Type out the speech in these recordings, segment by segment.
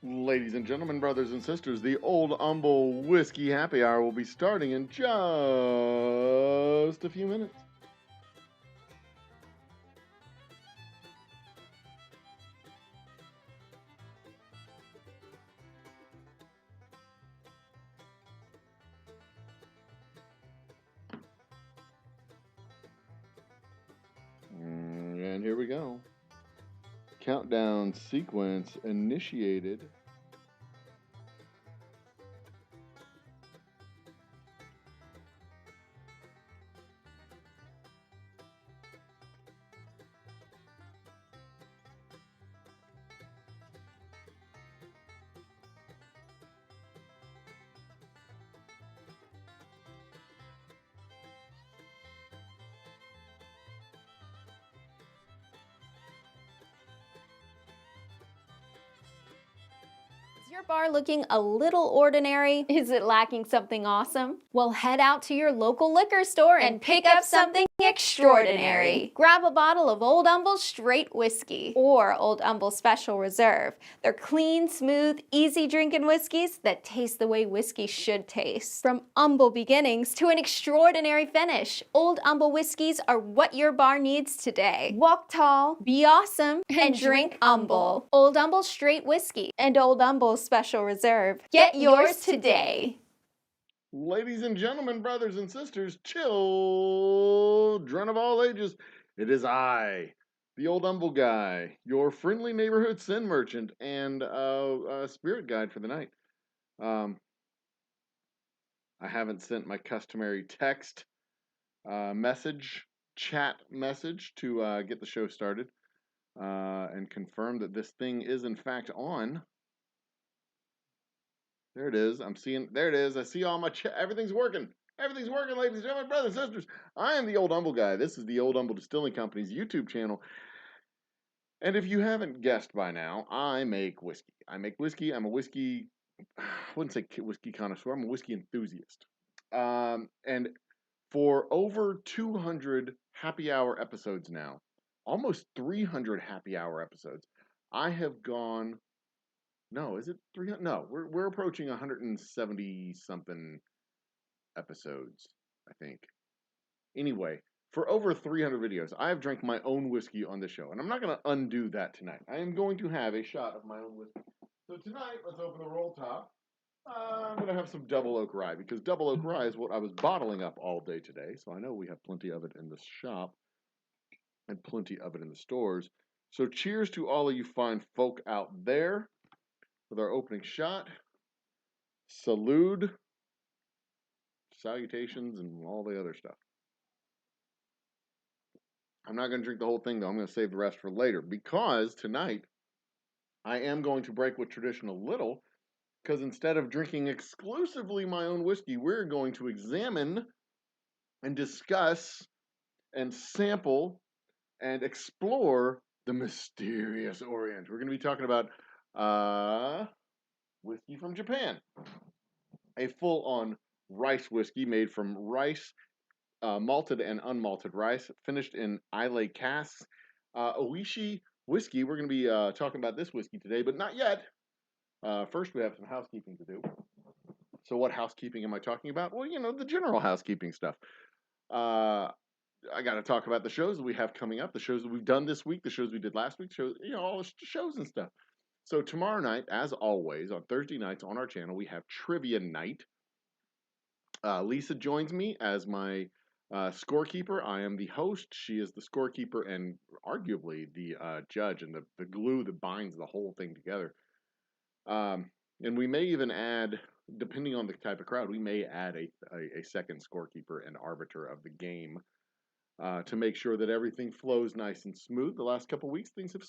Ladies and gentlemen, brothers and sisters, the Old Humble Whiskey Happy Hour will be starting in just a few minutes. And here we go. Countdown sequence initiated. Is your bar looking a little ordinary? Is it lacking something awesome? Well, head out to your local liquor store and pick up something extraordinary. Grab a bottle of Old Humble Straight Whiskey or Old Humble Special Reserve. They're clean, smooth, easy drinking whiskeys that taste the way whiskey should taste. From humble beginnings to an extraordinary finish, Old Humble whiskeys are what your bar needs today. Walk tall, be awesome, and drink humble. Old Humble Straight Whiskey and Old Humble Special Reserve. Get yours today. Ladies and gentlemen, brothers and sisters, children of all ages, it is I, the Old Humble Guy, your friendly neighborhood sin merchant and spirit guide for the night. I haven't sent my customary text chat message to get the show started and confirm that this thing is in fact on. There it is. There it is. I see all my everything's working. Everything's working, ladies and gentlemen, brothers and sisters. I am the Old Humble Guy. This is the Old Humble Distilling Company's YouTube channel. And if you haven't guessed by now, I make whiskey. I'm a whiskey, I wouldn't say whiskey connoisseur, I'm a whiskey enthusiast. And for over 200 happy hour episodes now, almost 300 happy hour episodes, I have gone. No, is it 300? No, we're approaching 170 something episodes, I think. Anyway, for over 300 videos, I have drank my own whiskey on this show, and I'm not going to undo that tonight. I am going to have a shot of my own whiskey. So tonight, let's open the roll top. I'm going to have some double oak rye, because double oak rye is what I was bottling up all day today, so I know we have plenty of it in the shop and plenty of it in the stores. So cheers to all of you fine folk out there. With our opening shot, salute, salutations, and all the other stuff. I'm not going to drink the whole thing, though. I'm going to save the rest for later, because tonight I am going to break with tradition a little, because instead of drinking exclusively my own whiskey, we're going to examine and discuss and sample and explore the mysterious Orient. We're going to be talking about whiskey from Japan, a full-on rice whiskey made from rice, malted and unmalted rice, finished in Islay casks. Ohishi Whisky. We're going to be talking about this whiskey today, but not yet. First, we have some housekeeping to do. So, what housekeeping am I talking about? Well, the general housekeeping stuff. I got to talk about the shows that we have coming up, the shows that we've done this week, the shows we did last week, shows, all the shows and stuff. So tomorrow night, as always, on Thursday nights on our channel, we have trivia night. Lisa joins me as my scorekeeper. I am the host. She is the scorekeeper and arguably the judge and the glue that binds the whole thing together. And we may even add, depending on the type of crowd, we may add a second scorekeeper and arbiter of the game to make sure that everything flows nice and smooth. The last couple of weeks, things have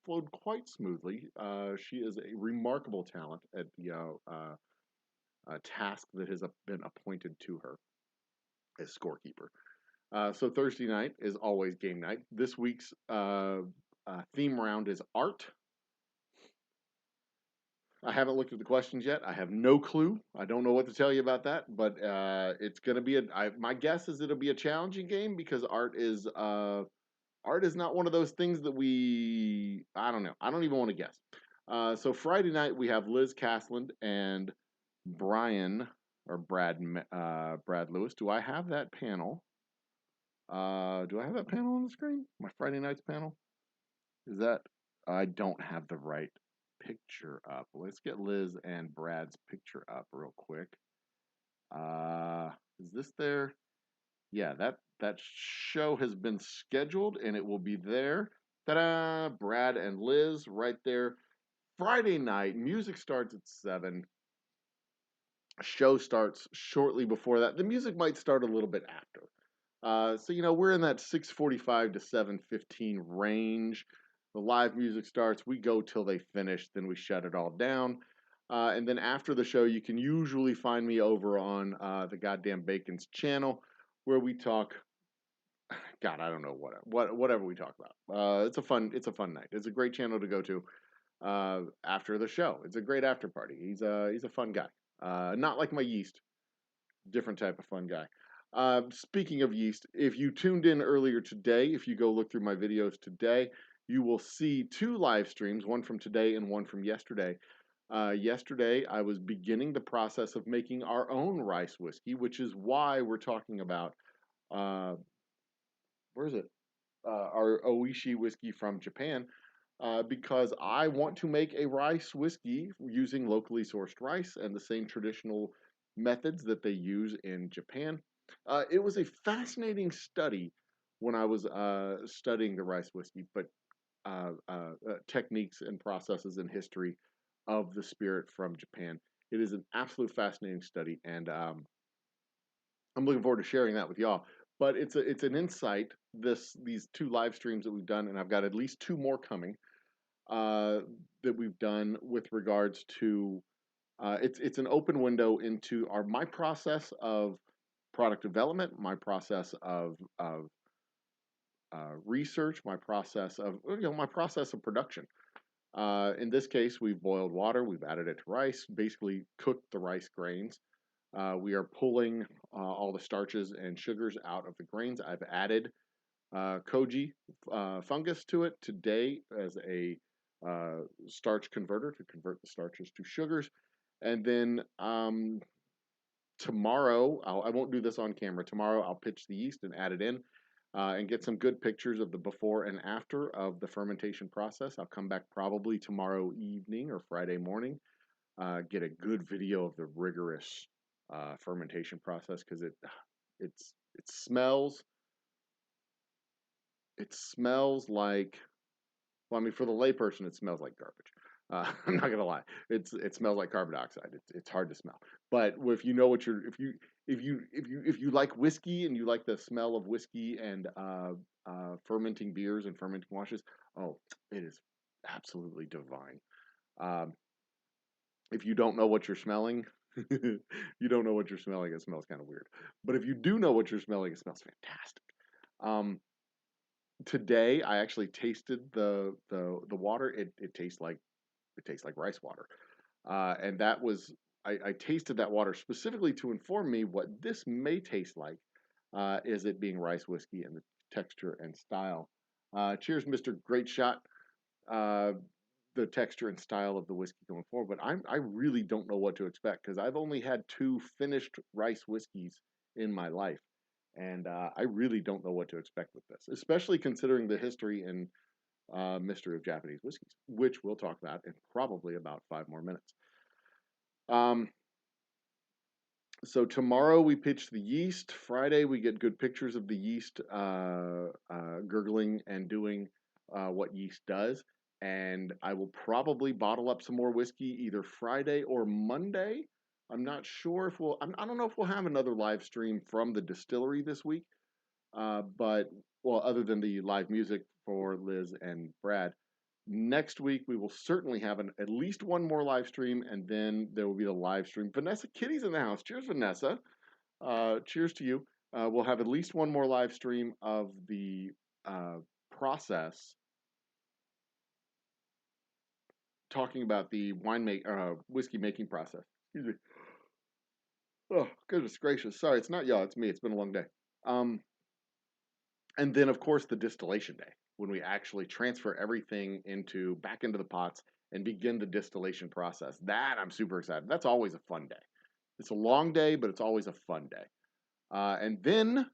flowed quite smoothly. She is a remarkable talent at the task that has been appointed to her as scorekeeper. So Thursday night is always game night. This week's theme round is art. I haven't looked at the questions yet. I have no clue. I don't know what to tell you about that, but it's going to be my guess is it'll be a challenging game because art is not one of those things that I don't know. I don't even want to guess. So Friday night we have Liz Casland and Brian or Brad Lewis. Do I have that panel? Do I have that panel on the screen? My Friday night's panel? Is that? I don't have the right picture up. Let's get Liz and Brad's picture up real quick. Is this there? Yeah, that show has been scheduled and it will be there. Ta-da! Brad and Liz right there. Friday night, music starts at 7. Show starts shortly before that. The music might start a little bit after. So we're in that 6:45 to 7:15 range. The live music starts. We go till they finish. Then we shut it all down. And then after the show, you can usually find me over on the Goddamn Bacon's channel, where we talk. God, I don't know whatever we talk about. It's a fun night. It's a great channel to go to after the show. It's a great after party. He's a fun guy. Not like my yeast. Different type of fun guy. Speaking of yeast, if you tuned in earlier today, if you go look through my videos today, you will see 2 live streams, one from today and one from yesterday. Yesterday, I was beginning the process of making our own rice whiskey, which is why we're talking about, where is it? Our Ohishi whiskey from Japan, because I want to make a rice whiskey using locally sourced rice and the same traditional methods that they use in Japan. It was a fascinating study when I was studying the rice whiskey, but techniques and processes and history of the spirit from Japan. It is an absolute fascinating study, and I'm looking forward to sharing that with y'all. But it's an insight. These 2 live streams that we've done, and I've got at least 2 more coming uh, that we've done with regards to. It's an open window into my process of product development, my process of research, my process of production. In this case, we've boiled water, we've added it to rice, basically cooked the rice grains. We are pulling all the starches and sugars out of the grains. I've added koji fungus to it today as a starch converter to convert the starches to sugars. And then tomorrow, I won't do this on camera. Tomorrow, I'll pitch the yeast and add it in and get some good pictures of the before and after of the fermentation process. I'll come back probably tomorrow evening or Friday morning, get a good video of the rigorous fermentation process because it smells like, well, I mean, for the layperson, it smells like garbage. I'm not gonna lie. It smells like carbon dioxide. It's hard to smell. But if you know what you're if you like whiskey and you like the smell of whiskey and fermenting beers and fermenting washes, oh, it is absolutely divine. Um, if you don't know what you're smelling, you don't know what you're smelling. It smells kind of weird. But if you do know what you're smelling, it smells fantastic. Today I actually tasted the water. It tastes like rice water, and that was I tasted that water specifically to inform me what this may taste like. Is it being rice whiskey and the texture and style? Cheers, Mister Great Shot. Uh, the texture and style of the whiskey going forward, but I really don't know what to expect because I've only had 2 finished rice whiskeys in my life. And I really don't know what to expect with this, especially considering the history and mystery of Japanese whiskeys, which we'll talk about in probably about 5 more minutes. Um, so tomorrow we pitch the yeast. Friday we get good pictures of the yeast gurgling and doing what yeast does. And I will probably bottle up some more whiskey either Friday or Monday. I'm not sure if I don't know if we'll have another live stream from the distillery this week. But, well, other than the live music for Liz and Brad, next week we will certainly have at least one more live stream, and then there will be the live stream. Vanessa Kitty's in the house. Cheers, Vanessa. Cheers to you. We'll have at least one more live stream of the process, talking about the whiskey making process. Excuse me. Oh, goodness gracious. Sorry, it's not y'all, it's me. It's been a long day. And then, of course, the distillation day. when we actually transfer everything back into the pots and begin the distillation process. That I'm super excited. That's always a fun day. It's a long day, but it's always a fun day. And then,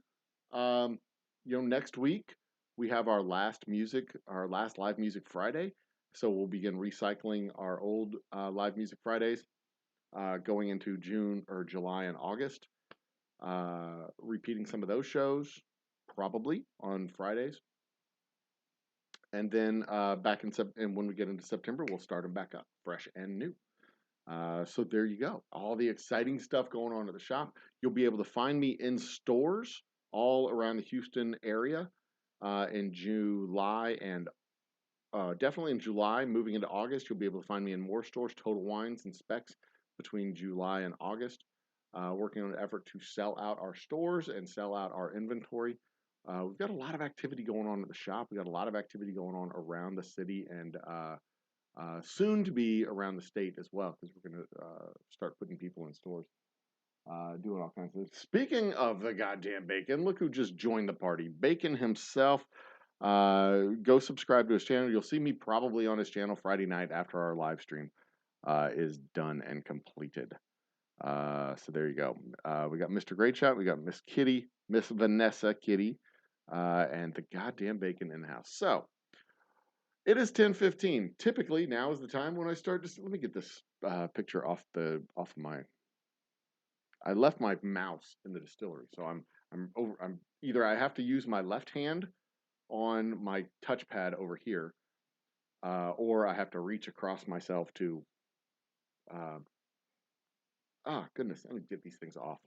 um, next week we have our last live music Friday. So we'll begin recycling our old live music Fridays going into June or July and August. Repeating some of those shows probably on Fridays. And then and when we get into September, we'll start them back up fresh and new. So there you go. All the exciting stuff going on at the shop. You'll be able to find me in stores all around the Houston area in July and definitely in July. Moving into August, you'll be able to find me in more stores, Total Wines and Specs, between July and August. Working on an effort to sell out our stores and sell out our inventory. We've got a lot of activity going on at the shop. We've got a lot of activity going on around the city and soon to be around the state as well, because we're going to start putting people in stores, doing all kinds of. Speaking of the goddamn Bacon, look who just joined the party. Bacon himself. Go subscribe to his channel. You'll see me probably on his channel Friday night after our live stream is done and completed. So there you go. We got Mr. Great Shot. We got Miss Kitty, Miss Vanessa Kitty, and the goddamn Bacon in the house. So it is 10:15. Typically, now is the time when I start to. Let me get this picture off my. I left my mouse in the distillery, so I'm either I have to use my left hand on my touchpad over here, or I have to reach across myself to. Goodness, let me get these things off.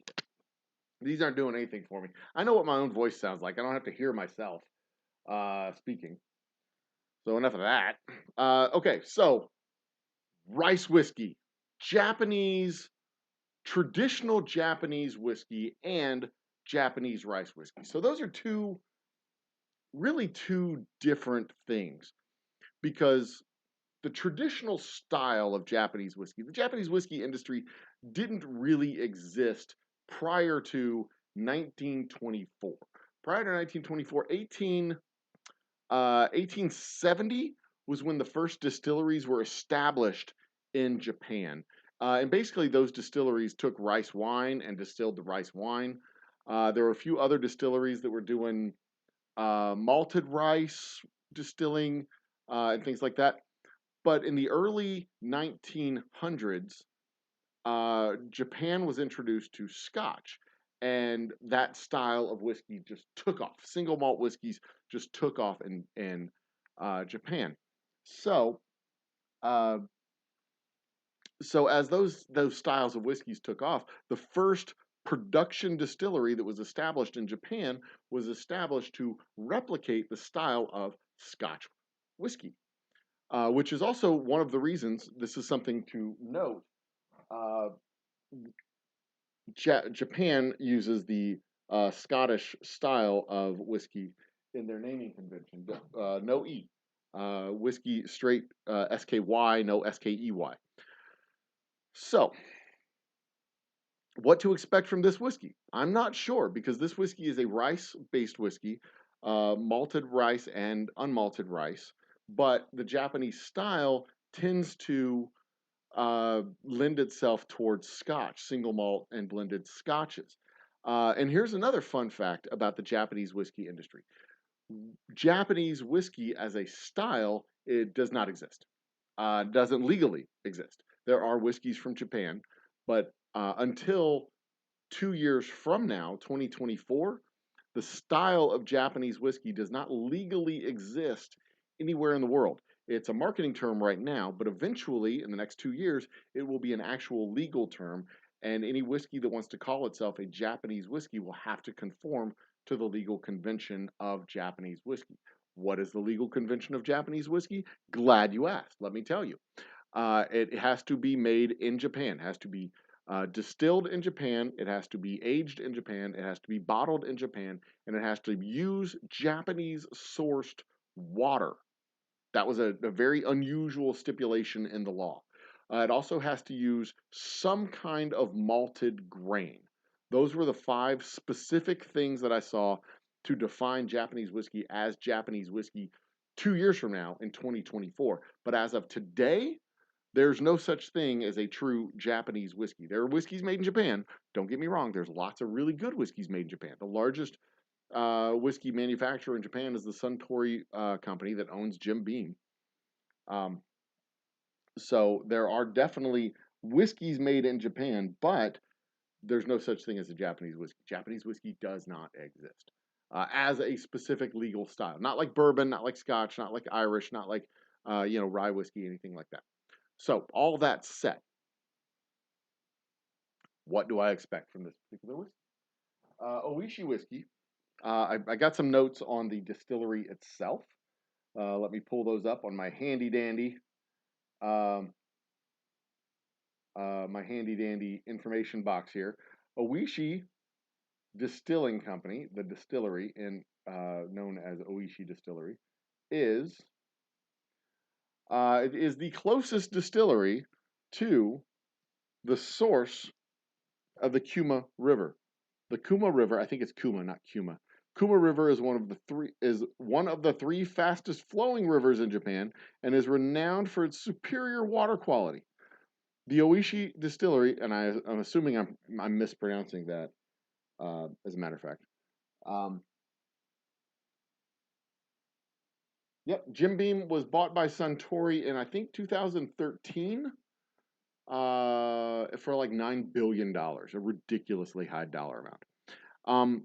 These aren't doing anything for me. I know what my own voice sounds like. I don't have to hear myself speaking. So enough of that. Okay, so rice whiskey, traditional Japanese whiskey, and Japanese rice whiskey. So those are two different things, because the traditional style of Japanese whiskey, the Japanese whiskey industry didn't really exist prior to 1924. Prior to 1924, 1870 was when the first distilleries were established in Japan. And basically, those distilleries took rice wine and distilled the rice wine. There were a few other distilleries that were doing malted rice distilling and things like that. But in the early 1900s, Japan was introduced to Scotch, and that style of whiskey just took off. Single malt whiskeys just took off in Japan. So, as those styles of whiskeys took off, the first production distillery that was established in Japan was established to replicate the style of Scotch whiskey, which is also one of the reasons. This is something to note. Japan uses the Scottish style of whiskey in their naming convention. No E. Whiskey straight SKY, no SKEY. So, what to expect from this whiskey? I'm not sure, because this whiskey is a rice-based whiskey, malted rice and unmalted rice, but the Japanese style tends to lend itself towards Scotch, single malt and blended Scotches. And here's another fun fact about the Japanese whiskey industry. Japanese whiskey as a style, it does not exist. Doesn't legally exist. There are whiskeys from Japan, but until 2 years from now, 2024, the style of Japanese whiskey does not legally exist anywhere in the world. It's a marketing term right now, but eventually, in the next 2 years, it will be an actual legal term, and any whiskey that wants to call itself a Japanese whiskey will have to conform to the legal convention of Japanese whiskey. What is the legal convention of Japanese whiskey? Glad you asked. Let me tell you. It has to be made in Japan. It has to be distilled in Japan. It has to be aged in Japan. It has to be bottled in Japan, and it has to use Japanese sourced water. That was a very unusual stipulation in the law. It also has to use some kind of malted grain. Those were the 5 specific things that I saw to define Japanese whiskey as Japanese whiskey 2 years from now in 2024. But as of today, there's no such thing as a true Japanese whiskey. There are whiskeys made in Japan. Don't get me wrong. There's lots of really good whiskeys made in Japan. The largest whiskey manufacturer in Japan is the Suntory company that owns Jim Beam. So there are definitely whiskeys made in Japan, but there's no such thing as a Japanese whiskey. Japanese whiskey does not exist as a specific legal style. Not like bourbon, not like Scotch, not like Irish, not like rye whiskey, anything like that. So all that said, what do I expect from this particular whiskey? Ohishi Whisky. I got some notes on the distillery itself. Let me pull those up on my handy dandy. My handy dandy information box here. Ohishi Distilling Company, the distillery known as Ohishi Distillery, is it is the closest distillery to the source of the Kuma River. The Kuma River, I think it's Kuma, not Kuma. Kuma River is one of the three fastest flowing rivers in Japan and is renowned for its superior water quality. The Ohishi Distillery, and I'm assuming I'm mispronouncing that, as a matter of fact. Yep, Jim Beam was bought by Suntory in I think 2013 for like $9 billion, a ridiculously high dollar amount.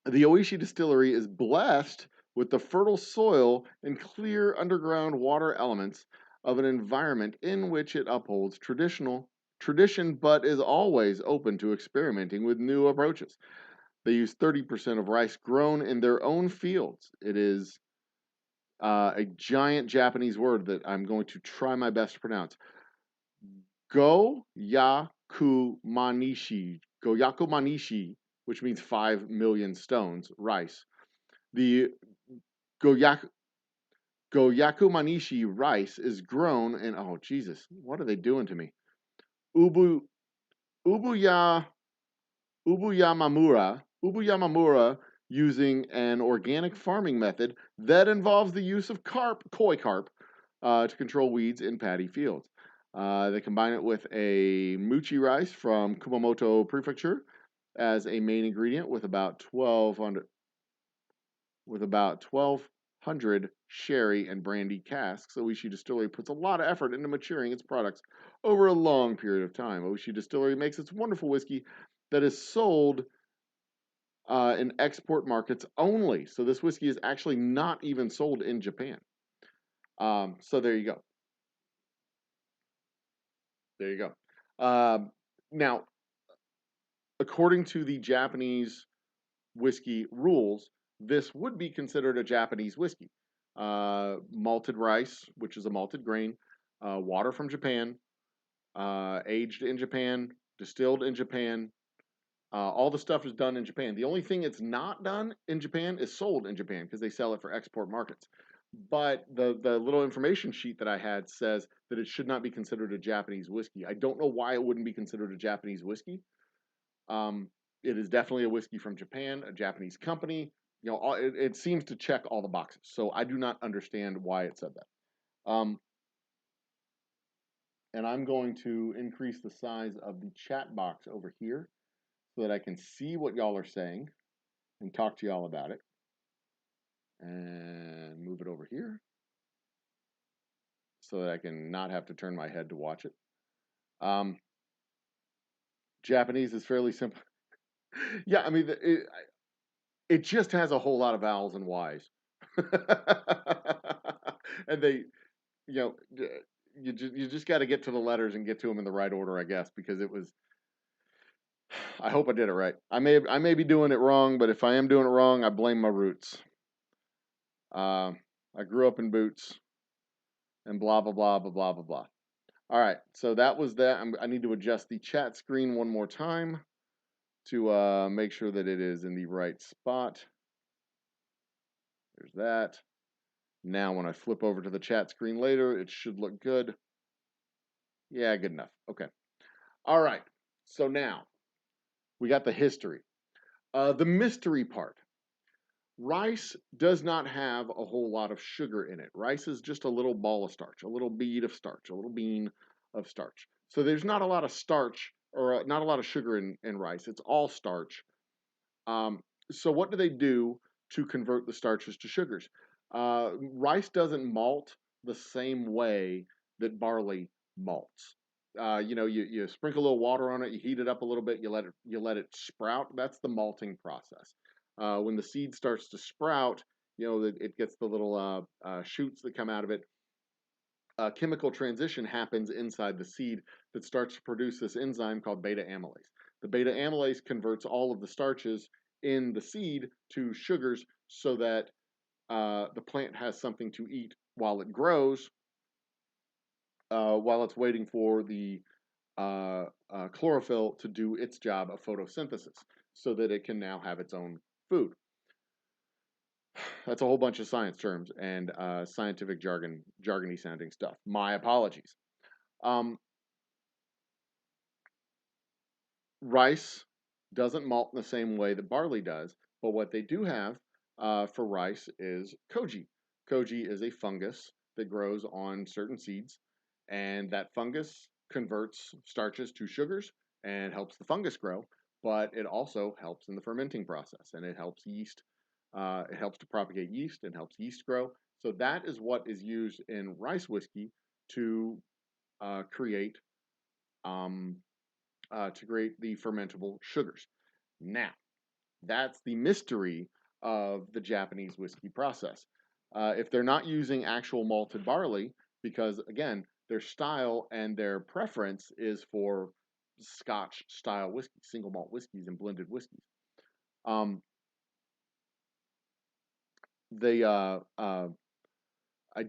The Ohishi Distillery is blessed with the fertile soil and clear underground water elements of an environment in which it upholds tradition, but is always open to experimenting with new approaches. They use 30% of rice grown in their own fields. It is a giant Japanese word that I'm going to try my best to pronounce. Goyakumanishi, which means 5 million stones, rice. The Goyakumanishi rice is grown in, oh Jesus, what are they doing to me? Ubuyamamura using an organic farming method that involves the use of koi carp, to control weeds in paddy fields. They combine it with a mochi rice from Kumamoto Prefecture as a main ingredient with about 1,200 sherry and brandy casks. Ohishi Distillery puts a lot of effort into maturing its products over a long period of time. Ohishi Distillery makes its wonderful whiskey that is sold in export markets only. So this whiskey is actually not even sold in Japan. So there you go. There you go. Now, according to the Japanese whiskey rules, this would be considered a Japanese whiskey. Malted rice, which is a malted grain, water from Japan, aged in Japan, distilled in Japan. All the stuff is done in Japan. The only thing it's not done in Japan is sold in Japan because they sell it for export markets. But the little information sheet that I had says that it should not be considered a Japanese whiskey. I don't know why it wouldn't be considered a Japanese whiskey. It is definitely a whiskey from Japan, a Japanese company. It seems to check all the boxes. So I do not understand why it said that. And I'm going to increase the size of the chat box over here so that I can see what y'all are saying and talk to y'all about it. And move it over here so that I can not have to turn my head to watch it. Japanese is fairly simple. Yeah, I mean, it just has a whole lot of vowels and Y's. And they, you just got to get to the letters and get to them in the right order, I guess, because it was, I hope I did it right. I may be doing it wrong, but if I am doing it wrong, I blame my roots. I grew up in boots and blah, blah, blah, blah, blah, blah, blah. All right, so that was that. I need to adjust the chat screen one more time to make sure that it is in the right spot. There's that. Now, when I flip over to the chat screen later, it should look good. Yeah, good enough. Okay. All right. So now we got the history. The mystery part. Rice does not have a whole lot of sugar in it. Rice is just a little ball of starch, a little bead of starch, a little bean of starch. So there's not a lot of starch or not a lot of sugar in rice. It's all starch. Um, so what do they do to convert the starches to sugars? Rice doesn't malt the same way that barley malts. You sprinkle a little water on it, you heat it up a little bit, you let it sprout. That's the malting process. When the seed starts to sprout, it gets the little shoots that come out of it. A chemical transition happens inside the seed that starts to produce this enzyme called beta amylase. The beta amylase converts all of the starches in the seed to sugars so that the plant has something to eat while it grows, while it's waiting for the chlorophyll to do its job of photosynthesis so that it can now have its own food. That's a whole bunch of science terms and scientific jargony sounding stuff. My apologies. Um, Rice doesn't malt in the same way that barley does, but what they do have for rice is koji. Koji is a fungus that grows on certain seeds, and that fungus converts starches to sugars and helps the fungus grow, but it also helps in the fermenting process, and it helps yeast. It helps to propagate yeast and helps yeast grow. So that is what is used in rice whiskey to create um, to create the fermentable sugars. Now, that's the mystery of the Japanese whiskey process. If they're not using actual malted barley, because again, their style and their preference is for Scotch style whiskey, single malt whiskeys and blended whiskeys. They, I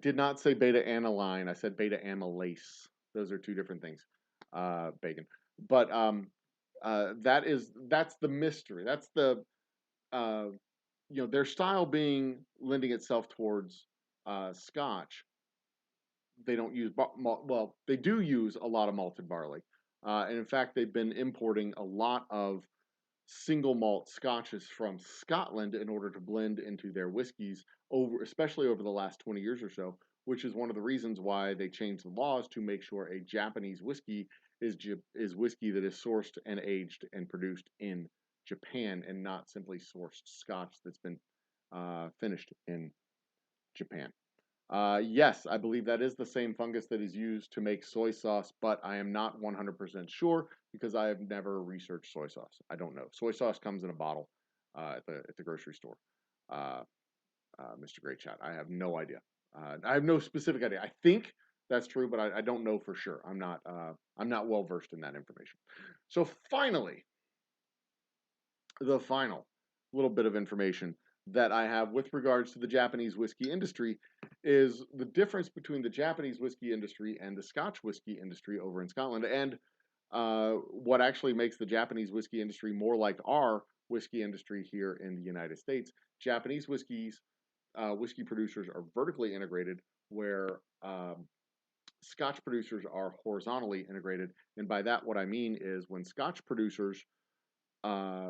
did not say beta aniline. I said beta amylase. Those are two different things. Bacon, but that's the mystery. That's the uh, their style being lending itself towards Scotch. They don't use well, they do use a lot of malted barley, and in fact, they've been importing a lot of single malt scotches from Scotland in order to blend into their whiskeys especially over the last 20 years or so, which is one of the reasons why they changed the laws to make sure a Japanese whiskey is whiskey that is sourced and aged and produced in Japan and not simply sourced scotch that's been finished in Japan. Yes, I believe that is the same fungus that is used to make soy sauce, but I am not 100% sure because I have never researched soy sauce. I don't know. Soy sauce comes in a bottle at the grocery store. Uh, Mr. Great Chat, I have no idea. I have no specific idea. I think that's true, but I don't know for sure. I'm not well versed in that information. So finally, the final little bit of information that I have with regards to the Japanese whiskey industry is the difference between the Japanese whiskey industry and the Scotch whiskey industry over in Scotland, and what actually makes the Japanese whiskey industry more like our whiskey industry here in the United States. Japanese whiskey producers are vertically integrated, where Scotch producers are horizontally integrated. And by that, what I mean is when Scotch producers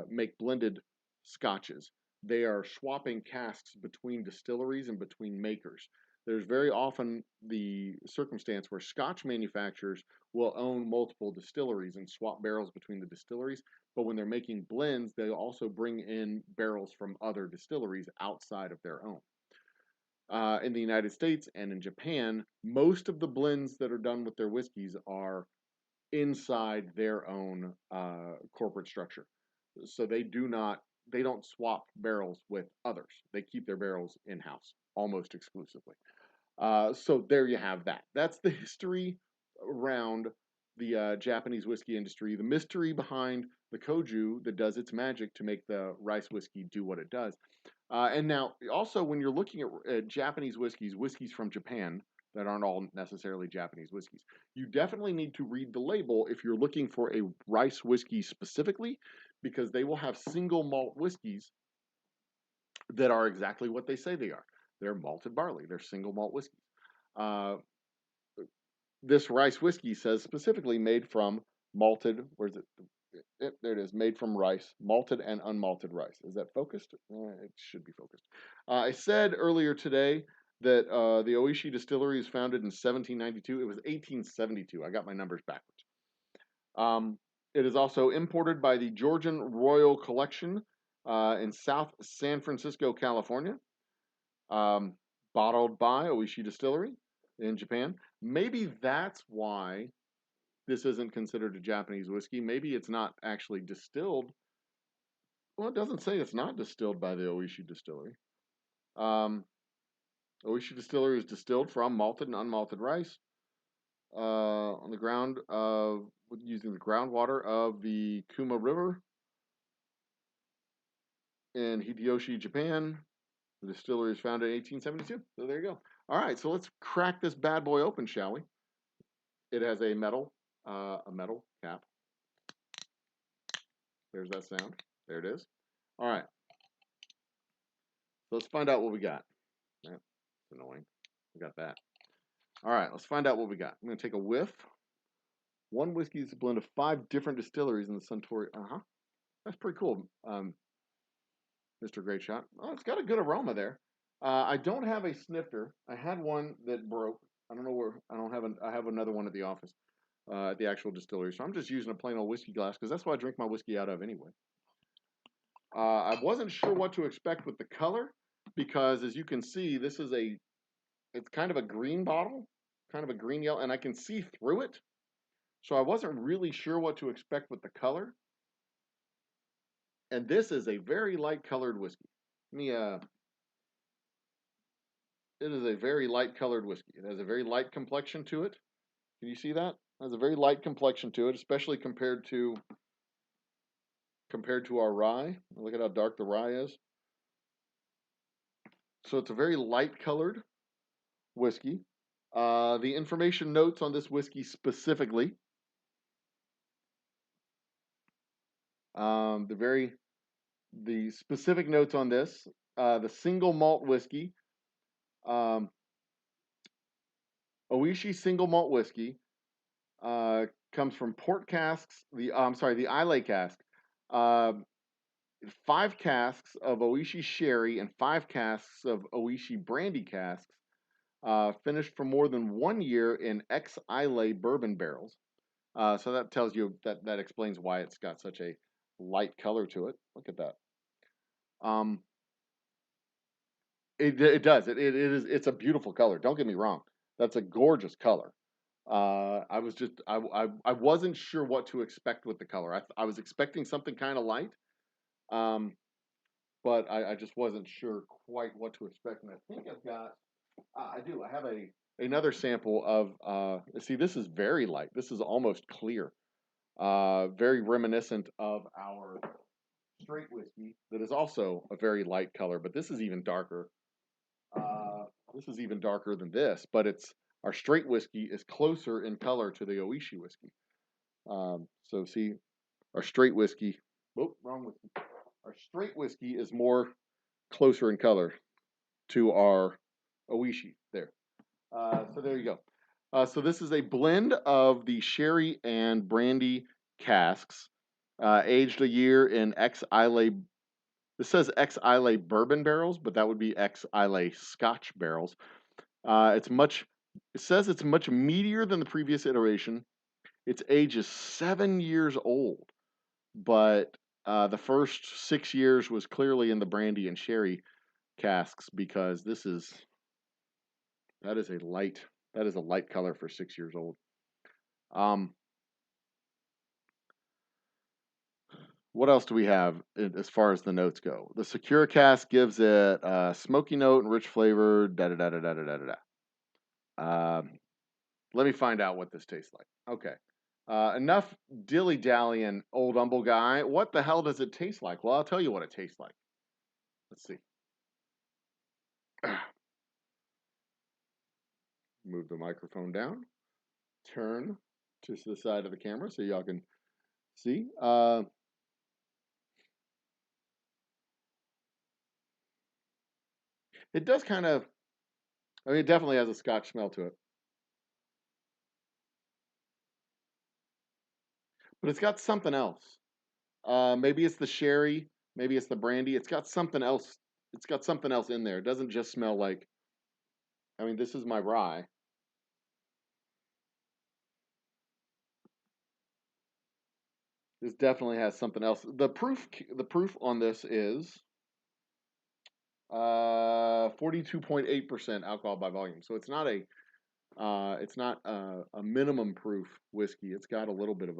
make blended scotches, they are swapping casks between distilleries and between makers. There's very often the circumstance where Scotch manufacturers will own multiple distilleries and swap barrels between the distilleries. But when they're making blends, they also bring in barrels from other distilleries outside of their own. In the United States and in Japan, most of the blends that are done with their whiskeys are inside their own corporate structure. So they don't swap barrels with others. They keep their barrels in house almost exclusively. So there you have that. That's the history around the Japanese whiskey industry, the mystery behind the koju that does its magic to make the rice whiskey do what it does. And now, also, when you're looking at Japanese whiskeys from Japan that aren't all necessarily Japanese whiskeys, you definitely need to read the label if you're looking for a rice whiskey specifically, because they will have single malt whiskeys that are exactly what they say they are. They're malted barley. They're single malt whiskeys. Uh, this rice whiskey says specifically made from malted. Where's it? There it is, made from rice, malted and unmalted rice. Is that focused? It should be focused. I said earlier today that the Ohishi distillery was founded in 1792. It was 1872. I got my numbers backwards. It is also imported by the Georgian Royal Collection in South San Francisco, California. Bottled by Ohishi Distillery in Japan. Maybe that's why this isn't considered a Japanese whiskey. Maybe it's not actually distilled. Well, it doesn't say it's not distilled by the Ohishi Distillery. Ohishi Distillery is distilled from malted and unmalted rice on the ground of using the groundwater of the Kuma River in Hideyoshi, Japan. The distillery was founded in 1872. So there you go. All right, so let's crack this bad boy open, shall we? It has a metal cap. There's that sound. There it is. All right. So let's find out what we got. That's annoying. We got that. All right, let's find out what we got. I'm going to take a whiff. One whiskey is a blend of 5 different distilleries in the Suntory. That's pretty cool, Mr. Great Shot. Oh, it's got a good aroma there. I don't have a snifter. I had one that broke. I don't know where. I have another one at the office, at the actual distillery. So I'm just using a plain old whiskey glass because that's what I drink my whiskey out of anyway. I wasn't sure what to expect with the color because, as you can see, it's kind of a green bottle, kind of a green yellow, and I can see through it. So I wasn't really sure what to expect with the color. And this is a very light colored whiskey. It is a very light colored whiskey. It has a very light complexion to it. Can you see that? It has a very light complexion to it, especially compared to our rye. Look at how dark the rye is. So it's a very light colored whiskey. The information notes on this whiskey specifically. The specific notes on this. The single malt whiskey. Ohishi single malt whiskey comes from port casks. The Islay cask. 5 casks of Ohishi sherry and 5 casks of Ohishi brandy casks, finished for more than 1 year in ex-Islay bourbon barrels. So that tells you that explains why it's got such a light color to it. Look at that. It does. It's a beautiful color. Don't get me wrong. That's a gorgeous color. I wasn't sure what to expect with the color. I was expecting something kind of light. But I just wasn't sure quite what to expect. And I think I've got, I do. I have another sample of. See, this is very light. This is almost clear. Very reminiscent of our straight whiskey that is also a very light color, but this is even darker. This is even darker than this, but our straight whiskey is closer in color to the Ohishi whiskey. So see, our straight whiskey. Oh, wrong whiskey. Our straight whiskey is more closer in color to our Ohishi there. So there you go. So this is a blend of the sherry and brandy casks, aged a year in ex-Islay. This says ex-Islay bourbon barrels, but that would be ex-Islay Scotch barrels. It says it's much meatier than the previous iteration. Its age is 7 years old, but the first 6 years was clearly in the brandy and sherry casks because that is a light color for 6 years old. What else do we have as far as the notes go? The Sakura cask gives it a smoky note and rich flavor. Let me find out what this tastes like. Okay. Enough dilly-dallying, old humble guy. What the hell does it taste like? Well, I'll tell you what it tastes like. Let's see. Move the microphone down. Turn to the side of the camera so y'all can see. It does kind of, it definitely has a Scotch smell to it. But it's got something else. Maybe it's the sherry. Maybe it's the brandy. It's got something else. It's got something else in there. It doesn't just smell like. I mean, this is my rye. This definitely has something else. The proof on this is 42.8% alcohol by volume. So it's not a minimum proof whiskey. It's got a little bit of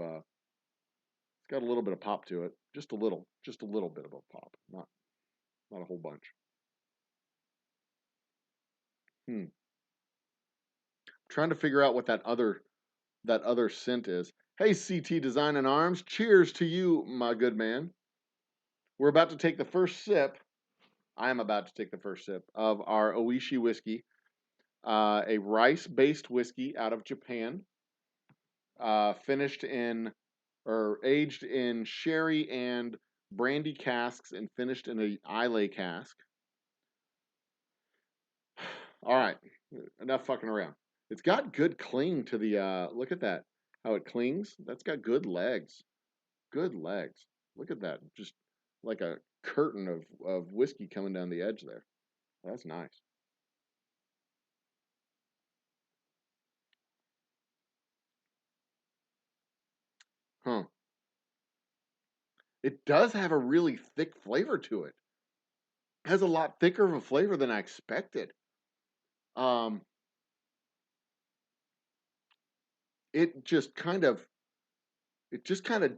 pop to it. Just a little bit of a pop. Not a whole bunch. Trying to figure out what that other scent is. Hey, CT Design and Arms, cheers to you, my good man. We're about to take the first sip. I am about to take the first sip of our Ohishi whiskey, a rice-based whiskey out of Japan, finished in or aged in sherry and brandy casks and finished in a Islay cask. All right, enough fucking around. It's got good cling to the. Look at that, how it clings. That's got good legs. Good legs. Look at that, just like a curtain of whiskey coming down the edge there. That's nice. Huh. It does have a really thick flavor to it. It has a lot thicker of a flavor than I expected. Um, it just kind of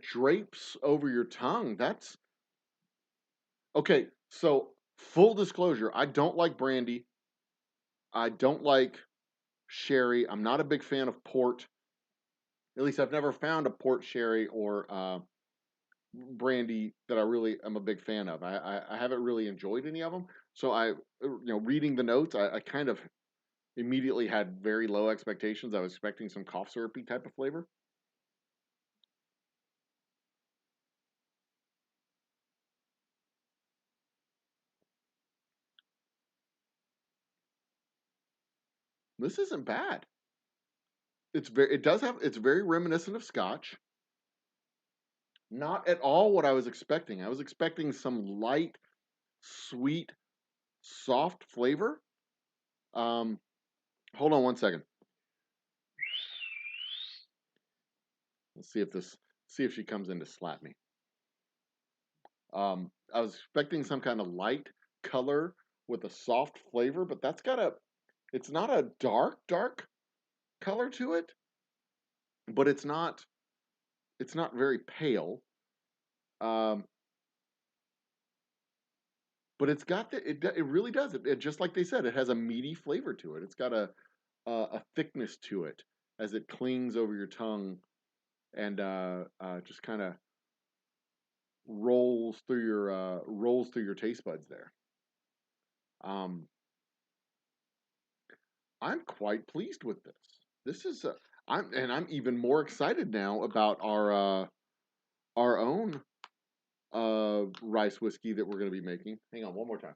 drapes over your tongue. That's okay. So full disclosure, I don't like brandy. I don't like sherry. I'm not a big fan of port. At least I've never found a port sherry or brandy that I really am a big fan of. I haven't really enjoyed any of them. So reading the notes, I kind of immediately had very low expectations. I was expecting some cough syrupy type of flavor. This isn't bad. It's very reminiscent of Scotch. Not at all what I was expecting. I was expecting some light, sweet, soft flavor. Um, Hold on one second. Let's see if she comes in to slap me. I was expecting some kind of light color with a soft flavor, but it's not a dark color to it, but it's not very pale. Um, but it's got it really does it just like they said, it has a meaty flavor to it. It's got a thickness to it as it clings over your tongue and just kind of rolls through your taste buds there. Um, I'm quite pleased with this. This is I'm even more excited now about our own rice whiskey that we're going to be making. Hang on one more time.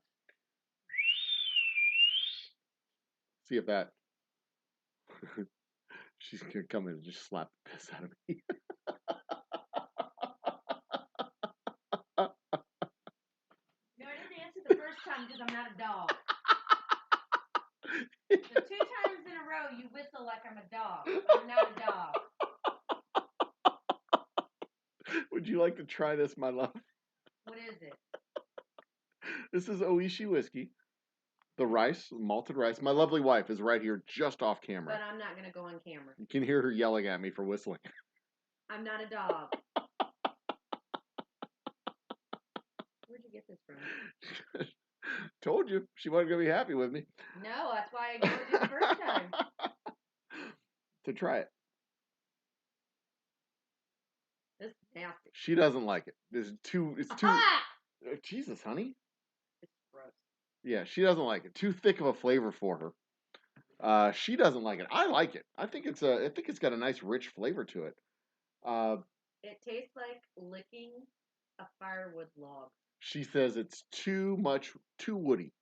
See if that she's going to come in and just slap the piss out of me. No, I didn't answer the first time because I'm not a dog. The 2 times in a row you whistle like I'm a dog. I'm not a dog. Would you like to try this, my love? What is it? This is Ohishi Whiskey. The rice, malted rice. My lovely wife is right here just off camera. But I'm not going to go on camera. You can hear her yelling at me for whistling. I'm not a dog. Where'd you get this from? Told you she wasn't going to be happy with me. No, that's why I ignored you the first time. To try it. This is nasty. She doesn't like it. It's too. Ah! Jesus, honey. It's gross. Yeah, she doesn't like it. Too thick of a flavor for her. She doesn't like it. I like it. I think it's got a nice rich flavor to it. It tastes like licking a firewood log. She says it's too woody.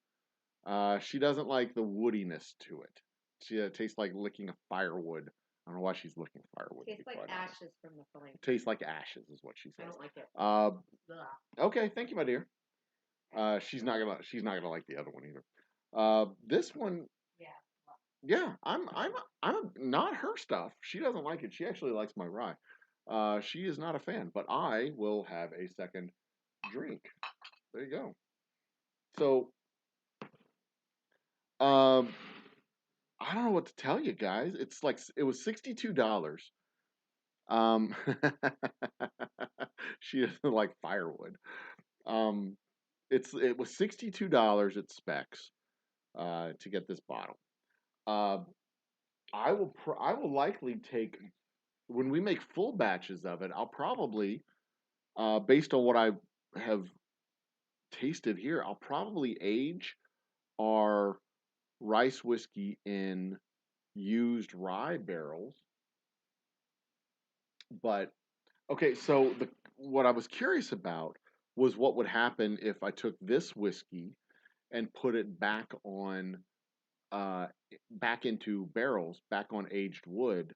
She doesn't like the woodiness to it. It tastes like licking a firewood I don't know why she's looking firewood. Tastes like ashes from the flame. Tastes like ashes is what she says. I don't like it. Ugh. Okay, thank you, my dear. She's not gonna like the other one either. This one, yeah, I'm not her stuff. She doesn't like it. She actually likes my rye. She is not a fan, but I will have a second drink. There you go. So, I don't know what to tell you guys. It's like it was $62. Um, she doesn't like firewood. Um, it was $62 at Specs to get this bottle. Uh, I will likely take when we make full batches of it. I'll probably based on what I have tasted here, I'll probably age our rice whiskey in used rye barrels. But okay, so what I was curious about was what would happen if I took this whiskey and put it uh, back into barrels, back on aged wood,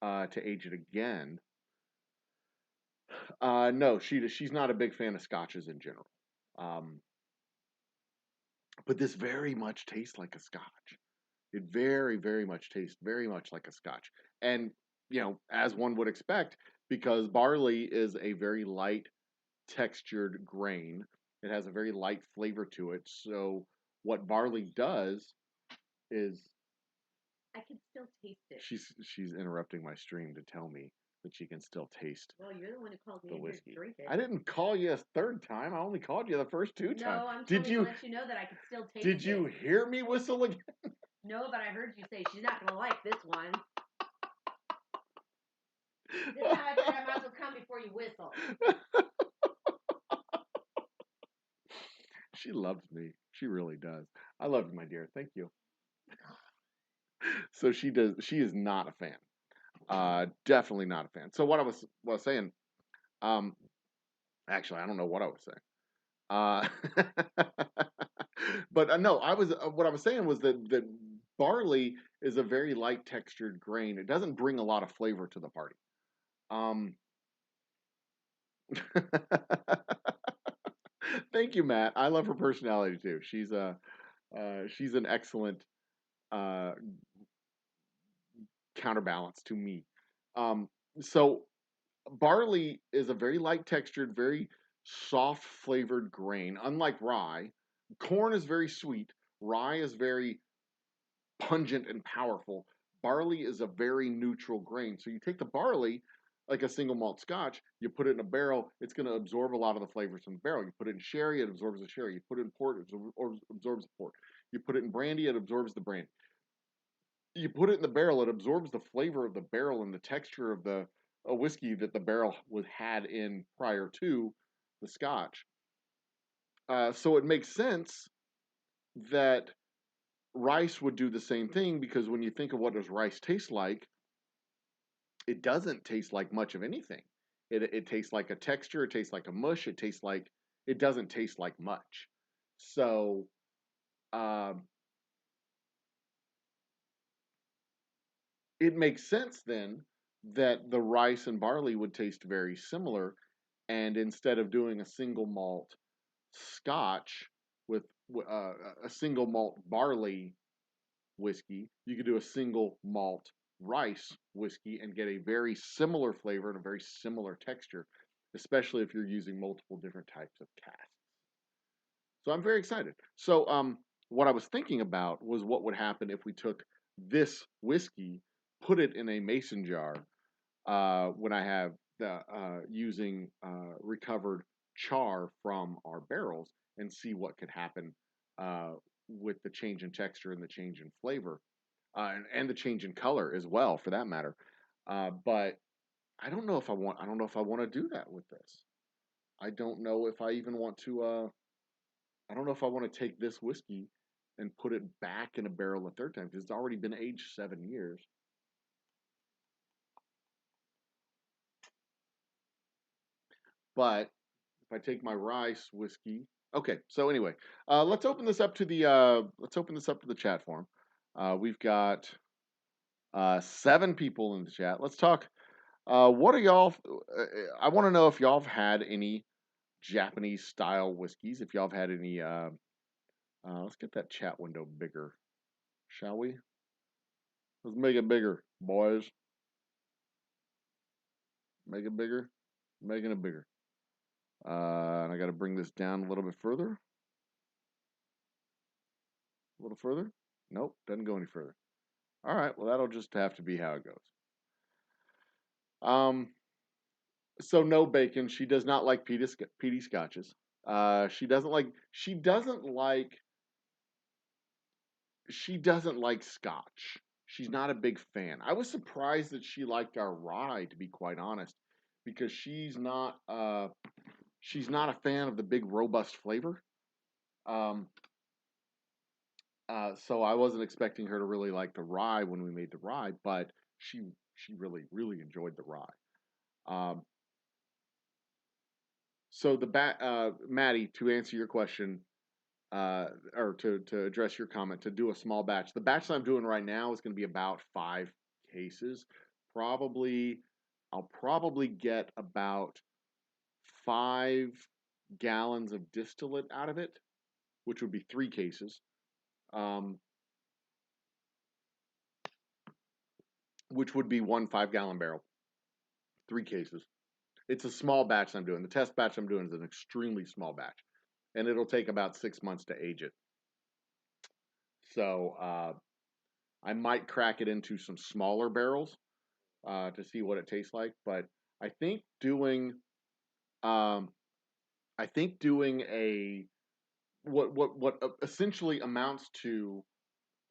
to age it again. No, she's not a big fan of scotches in general. Um, but this very much tastes like a scotch. It very, very much tastes very much like a scotch. And, as one would expect, because barley is a very light textured grain, it has a very light flavor to it. So, what barley does is I can still taste it. she's interrupting my stream to tell me that she can still taste Well, you're the one who called me the in here whiskey. to drink it. I didn't call you a third time. I only called you the first two times. No, I'm trying to let you know that I can still taste it. Did you hear me whistle again? No, but I heard you say she's not going to like this one. This time I said I might as well come before you whistle. She loves me. She really does. I love you, my dear. Thank you. So she does. She is not a fan. Definitely not a fan. So what I was saying. Actually, I don't know what I was saying. But no, I was. What I was saying was that barley is a very light textured grain. It doesn't bring a lot of flavor to the party. Um, Thank you, Matt. I love her personality too. She's an excellent uh, counterbalance to me. Um, so barley is a very light textured, very soft flavored grain. Unlike rye, corn is very sweet. Rye is very pungent and powerful. Barley is a very neutral grain. So you take the barley, like a single malt scotch, you put it in a barrel, it's going to absorb a lot of the flavors from the barrel. You put it in sherry, it absorbs the sherry. You put it in port, it absorbs the port. You put it in brandy, it absorbs the brandy. You put it in the barrel, it absorbs the flavor of the barrel and the texture of the whiskey that the barrel was had in prior to the scotch. So it makes sense that rice would do the same thing because when you think of what does rice taste like, it doesn't taste like much of anything. It tastes like a texture. It tastes like a mush. It doesn't taste like much. So um, it makes sense then that the rice and barley would taste very similar. And instead of doing a single malt scotch with a single malt barley whiskey, you could do a single malt rice whiskey and get a very similar flavor and a very similar texture, especially if you're using multiple different types of casks. So I'm very excited. So what I was thinking about was what would happen if we took this whiskey, put it in a mason jar when I have the using recovered char from our barrels and see what could happen uh, with the change in texture and the change in flavor and the change in color as well, for that matter. But I don't know if I want. I don't know if I want to do that with this. I don't know if I even want to. I don't know if I want to take this whiskey and put it back in a barrel a third time because it's already been aged 7 years. But if I take my rice whiskey, okay. So anyway, let's open this up to the chat forum. We've got 7 people in the chat. Let's talk. What are y'all? I want to know if y'all have had any Japanese style whiskeys. If y'all have had any. Let's get that chat window bigger, shall we? Let's make it bigger, boys. Make it bigger. Making it bigger. And I got to bring this down a little bit further. A little further. Nope, doesn't go any further. All right, well that'll just have to be how it goes. So no bacon. She does not like peaty scotches. She doesn't like. She doesn't like Scotch. She's not a big fan. I was surprised that she liked our rye, to be quite honest, because she's not a fan of the big robust flavor. So I wasn't expecting her to really like the rye when we made the rye, but she really enjoyed the rye. So Maddie, to answer your question, or to address your comment, to do a small batch. The batch that I'm doing right now is going to be about 5 cases. I'll probably get about 5 gallons of distillate out of it, which would be 3 cases. Which would be 1 5-gallon barrel, 3 cases. It's a small batch I'm doing. The test batch I'm doing is an extremely small batch, and it'll take about 6 months to age it. So I might crack it into some smaller barrels to see what it tastes like. But I think doing a what essentially amounts to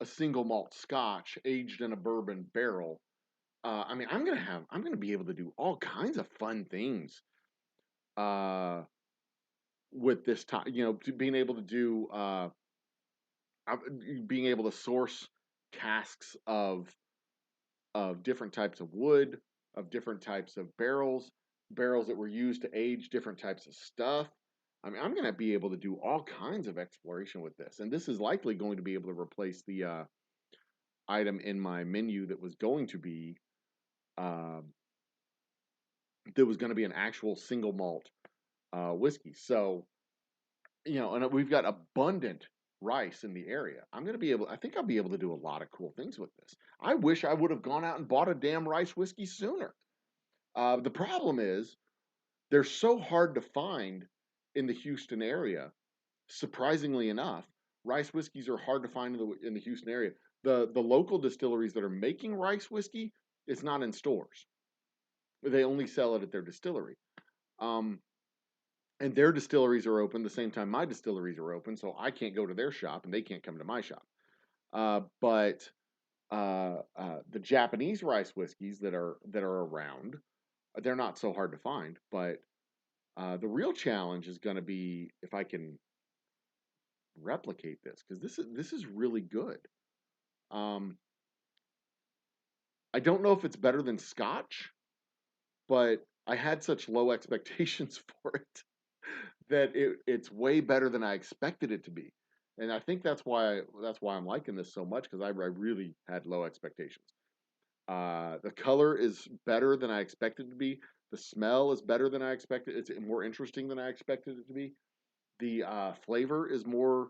a single malt Scotch aged in a bourbon barrel. I mean, I'm gonna be able to do all kinds of fun things with this time. You know, being able to do being able to source casks of different types of wood, of different types of barrels that were used to age different types of stuff. I mean, I'm going to be able to do all kinds of exploration with this, and this is likely going to be able to replace the item in my menu that was going to be uh, an actual single malt whiskey. So, you know, and we've got abundant rice in the area. I think I'll be able to do a lot of cool things with this. I wish I would have gone out and bought a damn rice whiskey sooner. The problem is they're so hard to find in the Houston area. Surprisingly enough, rice whiskeys are hard to find in the Houston area. The local distilleries that are making rice whiskey, it's not in stores. They only sell it at their distillery. And their distilleries are open the same time my distilleries are open, so I can't go to their shop and they can't come to my shop. But the Japanese rice whiskeys that are around, they're not so hard to find. But the real challenge is going to be if I can replicate this, because this is really good. I don't know if it's better than Scotch, but I had such low expectations for it that it's way better than I expected it to be, and I think that's why I'm liking this so much, because I really had low expectations. The color is better than I expected it to be. The smell is better than I expected. It's more interesting than I expected it to be. The flavor is more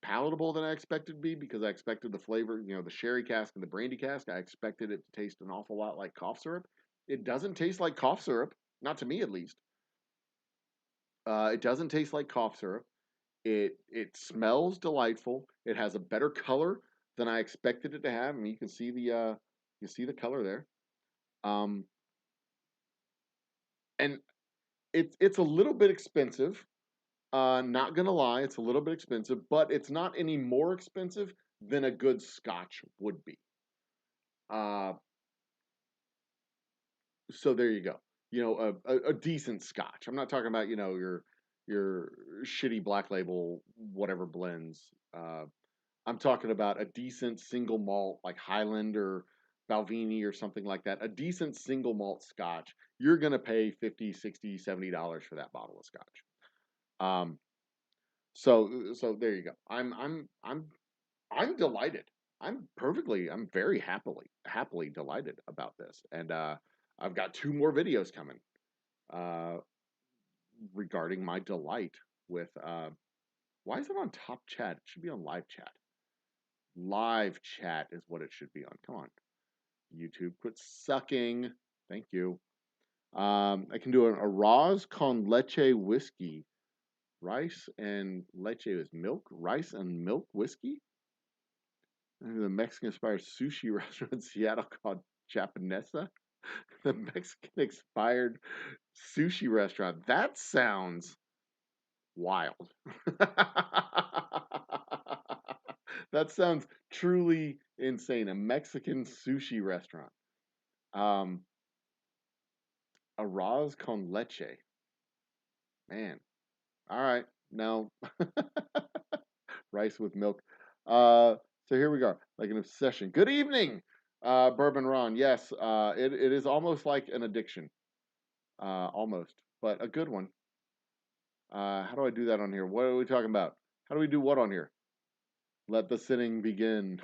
palatable than I expected it to be, because I expected the flavor, you know, the sherry cask and the brandy cask, I expected it to taste an awful lot like cough syrup. It doesn't taste like cough syrup, not to me at least. It doesn't taste like cough syrup. It smells delightful. It has a better color than I expected it to have. I mean, you see the color there. And it's a little bit expensive. Not gonna lie, it's a little bit expensive, but it's not any more expensive than a good Scotch would be. So there you go. You know, a decent Scotch. I'm not talking about, you know, your shitty black label whatever blends. I'm talking about a decent single malt like Highland or Balvenie or something like that. A decent single malt Scotch. You're gonna pay $50, $60, $70 for that bottle of Scotch. So there you go. I'm delighted. I'm very happily delighted about this. And I've got 2 more videos coming uh, regarding my delight with. Why is it on top chat? It should be on live chat. Live chat is what it should be on. Come on, YouTube, quit sucking. Thank you. I can do a Roz con leche whiskey. Rice and leche is milk. Rice and milk whiskey. The Mexican-inspired sushi restaurant in Seattle called Japanesa. The Mexican-inspired sushi restaurant. That sounds wild. That sounds truly insane. A Mexican sushi restaurant. Arroz con leche. Man. All right. No. Rice with milk. So here we go. Like an obsession. Good evening, Bourbon Ron. Yes, it is almost like an addiction. Almost, but a good one. How do I do that on here? What are we talking about? How do we do what on here? Let the sinning begin.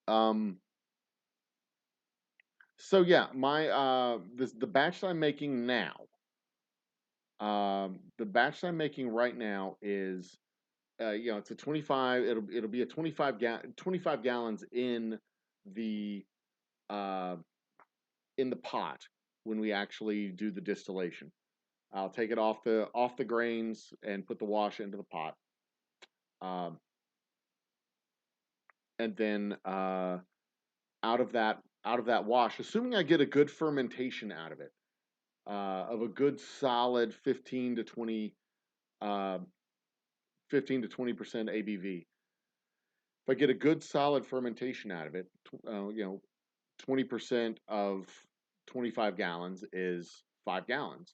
um. So yeah, my the batch that I'm making now. The batch that I'm making right now is it's a 25. It'll be a 25 gallons the uh, in the pot when we actually do the distillation. I'll take it off the grains and put the wash into the pot, um, and then out of that wash, assuming I get a good fermentation out of it, of a good solid uh, 15 to 20% ABV. If I get a good solid fermentation out of it, 20% of 25 gallons is 5 gallons.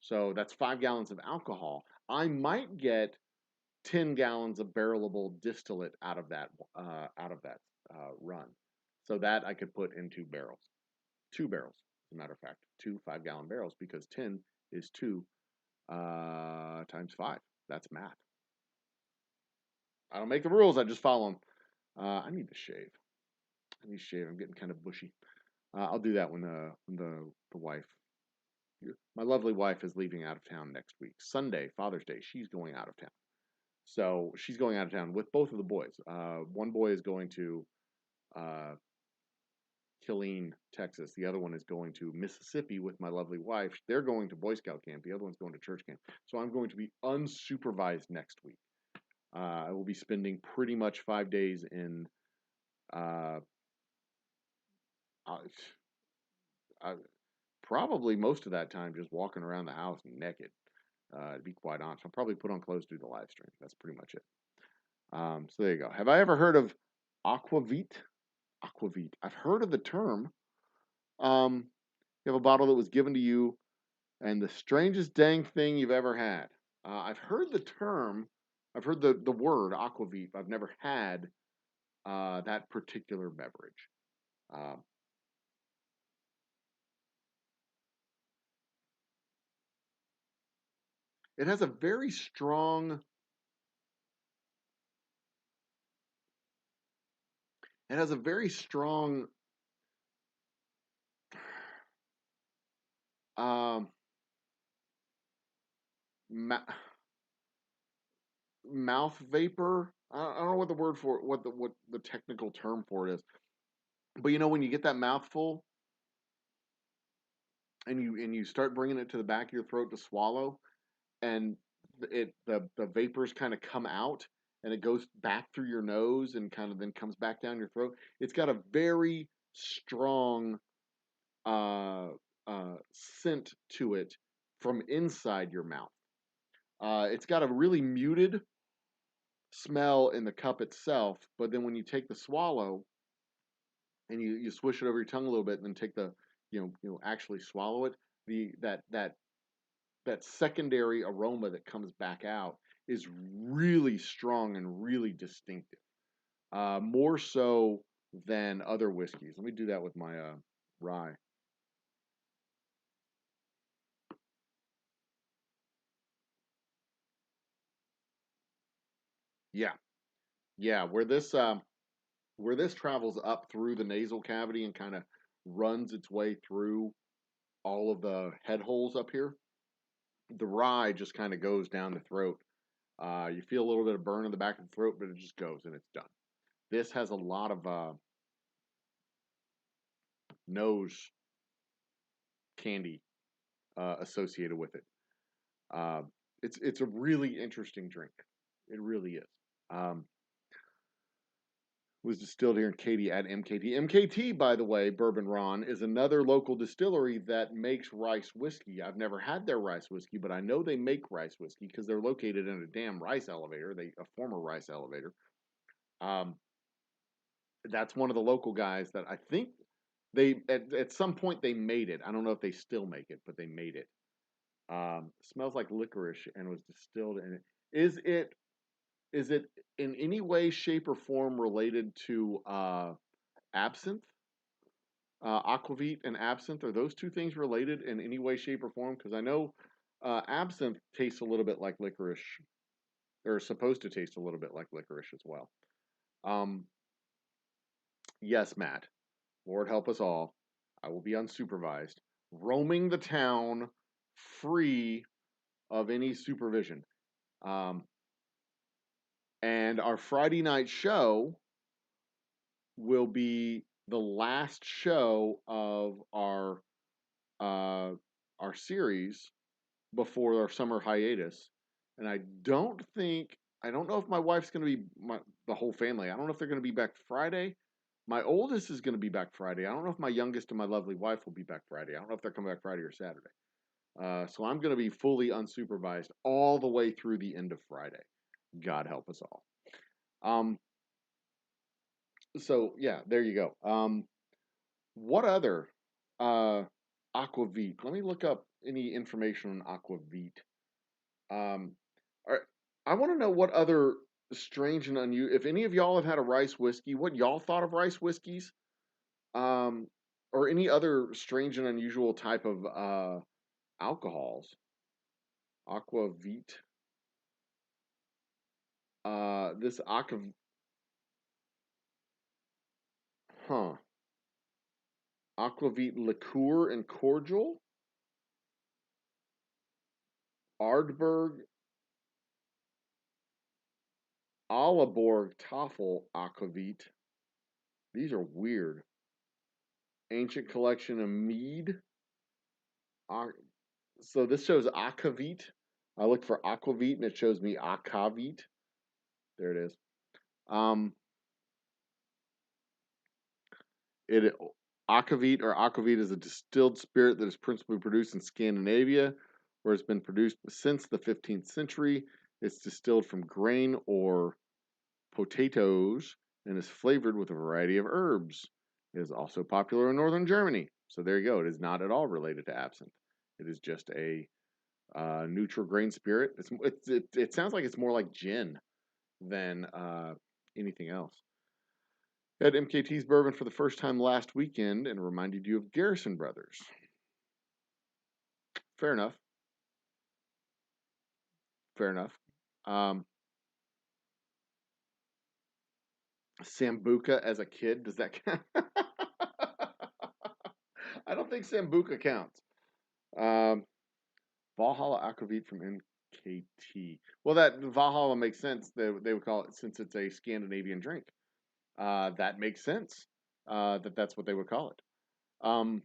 So that's 5 gallons of alcohol. I might get 10 gallons of barrelable distillate out of that run. So that I could put in 2 barrels. 2 barrels, as a matter of fact. 2 5-gallon barrels, because 10 is 2 times 5. That's math. I don't make the rules, I just follow them. I need to shave. I'm getting kind of bushy. I'll do that when the wife, my lovely wife, is leaving out of town next week. Sunday, Father's Day, she's going out of town. So she's going out of town with both of the boys. One boy is going to Killeen, Texas. The other one is going to Mississippi with my lovely wife. They're going to Boy Scout camp. The other one's going to church camp. So I'm going to be unsupervised next week. I will be spending pretty much 5 days in probably most of that time just walking around the house naked. To be quite honest, I'll probably put on clothes to do the live stream. That's pretty much it. So there you go. Have I ever heard of aquavit? Aquavit. I've heard of the term. You have a bottle that was given to you, and the strangest dang thing you've ever had. I've heard the term. I've heard the word aquavit. I've never had that particular beverage. It has a very strong. It has a very strong um, ma- mouth vapor. I don't know what the word for it, what the technical term for it is. But when you get that mouthful and you start bringing it to the back of your throat to swallow, and the vapors kind of come out and it goes back through your nose and kind of then comes back down your throat. It's got a very strong scent to it from inside your mouth. It's got a really muted smell in the cup itself, but then when you take the swallow and you swish it over your tongue a little bit and then take the actually swallow it, that secondary aroma that comes back out is really strong and really distinctive, more so than other whiskeys. Let me do that with my rye. Yeah, yeah. Where this travels up through the nasal cavity and kind of runs its way through all of the head holes up here, the rye just kind of goes down the throat. You feel a little bit of burn in the back of the throat, but it just goes and it's done. This has a lot of nose candy associated with it. Uh, it's a really interesting drink. It really is. Um, was distilled here in Katy at MKT. MKT, by the way, Bourbon Ron, is another local distillery that makes rice whiskey. I've never had their rice whiskey, but I know they make rice whiskey because they're located in a damn rice elevator, a former rice elevator. Um, that's one of the local guys that I think they at some point they made it. I don't know if they still make it, but they made it. Smells like licorice and was distilled in it. Is it in any way, shape, or form related to absinthe? Aquavit and absinthe, are those two things related in any way, shape, or form? Because I know absinthe tastes a little bit like licorice, or is supposed to taste a little bit like licorice as well. Um, yes, Matt. Lord help us all. I will be unsupervised, roaming the town, free of any supervision. Um, and our Friday night show will be the last show of uh, our series before our summer hiatus. And I don't know if my wife's going to be the whole family. I don't know if they're going to be back Friday. My oldest is going to be back Friday. I don't know if my youngest and my lovely wife will be back Friday. I don't know if they're coming back Friday or Saturday. So I'm going to be fully unsupervised all the way through the end of Friday. God help us all. So yeah, there you go. What other aquavit? Let me look up any information on aquavit. Um, I want to know what other strange and unusual. If any of y'all have had a rice whiskey, what y'all thought of rice whiskeys, um, or any other strange and unusual type of alcohols. Aquavit. This aqua, huh? Aquavit liqueur and cordial. Ardberg Alaborg Tafel Aquavit. These are weird. Ancient collection of mead. So this shows Akavit. I look for Aquavit and it shows me Akavit. There it is. Um, it Akavit or aquavit is a distilled spirit that is principally produced in Scandinavia, where it's been produced since the 15th century. It's distilled from grain or potatoes and is flavored with a variety of herbs. It is also popular in northern Germany. So there you go. It is not at all related to absinthe. It is just a neutral grain spirit. It sounds like it's more like gin than anything else. Had MKT's bourbon for the first time last weekend and reminded you of Garrison Brothers. Fair enough. Fair enough. Um, Sambuca as a kid, does that count? I don't think Sambuca counts. Um, Valhalla Aquavit from MKT. Well, that Valhalla makes sense. They would call it, since it's a Scandinavian drink. That makes sense. That's what they would call it. Um,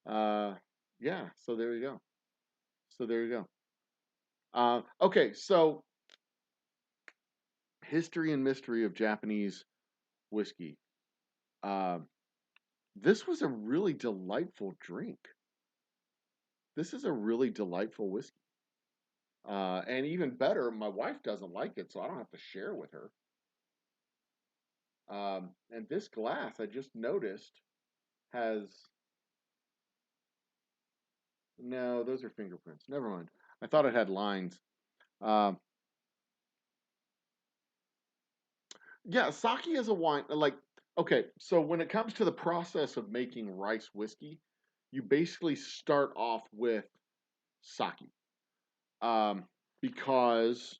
yeah. So there you go. So there you go. Okay. So history and mystery of Japanese whiskey. Uh, this was a really delightful drink. This is a really delightful whiskey. And even better, my wife doesn't like it, so I don't have to share with her. And this glass, I just noticed, has no, those are fingerprints. Never mind. I thought it had lines. Um, yeah, sake is a wine. Like, okay, so when it comes to the process of making rice whiskey, you basically start off with sake. Um, because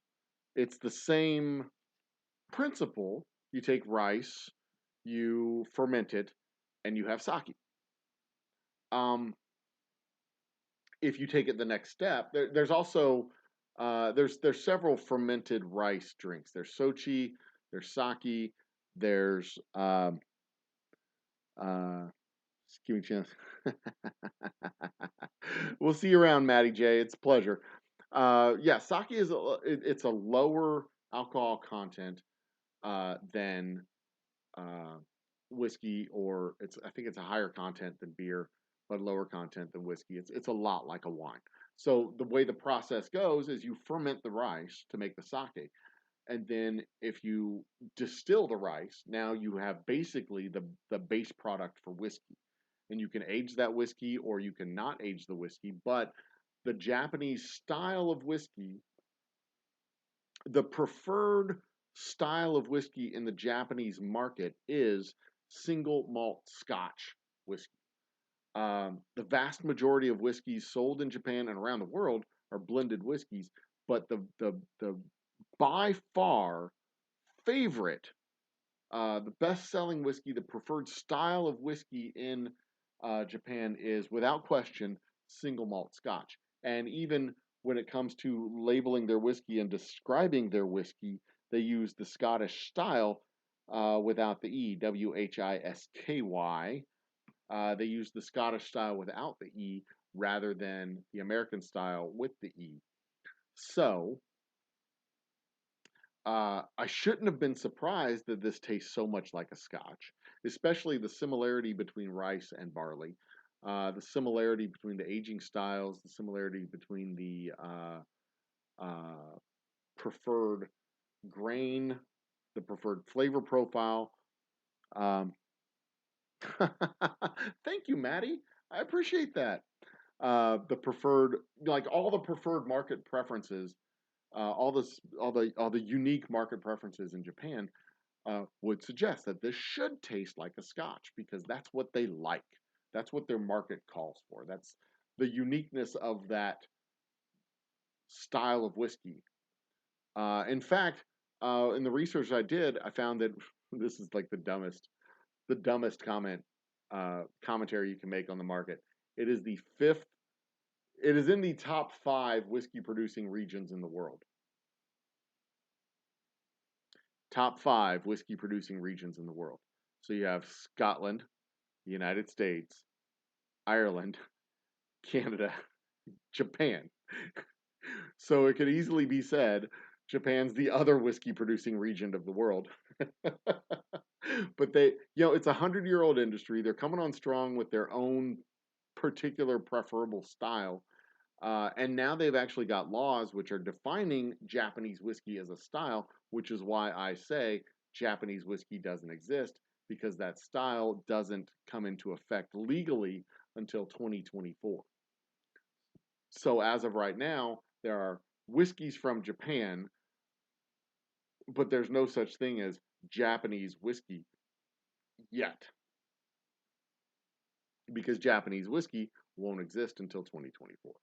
it's the same principle. You take rice, you ferment it, and you have sake. If you take it the next step, there's also there's several fermented rice drinks. There's sochi, there's sake, there's just give me a chance. We'll see you around, Matty J. It's a pleasure. Yeah, sake is it's a lower alcohol content than uh, whiskey, or I think it's a higher content than beer, but lower content than whiskey. It's a lot like a wine. So the way the process goes is you ferment the rice to make the sake, and then if you distill the rice, now you have basically the base product for whiskey, and you can age that whiskey or you can not age the whiskey. But the Japanese style of whiskey, the preferred style of whiskey in the Japanese market is single malt Scotch whiskey. The vast majority of whiskeys sold in Japan and around the world are blended whiskeys, but the by far favorite, the best selling whiskey, the preferred style of whiskey in Japan is without question single malt Scotch. And even when it comes to labeling their whiskey and describing their whiskey, they use the Scottish style without the E, Whisky. They use the Scottish style without the E rather than the American style with the E. So, I shouldn't have been surprised that this tastes so much like a Scotch, especially the similarity between rice and barley, the similarity between the aging styles, the similarity between the preferred grain, the preferred flavor profile. Um, Thank you, Maddie. I appreciate that. The preferred, like all the preferred market preferences, all the unique market preferences in Japan would suggest that this should taste like a Scotch because that's what they like. That's what their market calls for. That's the uniqueness of that style of whiskey. In fact, in the research I did, I found that this is like the dumbest commentary you can make on the market. It is the fifth. It is in the top 5 whiskey producing regions in the world. Top 5 whiskey producing regions in the world. So you have Scotland, the United States, Ireland, Canada, Japan. So it could easily be said Japan's the other whiskey producing region of the world. But it's a 100-year-old industry. They're coming on strong with their own particular preferable style. And now they've actually got laws which are defining Japanese whiskey as a style, which is why I say Japanese whiskey doesn't exist, because that style doesn't come into effect legally until 2024. So as of right now, there are whiskeys from Japan, but there's no such thing as Japanese whiskey yet, because Japanese whiskey won't exist until 2024.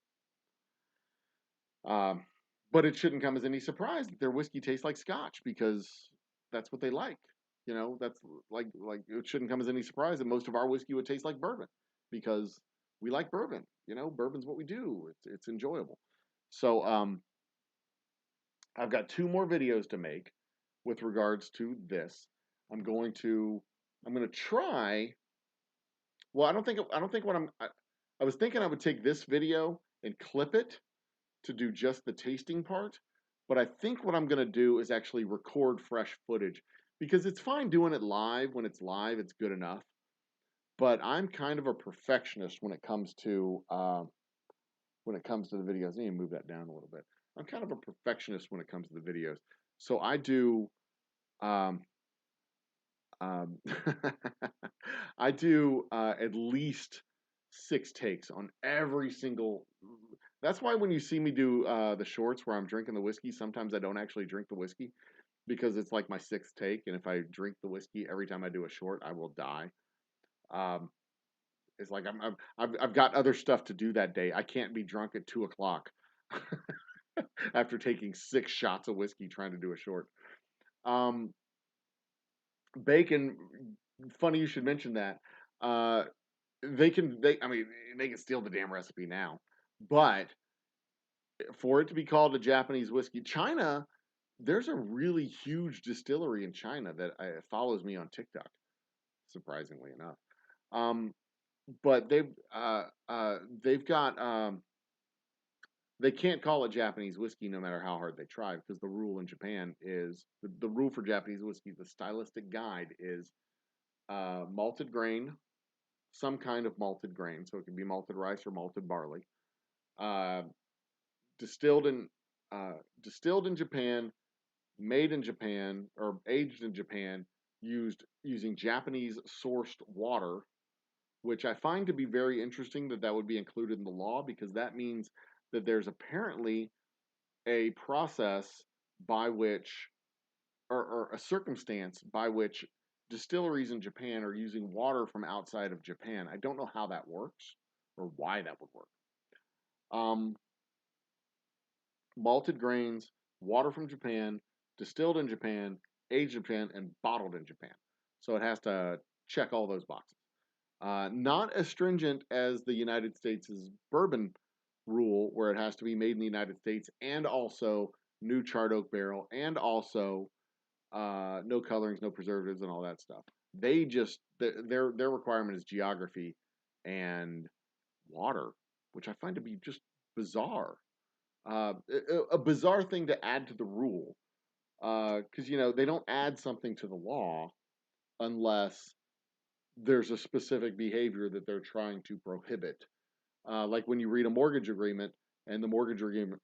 But it shouldn't come as any surprise that their whiskey tastes like Scotch, because that's what they like. That's like it shouldn't come as any surprise that most of our whiskey would taste like bourbon, because we like bourbon. Bourbon's what we do. It's enjoyable. So I've got 2 more videos to make with regards to this. I'm going to try. Well, I don't think what I was thinking I would take this video and clip it to do just the tasting part, but I think what I'm going to do is actually record fresh footage, because it's fine doing it live. When it's live, it's good enough. But I'm kind of a perfectionist when it comes to the videos. I need to move that down a little bit. I'm kind of a perfectionist when it comes to the videos, so I do um, um, I do at least 6 takes on every single. That's why when you see me do the shorts where I'm drinking the whiskey, sometimes I don't actually drink the whiskey, because it's like my 6th take, and if I drink the whiskey every time I do a short, I will die. Um, it's like I've got other stuff to do that day. I can't be drunk at 2 o'clock. after taking 6 shots of whiskey trying to do a short. Um, Bacon, funny you should mention that. Uh, I mean, they can steal the damn recipe now, but for it to be called a Japanese whiskey, China, there's a really huge distillery in China that follows me on TikTok, surprisingly enough. Um, but they've got they can't call it Japanese whiskey no matter how hard they try because the rule in Japan is the rule for Japanese whiskey. The stylistic guide is malted grain, some kind of malted grain, so it can be malted rice or malted barley, uh, distilled in distilled in Japan, made in Japan, or aged in Japan, using Japanese sourced water, which I find to be very interesting that that would be included in the law because that means that there's apparently a process by which, or a circumstance by which distilleries in Japan are using water from outside of Japan. I don't know how that works or why that would work. Um, Malted grains, water from Japan, distilled in Japan, aged in Japan, and bottled in Japan. So it has to check all those boxes. Not as stringent as the United States' bourbon rule, where it has to be made in the United States and also new charred oak barrel and also no colorings, no preservatives, and all that stuff. They just their requirement is geography and water, which I find to be just bizarre. A bizarre thing to add to the rule, because they don't add something to the law unless there's a specific behavior that they're trying to prohibit. Like when you read a mortgage agreement, and the mortgage agreement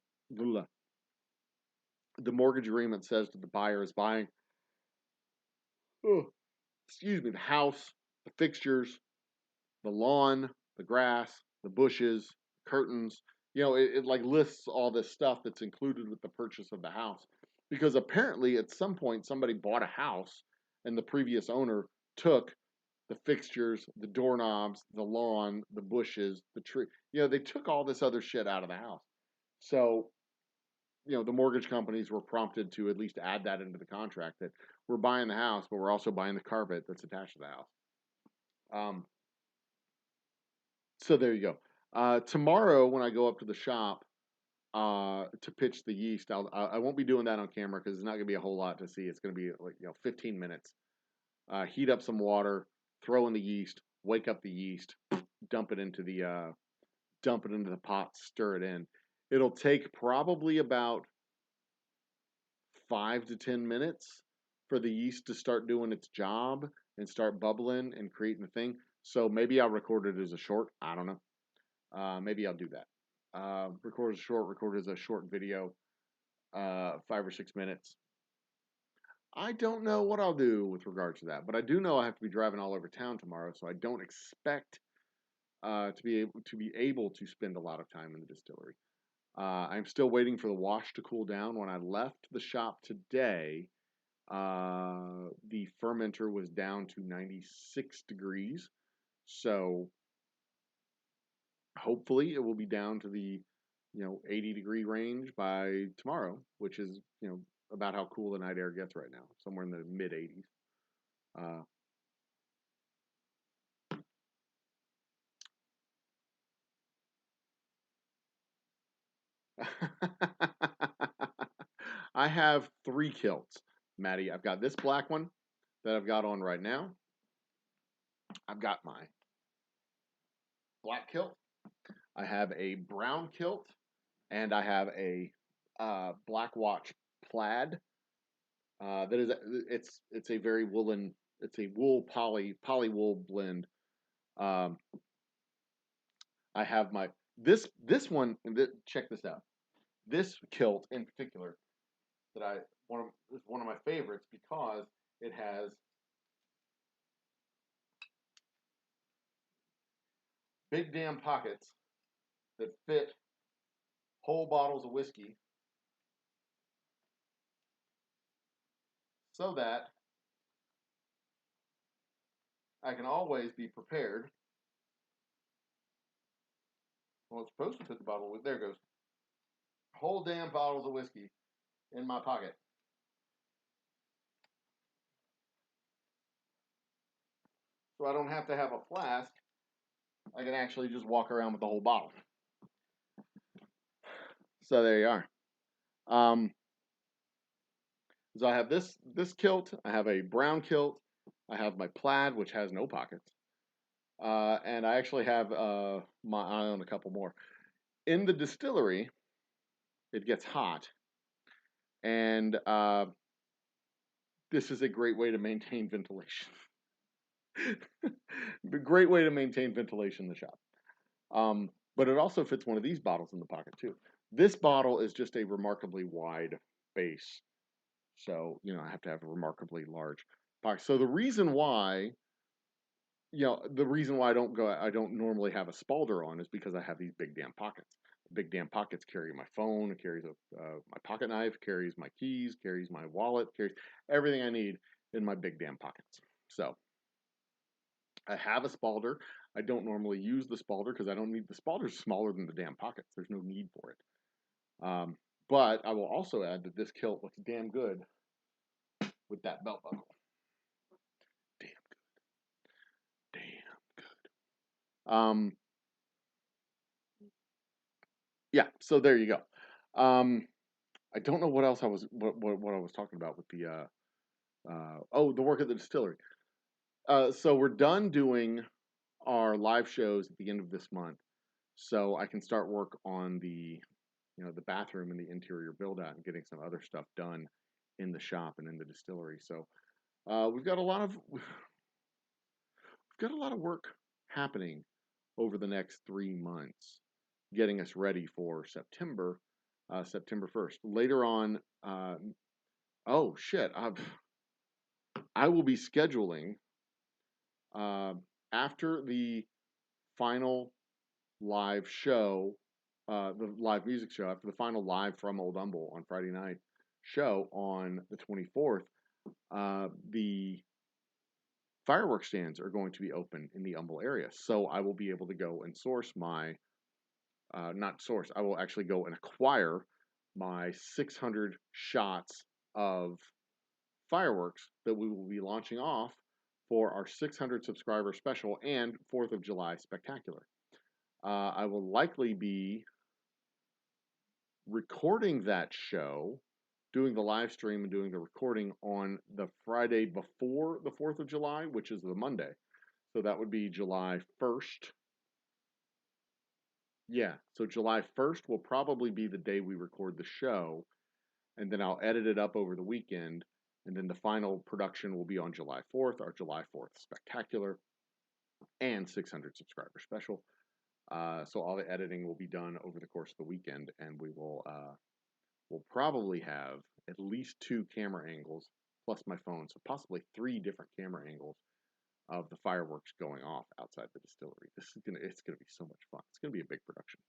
says that the buyer is buying, oh, excuse me, the house, the fixtures, the lawn, the grass, the bushes, curtains. It like lists all this stuff that's included with the purchase of the house. Because apparently at some point somebody bought a house and the previous owner took the fixtures, the doorknobs, the lawn, the bushes, the tree. They took all this other shit out of the house. So, the mortgage companies were prompted to at least add that into the contract that we're buying the house, but we're also buying the carpet that's attached to the house. So there you go. Tomorrow when I go up to the shop to pitch the yeast, I won't be doing that on camera because it's not going to be a whole lot to see. It's going to be like 15 minutes. Heat up some water, throw in the yeast, wake up the yeast, dump it into the pot, stir it in. It'll take probably about 5 to 10 minutes for the yeast to start doing its job and start bubbling and creating the thing. So maybe I'll record it as a short. I don't know. Maybe I'll do that. Record as a short video, 5 or 6 minutes. I don't know what I'll do with regards to that, but I do know I have to be driving all over town tomorrow, so I don't expect to be able to spend a lot of time in the distillery. I'm still waiting for the wash to cool down. When I left the shop today, the fermenter was down to 96 degrees, so hopefully it will be down to the 80-degree range by tomorrow, which is about how cool the night air gets right now, somewhere in the mid 80s. I have 3 kilts, Maddie. I've got this black one that I've got on right now. I've got my black kilt. I have a brown kilt, and I have a black watch plaid. That is, it's a very woolen. It's a wool poly wool blend. Um, I have my this one. Check this out. This kilt in particular that is one of my favorites because it has big damn pockets that fit whole bottles of whiskey so that I can always be prepared. Well, it's supposed to fit the bottle with, there it goes. whole damn bottles of whiskey in my pocket. So I don't have to have a flask. I can actually just walk around with the whole bottle. So there you are. So I have this kilt. I have a brown kilt. I have my plaid, which has no pockets. And I actually have I own a couple more. In the distillery, it gets hot. And this is a great way to maintain ventilation. A great way to maintain ventilation in the shop. But it also fits one of these bottles in the pocket too. This bottle is just a remarkably wide base. So, I have to have a remarkably large pocket. So the reason why, I don't normally have a spalder on is because I have these big damn pockets. The big damn pockets carry my phone, it carries my pocket knife, carries my keys, carries my wallet, carries everything I need in my big damn pockets. So I have a spalder. I don't normally use the spalder because I don't need the spalder's smaller than the damn pockets. There's no need for it. But I will also add that this kilt looks damn good with that belt buckle. Damn good. Damn good. Yeah, so there you go. I don't know what else I was talking about with the the work at the distillery. So we're done doing our live shows at the end of this month, so I can start work on the the bathroom and the interior build out and getting some other stuff done in the shop and in the distillery. So we've got a lot of work happening over the next 3 months, getting us ready for September 1st. Later on, oh shit, I will be scheduling after the final live show, the live music show, after the final live from Old Humble on Friday night show on the 24th, the fireworks stands are going to be open in the Humble area. So I will be able to go and source my, I will actually go and acquire my 600 shots of fireworks that we will be launching off for our 600 subscriber special and 4th of July spectacular. I will likely be recording that show, doing the live stream and doing the recording on the Friday before the 4th of July, which is the Monday. So that would be July 1st. Yeah, so July 1st will probably be the day we record the show, and then I'll edit it up over the weekend, and then the final production will be on July 4th, our July 4th spectacular and 600 subscriber special. So all the editing will be done over the course of the weekend, and we will we'll probably have at least 2 camera angles plus my phone, so possibly 3 different camera angles of the fireworks going off outside the distillery. It's gonna be so much fun. It's gonna be a big production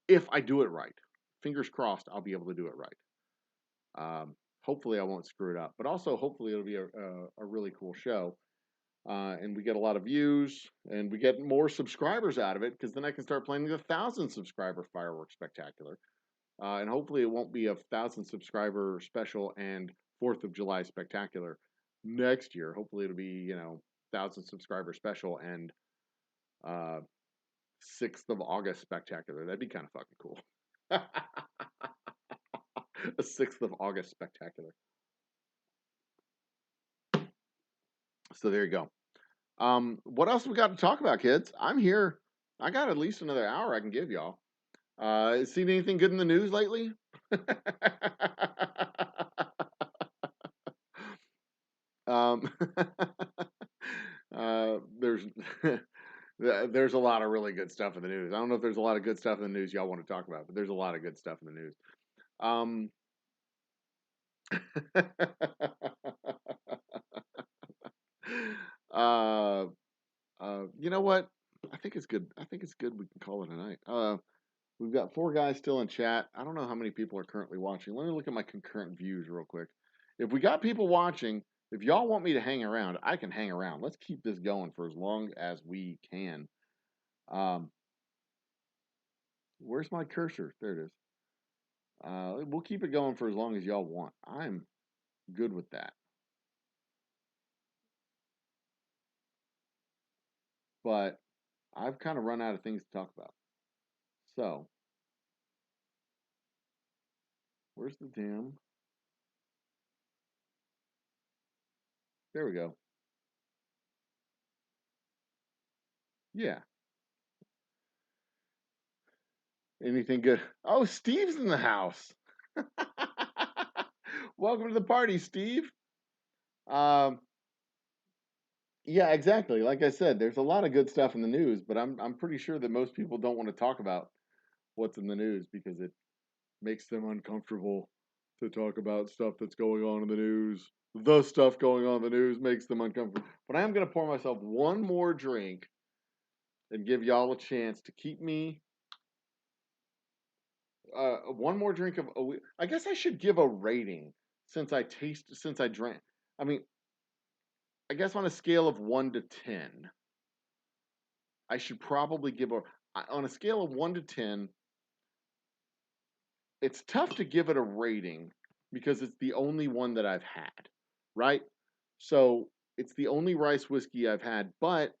if I do it right. Fingers crossed, I'll be able to do it right. Hopefully, I won't screw it up, but also hopefully it'll be a really cool show. And we get a lot of views, and we get more subscribers out of it, because then I can start planning the 1,000 subscriber fireworks spectacular. And hopefully it won't be a 1,000 subscriber special and 4th of July spectacular next year. Hopefully it'll be 1,000 subscriber special and 6th of August spectacular. That'd be kind of fucking cool. A 6th of August spectacular. So there you go. What else we got to talk about, kids? I'm here. I got at least another hour I can give y'all. Seen anything good in the news lately? There's there's a lot of really good stuff in the news. I don't know if there's a lot of good stuff in the news y'all want to talk about, but there's a lot of good stuff in the news. You know what? I think it's good. I think it's good. We can call it a night. We've got 4 guys still in chat. I don't know how many people are currently watching. Let me look at my concurrent views real quick. If we got people watching, if y'all want me to hang around, I can hang around. Let's keep this going for as long as we can. Where's my cursor? There it is. We'll keep it going for as long as y'all want. I'm good with that. But I've kind of run out of things to talk about. So, where's the damn? There we go. Yeah. Anything good? Oh, Steve's in the house. Welcome to the party, Steve. Um, yeah, exactly. Like I said, there's a lot of good stuff in the news, but I'm pretty sure that most people don't want to talk about what's in the news because it makes them uncomfortable to talk about stuff that's going on in the news. The stuff going on in the news makes them uncomfortable. But I am going to pour myself one more drink and give y'all a chance to keep me one more drink of. I guess I should give a rating since I drank. I mean, I guess on a scale of 1 to 10, I should probably give on a scale of 1 to 10. It's tough to give it a rating because it's the only one that I've had, right? So it's the only rice whiskey I've had, but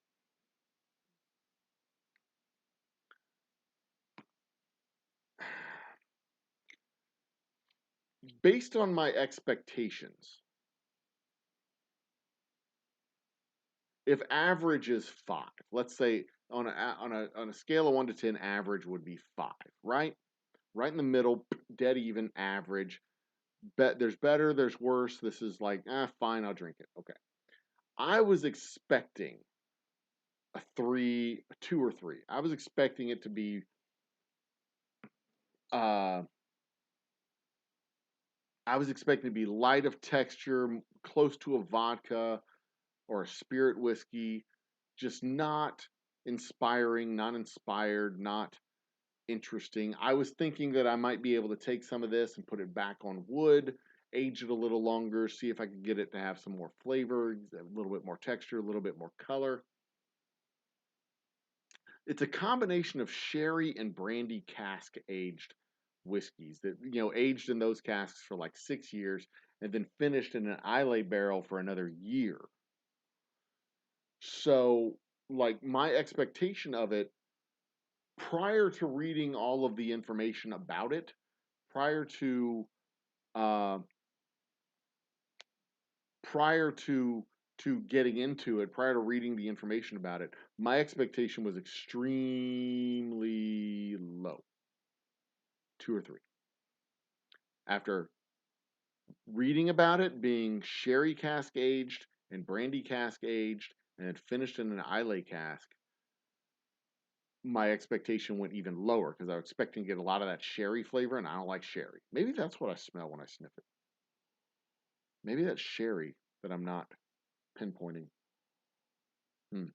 based on my expectations, if average is 5, let's say on a scale of 1 to 10, average would be 5, right? Right in the middle, dead even, average. There's better, there's worse. This is like, fine, I'll drink it. Okay. I was expecting a 3, a 2 or 3. I was expecting it to be uh I was expecting to be light of texture, close to a vodka or a spirit whiskey, just not inspiring, not inspired, not interesting. I was thinking that I might be able to take some of this and put it back on wood, age it a little longer, see if I could get it to have some more flavor, a little bit more texture, a little bit more color. It's a combination of sherry and brandy cask aged whiskeys that, aged in those casks for like 6 years and then finished in an Islay barrel for another year. So, like, my expectation of it prior to reading all of the information about it, prior to uh, prior to getting into it, prior to reading the information about it, my expectation was extremely low, 2 or 3. After reading about it being sherry cask aged and brandy cask aged and had finished in an Islay cask, my expectation went even lower because I was expecting to get a lot of that sherry flavor, and I don't like sherry. Maybe that's what I smell when I sniff it. Maybe that's sherry that I'm not pinpointing. Hmm.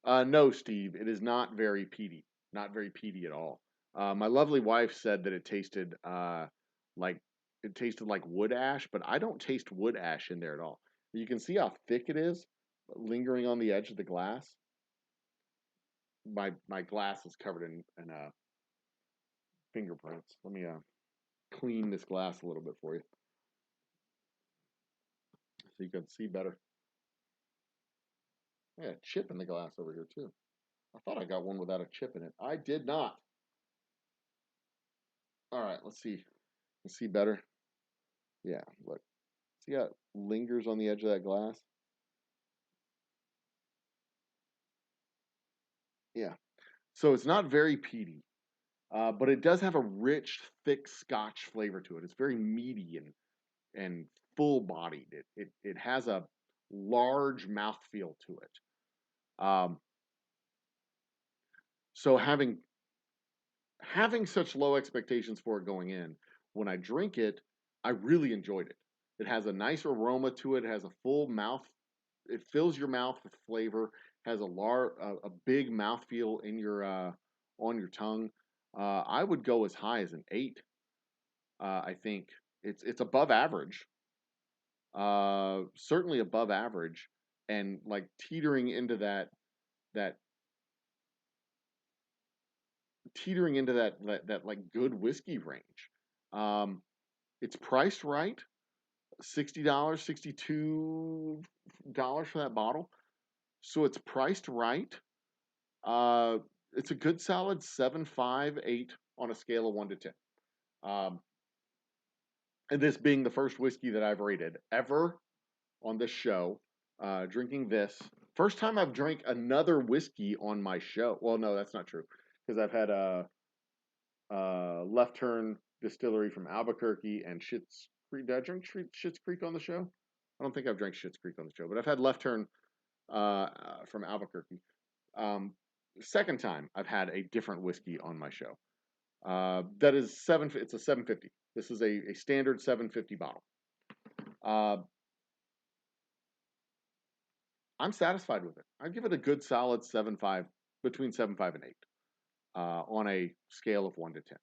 No, Steve, it is not very peaty. Not very peaty at all. My lovely wife said that like it tasted like wood ash, but I don't taste wood ash in there at all. You can see how thick it is, lingering on the edge of the glass. My glass is covered in fingerprints. Let me clean this glass a little bit for you so you can see better. I got a chip in the glass over here too. I thought I got one without a chip in it. I did not. All right, let's see. Let's see better. Yeah, look. See how it lingers on the edge of that glass? Yeah. So it's not very peaty, but it does have a rich, thick Scotch flavor to it. It's very meaty and full bodied. It has a large mouthfeel to it. So having such low expectations for it going in, when I drink it, I really enjoyed it. It has a nice aroma to it. It has a full mouth. It fills your mouth with flavor. Has a big mouthfeel in your on your tongue. I would go as high as an 8. I think it's above average. Certainly above average, and like teetering into that that like good whiskey range. It's priced right, $60, $62 for that bottle. So it's priced right. Uh, it's a good solid 7.5, 8 on a scale of 1 to 10. Um, and this being the first whiskey that I've rated ever on this show, drinking this. First time I've drank another whiskey on my show. Well, no, that's not true because I've had Left Turn Distillery from Albuquerque and Schitt's Creek. Did I drink Schitt's Creek on the show? I don't think I've drank Schitt's Creek on the show, but I've had Left Turn from Albuquerque. Second time I've had a different whiskey on my show. That is it's a 750. This is a standard 750 bottle. I'm satisfied with it. I'd give it a good solid 7.5, between 7.5 and 8, on a scale of 1 to 10.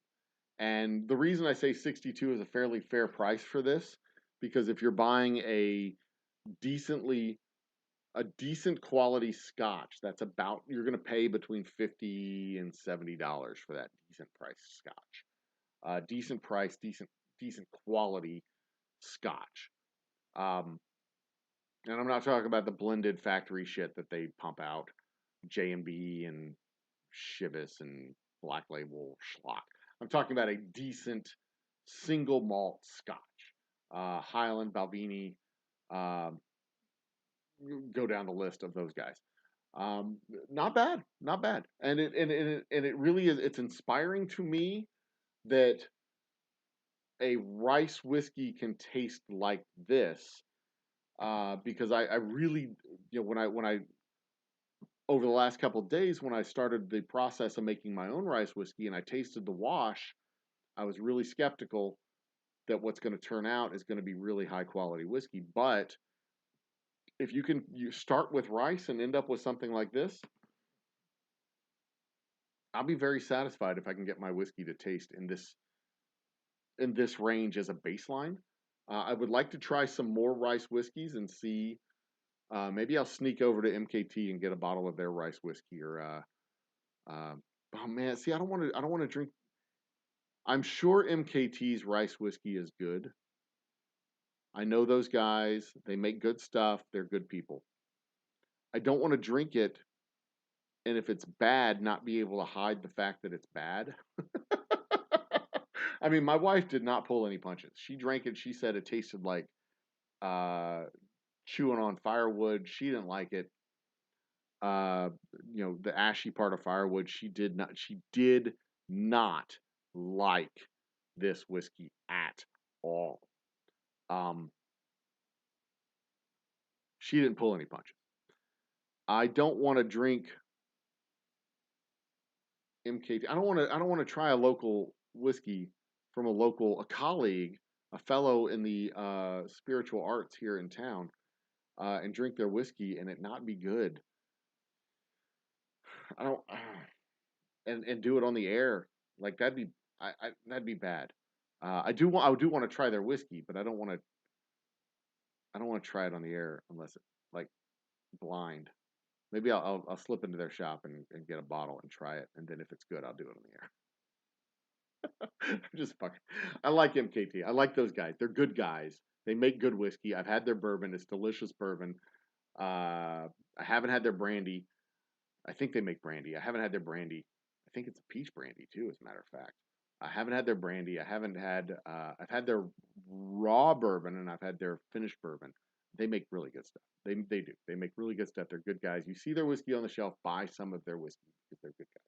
And the reason I say 62 is a fairly fair price for this, because if you're buying a decent quality scotch, that's about, you're going to pay between $50 and $70 for that decent price scotch. Decent price, decent quality scotch. And I'm not talking about the blended factory shit that they pump out, J&B and Chivas and Black Label schlock. I'm talking about a decent single malt scotch. Highland, Balvenie, go down the list of those guys. Not bad, not bad. And it really is, it's inspiring to me that a rice whiskey can taste like this. Because I really, when I over the last couple of days, when I started the process of making my own rice whiskey and I tasted the wash, I was really skeptical that what's going to turn out is going to be really high quality whiskey. But if you start with rice and end up with something like this, I'll be very satisfied if I can get my whiskey to taste in this range as a baseline. I would like to try some more rice whiskeys and see. Maybe I'll sneak over to MKT and get a bottle of their rice whiskey. Or oh man, see, I don't want to drink. I'm sure MKT's rice whiskey is good. I know those guys. They make good stuff. They're good people. I don't want to drink it, and if it's bad, not be able to hide the fact that it's bad. I mean, my wife did not pull any punches. She drank it. She said it tasted like uh, chewing on firewood. She didn't like it. Uh, the ashy part of firewood. She did not like this whiskey at all. She didn't pull any punches. I don't want to drink MKT. I don't want to try a local whiskey from a colleague, a fellow in the spiritual arts here in town, and drink their whiskey and it not be good. I don't, and do it on the air. Like that'd be bad. I do want to try their whiskey, but I don't want to try it on the air unless it like blind. Maybe I'll slip into their shop and get a bottle and try it, and then if it's good, I'll do it on the air. I'm just fucking. I like MKT. I like those guys. They're good guys. They make good whiskey. I've had their bourbon. It's delicious bourbon. I haven't had their brandy. I think they make brandy. I haven't had their brandy. I think it's a peach brandy too, as a matter of fact. I haven't had their brandy. I haven't had. I've had their raw bourbon and I've had their finished bourbon. They make really good stuff. They do. They make really good stuff. They're good guys. You see their whiskey on the shelf, buy some of their whiskey because they're good guys.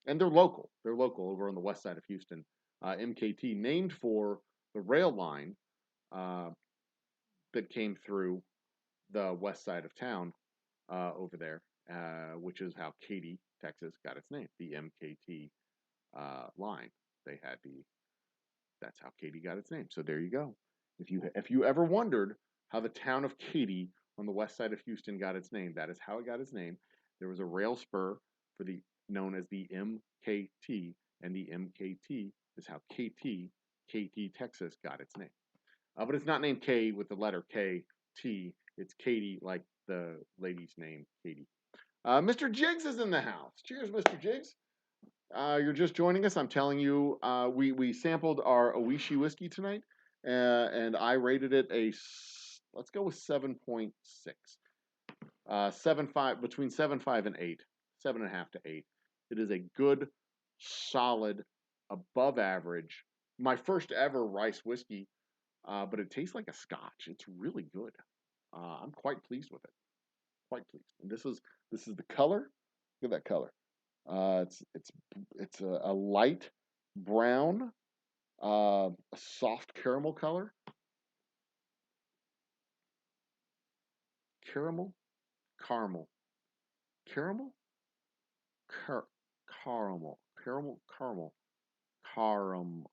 And they're local. They're local over on the west side of Houston. MKT, named for the rail line that came through the west side of town over there, which is how Katy, Texas, got its name. The MKT line. That's how Katy got its name. So there you go. If you ever wondered how the town of Katy on the west side of Houston got its name, that is how it got its name. There was a rail spur known as the MKT, and the MKT is how KT, Texas, got its name. But it's not named K with the letter K, T. It's Katy, like the lady's name, Katy. Mr. Jiggs is in the house. Cheers, Mr. Jiggs. you're just joining us, I'm telling you, we sampled our Ohishi whiskey tonight, and I rated it let's go with 7.6. 7.5, between 7.5 and 8, 7.5 to 8. It is a good, solid, above average. My first ever rice whiskey, but it tastes like a Scotch. It's really good. I'm quite pleased with it. Quite pleased. And this is the color. Look at that color. It's a light brown, a soft caramel color. Caramel, caramel, caramel, car- caramel, caram,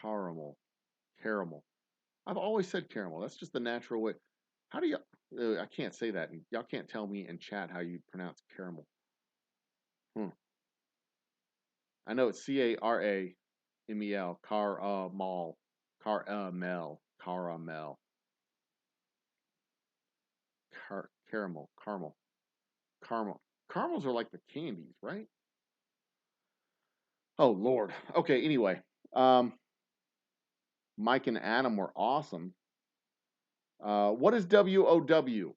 caramel, caramel. I've always said caramel. That's just the natural way. How do you? I can't say that. Y'all can't tell me in chat how you pronounce caramel. Hmm. I know it's Caramel, caramel, caramel, caramel, caramel. Caramels are like the candies, right? Oh Lord. Okay. Anyway, um, Mike and Adam were awesome. What is WOW?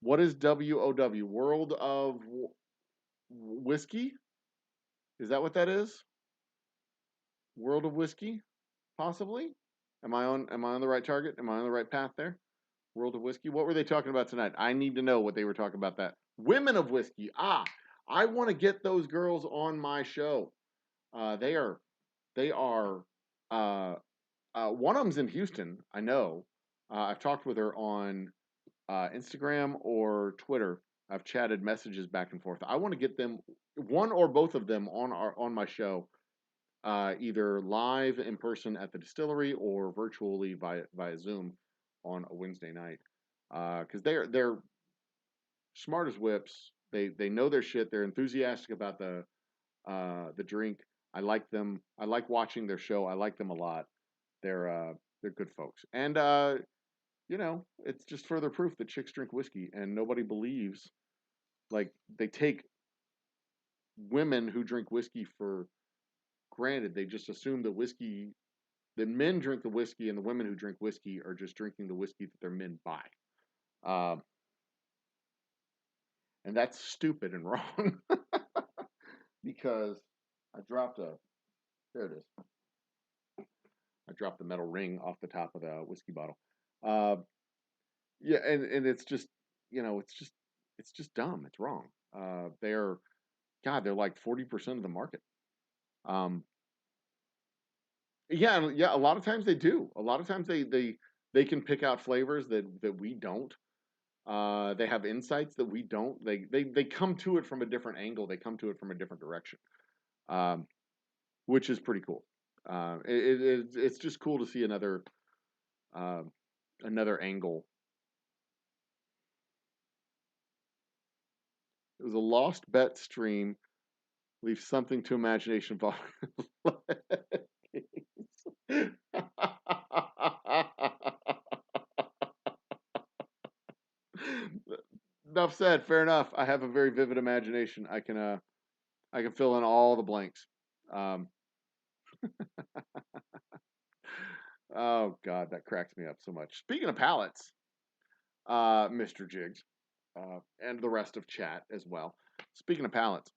What is WOW? World of Whiskey? Is that what that is? World of Whiskey? Possibly? Am I on the right target? Am I on the right path there? World of Whiskey. What were they talking about tonight? I need to know what they were talking about that. Women of Whiskey. Ah, I want to get those girls on my show. They are one of them's in Houston, I know. I've talked with her on Instagram or Twitter. I've chatted messages back and forth. I want to get them, one or both of them, on my show, either live in person at the distillery or virtually via Zoom on a Wednesday night. Because they're smart as whips. They know their shit. They're enthusiastic about the drink. I like them. I like watching their show. I like them a lot. They're good folks. And it's just further proof that chicks drink whiskey and nobody believes. Like they take women who drink whiskey for granted. They just assume that men drink the whiskey and the women who drink whiskey are just drinking the whiskey that their men buy. Um, and that's stupid and wrong because I dropped a, there it is. I dropped the metal ring off the top of the whiskey bottle. Uh, yeah, and it's just, it's just dumb. It's wrong. They're like 40% of the market. Um, yeah. A lot of times they do. A lot of times they can pick out flavors that we don't. They have insights that we don't. They come to it from a different angle. They come to it from a different direction, um, which is pretty cool. It's just cool to see uh, another angle. It was a lost bet stream. Leave something to imagination. Enough said. Fair enough. I have a very vivid imagination. I can fill in all the blanks. Um, oh God, that cracks me up so much. Speaking of palettes, Mr. Jigs, and the rest of chat as well. Speaking of palettes,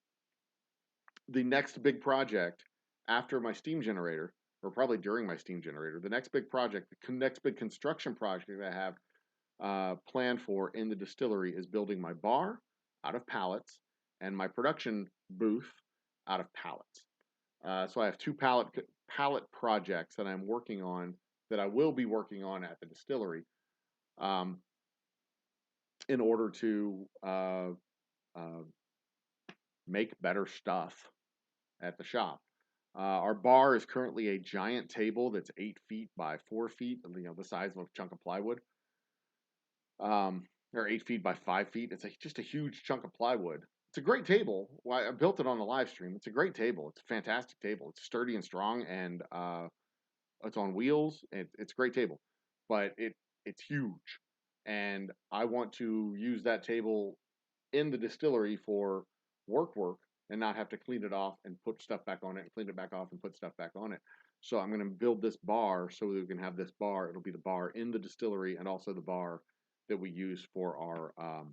the next big project after my steam generator, or probably during my steam generator, the next big project, the next big construction project I have planned for in the distillery is building my bar out of pallets and my production booth out of pallets. So I have two pallet projects that I'm working on that I will be working on at the distillery, um, in order to uh, make better stuff at the shop. Our bar is currently a giant table that's 8 feet by 4 feet, the size of a chunk of plywood, or 8 feet by 5 feet. It's just a huge chunk of plywood. It's a great table. Well, I built it on the live stream. It's a great table. It's a fantastic table. It's sturdy and strong, and it's on wheels. It's a great table, but it's huge, and I want to use that table in the distillery for work and not have to clean it off and put stuff back on it and clean it back off and put stuff back on it. So I'm going to build this bar so that we can have this bar. It'll be the bar in the distillery and also the bar that we use for our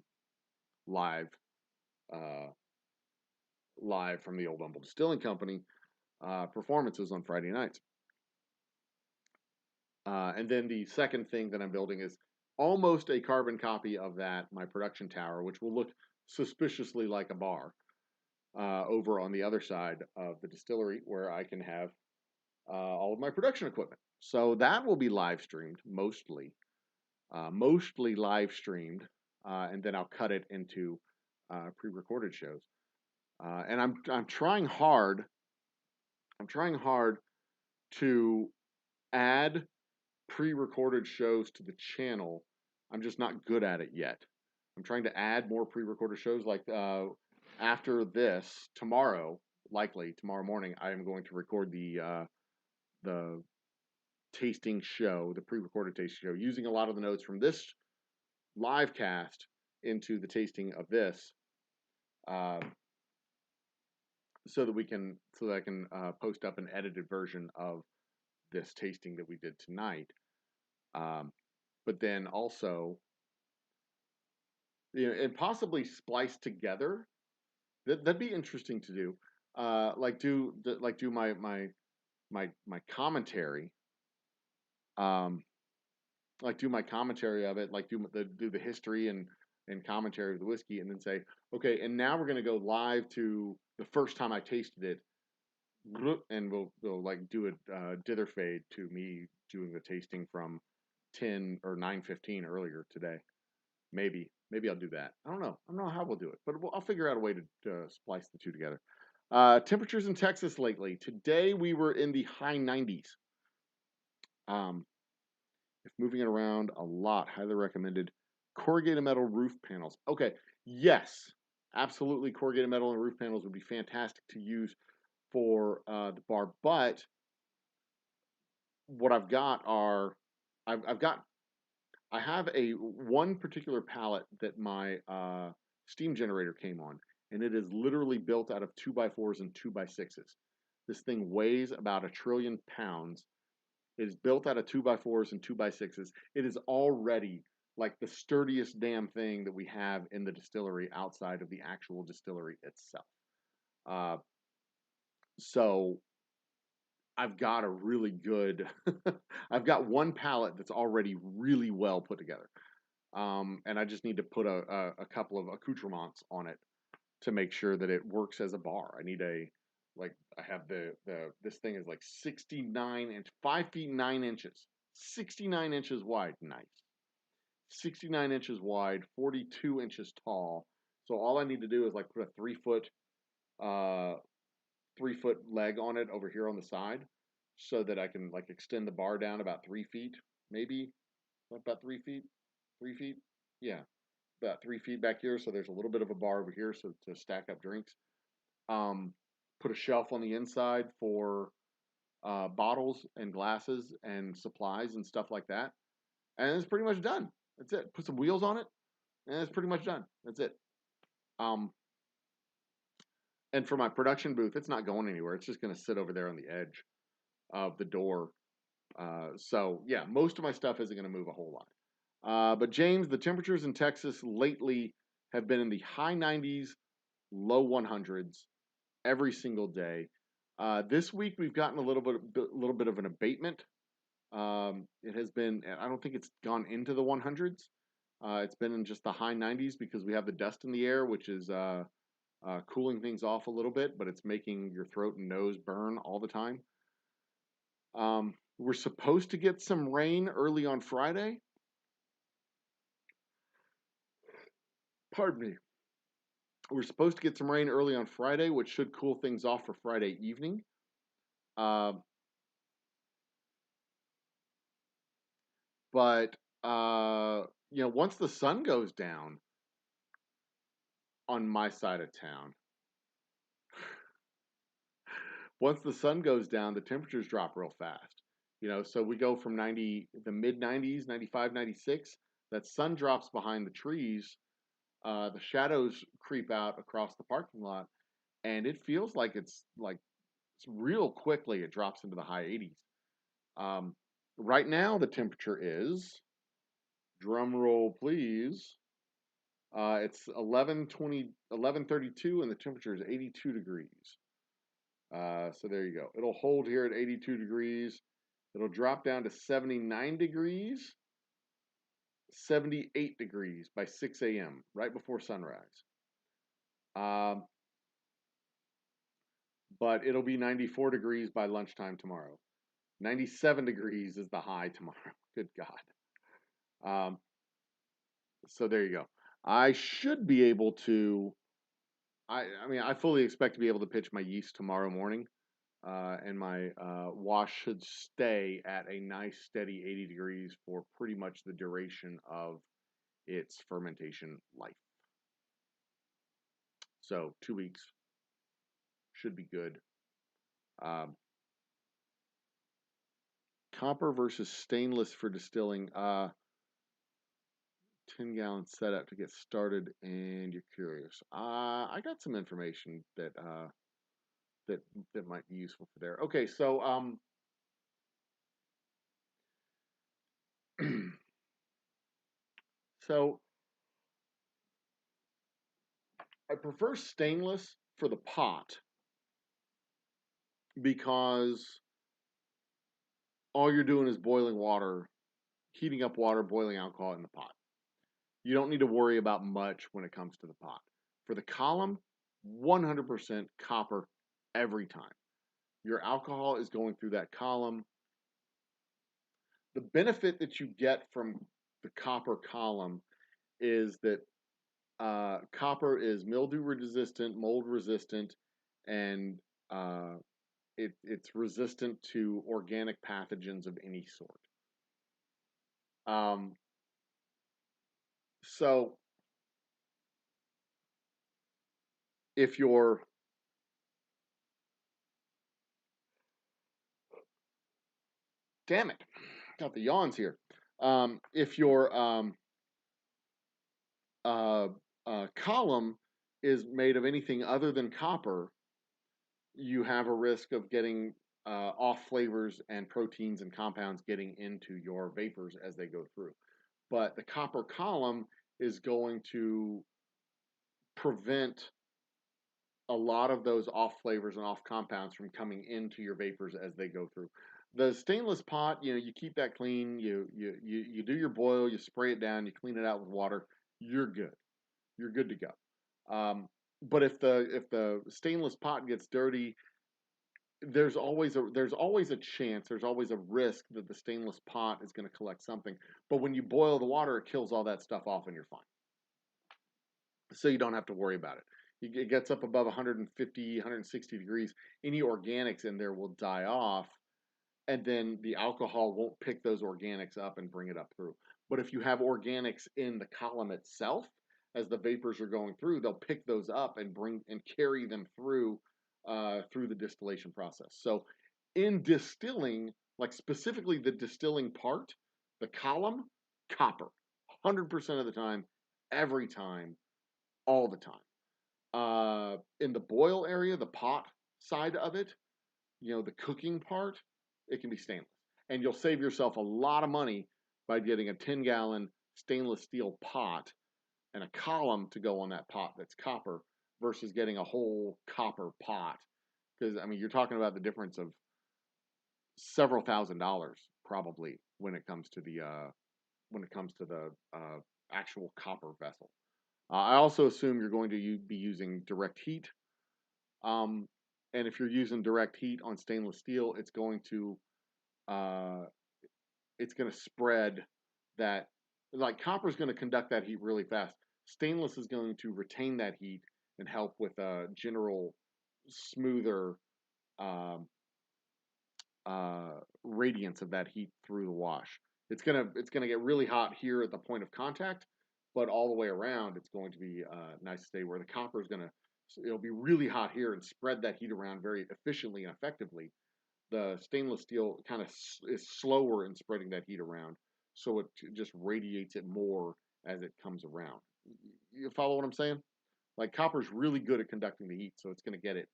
live live from the Old Humble Distilling Company performances on Friday nights. And then the second thing that I'm building is almost a carbon copy of that, my production tower, which will look suspiciously like a bar over on the other side of the distillery where I can have all of my production equipment. So that will be live streamed, mostly live streamed, and then I'll cut it into pre-recorded shows. And I'm trying hard. I'm trying hard to add pre-recorded shows to the channel. I'm just not good at it yet. I'm trying to add more pre-recorded shows. Like after this, tomorrow, likely tomorrow morning, I am going to record the tasting show, the pre-recorded tasting show, using a lot of the notes from this live cast into the tasting of this, so that I can post up an edited version of this tasting that we did tonight. But then also, and possibly splice together. That'd be interesting to do. Do my commentary. Do my commentary of it. Like do the history and commentary of the whiskey, and then say, okay, and now we're gonna go live to the first time I tasted it, and we'll like do a dither fade to me doing the tasting from 10 or 9:15 earlier today. Maybe I'll do that. I don't know how we'll do it, but I'll figure out a way to splice the two together. Temperatures in Texas lately. Today we were in the high 90s. If moving it around a lot, highly recommended. Corrugated metal roof panels. Okay, yes, absolutely. Corrugated metal and roof panels would be fantastic to use for the bar, but what I've got are I have a one particular pallet that my steam generator came on, and it is literally built out of 2x4s and 2x6s. This thing weighs about 1 trillion pounds. It is built out of 2x4s and 2x6s. It is already like the sturdiest damn thing that we have in the distillery outside of the actual distillery itself. So I've got a really good, I've got one pallet that's already really well put together. And I just need to put a couple of accoutrements on it to make sure that it works as a bar. I need I have this thing is like 69 inch, 5 feet 9 inches, 69 inches wide. Nice. 69 inches wide, 42 inches tall. So all I need to do is like put a 3-foot, 3-foot leg on it over here on the side, so that I can like extend the bar down about 3 feet, maybe about 3 feet, 3 feet. Yeah, about 3 feet back here. So there's a little bit of a bar over here, so to stack up drinks. Put a shelf on the inside for bottles and glasses and supplies and stuff like that. And it's pretty much done. That's it. Put some wheels on it, and it's pretty much done. That's it. And for my production booth, it's not going anywhere. It's just going to sit over there on the edge of the door. So yeah, most of my stuff isn't going to move a whole lot. But James, the temperatures in Texas lately have been in the high 90s, low 100s every single day. This week we've gotten a little bit of an abatement. It has been, I don't think it's gone into the 100s. It's been in just the high 90s because we have the dust in the air, which is cooling things off a little bit, but it's making your throat and nose burn all the time. We're supposed to get some rain early on Friday. Pardon me. We're supposed to get some rain early on Friday, which should cool things off for Friday evening. But once the sun goes down on my side of town, once the sun goes down, the temperatures drop real fast. So we go from the mid 90s, 95, 96. That sun drops behind the trees. The shadows creep out across the parking lot, and it feels like it's real quickly it drops into the high 80s. Right now the temperature is, drum roll please, it's 11:32, and the temperature is 82 degrees. So there you go. It'll hold here at 82 degrees. It'll drop down to 79 degrees, 78 degrees by 6 a.m., right before sunrise. Um, but it'll be 94 degrees by lunchtime tomorrow. 97 degrees is the high tomorrow. Good God. So there you go. I should be able to. I mean, I fully expect to be able to pitch my yeast tomorrow morning, and my wash should stay at a nice steady 80 degrees for pretty much the duration of its fermentation life. So 2 weeks should be good. Um, Copper versus stainless for distilling. 10-gallon setup to get started, and you're curious. I got some information that that might be useful for there. Okay, so so I prefer stainless for the pot because all you're doing is boiling water, heating up water, boiling alcohol in the pot. You don't need to worry about much when it comes to the pot. For the column, 100% copper every time. Your alcohol is going through that column. The benefit that you get from the copper column is that copper is mildew resistant, mold resistant, and it's resistant to organic pathogens of any sort. Um, so if you're, damn it, got the yawns here. If your column is made of anything other than copper, you have a risk of getting off flavors and proteins and compounds getting into your vapors as they go through. But the copper column is going to prevent a lot of those off flavors and off compounds from coming into your vapors as they go through. The stainless pot, you keep that clean. You do your boil, you spray it down, you clean it out with water. You're good. You're good to go. But if the stainless pot gets dirty, there's always a chance, there's always a risk that the stainless pot is going to collect something. But when you boil the water, it kills all that stuff off, and you're fine. So you don't have to worry about it. It gets up above 150, 160 degrees. Any organics in there will die off, and then the alcohol won't pick those organics up and bring it up through. But if you have organics in the column itself, as the vapors are going through, they'll pick those up and carry them through through the distillation process. So in distilling, like specifically the distilling part, the column, copper, 100% of the time, every time, all the time. In the boil area, the pot side of it, the cooking part, it can be stainless. And you'll save yourself a lot of money by getting a 10-gallon stainless steel pot and a column to go on that pot that's copper versus getting a whole copper pot. Because, I mean, you're talking about the difference of several $1,000s probably when it comes to the actual copper vessel. I also assume you're going to be using direct heat. And if you're using direct heat on stainless steel, it's going to spread that. Like copper is going to conduct that heat really fast. Stainless is going to retain that heat and help with a general smoother um, radiance of that heat through the wash. It's gonna get really hot here at the point of contact, but all the way around it's going to be nice to stay where the copper is it'll be really hot here and spread that heat around very efficiently and effectively. The stainless steel kind of is slower in spreading that heat around, so it just radiates it more as it comes around. You follow what I'm saying? Like copper's really good at conducting the heat, so it's going to get it.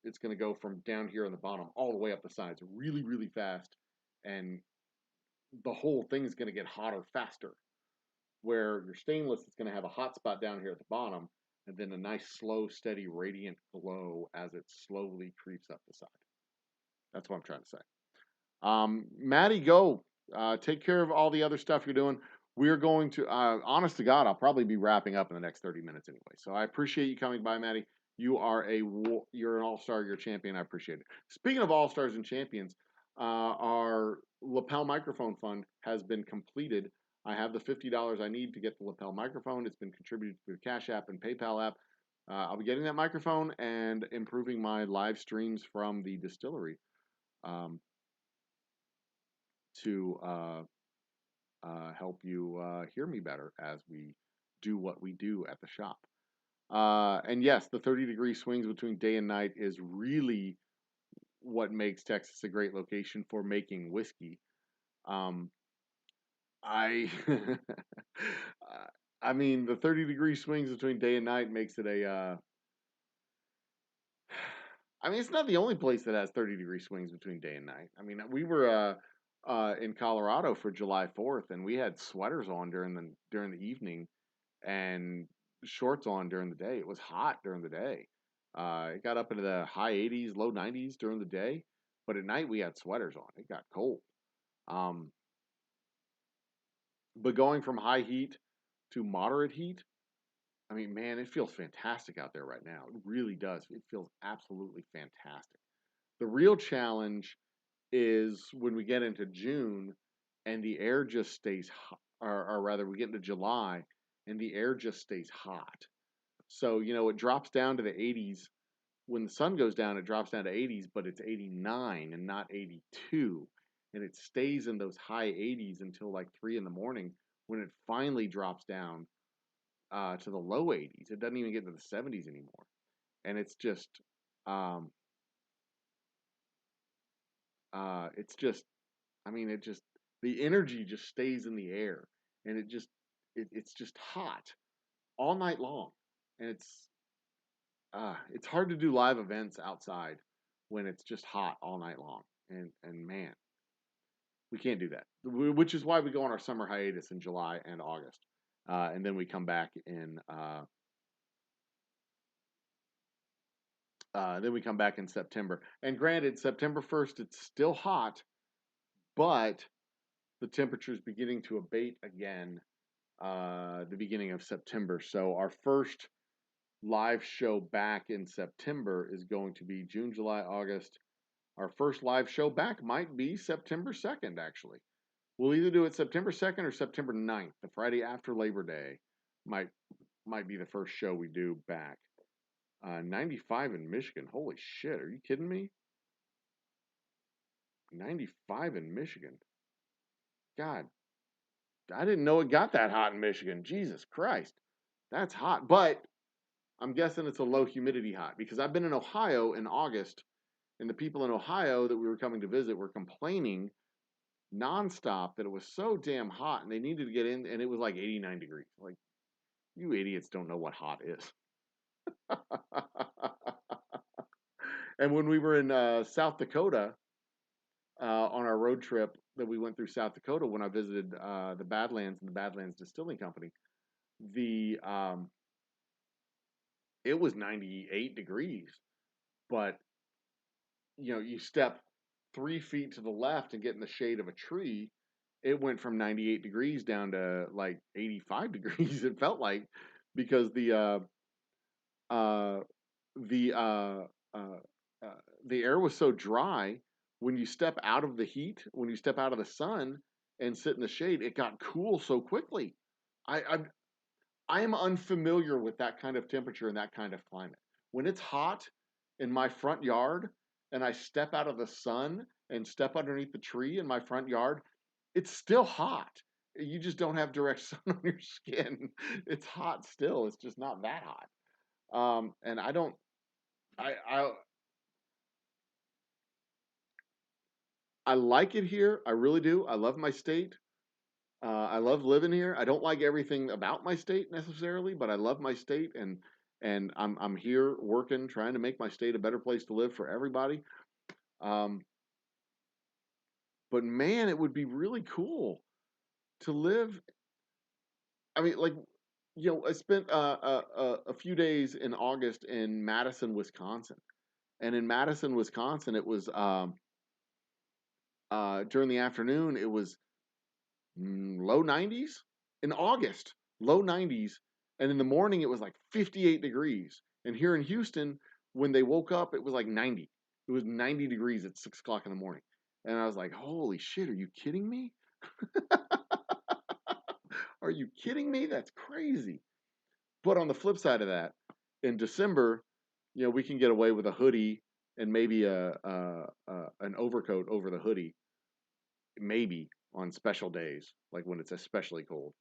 It's going to go from down here on the bottom all the way up the sides really, really fast, and the whole thing is going to get hotter faster. Where your stainless is going to have a hot spot down here at the bottom, and then a nice, slow, steady, radiant glow as it slowly creeps up the side. That's what I'm trying to say. Maddie, go. Take care of all the other stuff you're doing. We're going to, honest to God, I'll probably be wrapping up in the next 30 minutes anyway. So I appreciate you coming by, Maddie. You're an all-star, you're a champion. I appreciate it. Speaking of all-stars and champions, our lapel microphone fund has been completed. I have the $50 I need to get the lapel microphone. It's been contributed to the Cash App and PayPal app. I'll be getting that microphone and improving my live streams from the distillery. To help you hear me better as we do what we do at the shop. And yes, the 30-degree swings between day and night is really what makes Texas a great location for making whiskey. I, I mean, the 30-degree swings between day and night makes it a. I mean, it's not the only place that has 30-degree swings between day and night. I mean, we were in Colorado for July 4th, and we had sweaters on during the evening and shorts on during the day. It was hot during the day. It got up into the high 80s, low 90s during the day, but at night we had sweaters on. It got cold. But going from high heat to moderate heat, I mean, man, it feels fantastic out there right now. It really does. It feels absolutely fantastic. The real challenge is when we get into June and the air just stays hot, or rather, we get into July and the air just stays hot. So, it drops down to the 80s. When the sun goes down, it drops down to 80s, but it's 89 and not 82. And it stays in those high 80s until like 3 in the morning when it finally drops down to the low 80s. It doesn't even get to the 70s anymore. And it's just, it's just, I mean, the energy just stays in the air, and it's just hot all night long, and it's hard to do live events outside when it's just hot all night long, and man, we can't do that, which is why we go on our summer hiatus in July and August, and then we come back in September. And granted, September 1st, it's still hot, but the temperature is beginning to abate again the beginning of September. So our first live show back in September is going to be June, July, August. Our first live show back might be September 2nd, actually. We'll either do it September 2nd or September 9th, the Friday after Labor Day. Might be the first show we do back. 95 in Michigan. Holy shit, are you kidding me? 95 in Michigan. God, I didn't know it got that hot in Michigan. Jesus Christ. That's hot. But I'm guessing it's a low humidity hot because I've been in Ohio in August, and the people in Ohio that we were coming to visit were complaining nonstop that it was so damn hot and they needed to get in, and it was like 89 degrees. Like, you idiots don't know what hot is. And when we were in South Dakota on our road trip that we went through South Dakota, when I visited the Badlands and the Badlands Distilling Company, it was 98 degrees, but you step 3 feet to the left and get in the shade of a tree, it went from 98 degrees down to like 85 degrees. It felt like, because the the air was so dry. When you step out of the heat, when you step out of the sun and sit in the shade, it got cool so quickly. I am unfamiliar with that kind of temperature and that kind of climate. When it's hot in my front yard and I step out of the sun and step underneath the tree in my front yard, it's still hot. You just don't have direct sun on your skin. It's hot still. It's just not that hot. And I like it here. I really do. I love my state. I love living here. I don't like everything about my state necessarily, but I love my state, and I'm here working, trying to make my state a better place to live for everybody. Um, but man, it would be really cool to live. I mean, like, I spent a few days in August in Madison, Wisconsin, and in Madison, Wisconsin, it was during the afternoon, it was low 90s in August, low 90s, and in the morning it was like 58 degrees. And here in Houston, when they woke up, it was like 90. It was 90 degrees at 6 o'clock in the morning, and I was like, "Holy shit, are you kidding me? Are you kidding me? That's crazy." But on the flip side of that, in December, we can get away with a hoodie and maybe an overcoat over the hoodie, maybe on special days, like when it's especially cold.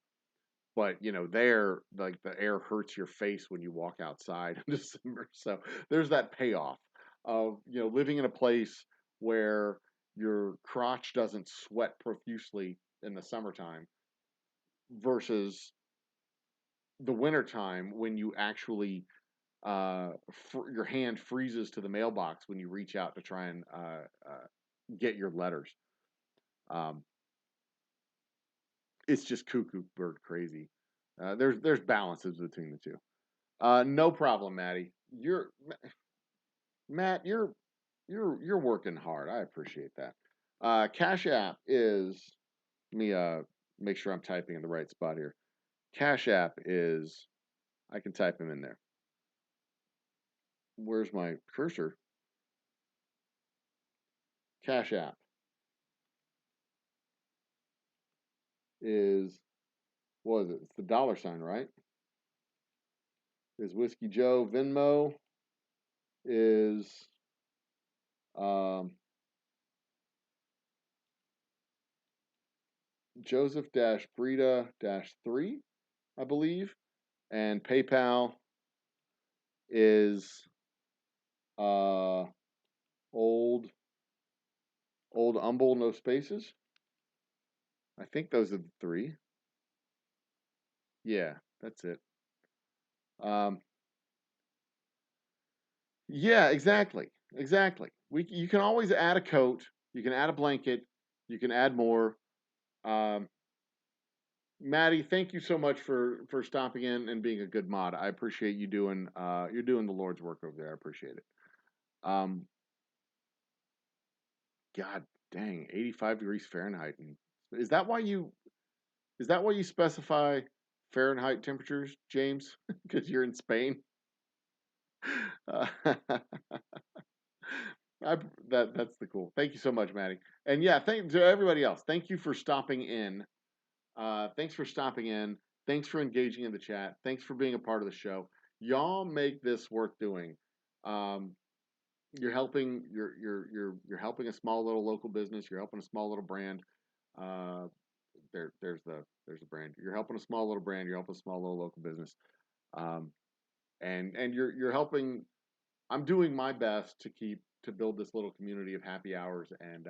But there, like, the air hurts your face when you walk outside in December. So there's that payoff of living in a place where your crotch doesn't sweat profusely in the summertime versus the wintertime when you actually your hand freezes to the mailbox when you reach out to try and get your letters. Um, it's just cuckoo bird crazy. There's balances between the two. No problem, Maddie. Matt. You're working hard. I appreciate that. Cash App is let me make sure I'm typing in the right spot here. Cash App is I can type him in there. Where's my cursor? Cash App is what is it? It's the dollar sign, right? Is Whiskey Joe. Venmo is um, Joseph Brita 3, I believe, and PayPal is uh, old Humble, no spaces. I think those are the three. Yeah, that's it. Um, yeah, exactly. You can always add a coat. You can add a blanket. You can add more. Um, Maddie, thank you so much for stopping in and being a good mod. I appreciate you doing you're doing the Lord's work over there. I appreciate it. Um, God dang, 85 degrees Fahrenheit. And is that why you specify Fahrenheit temperatures, James? Because you're in Spain. Uh, I, that's the cool. Thank you so much, Maddie. And yeah, thank to everybody else. Thank you for stopping in. Thanks for stopping in. Thanks for engaging in the chat. Thanks for being a part of the show. Y'all make this worth doing. Um, you're helping. You're helping a small little local business. You're helping a small little brand. Uh, there's the brand. You're helping a small little brand. You're helping a small little local business. Um, and you're helping. I'm doing my best to build this little community of happy hours and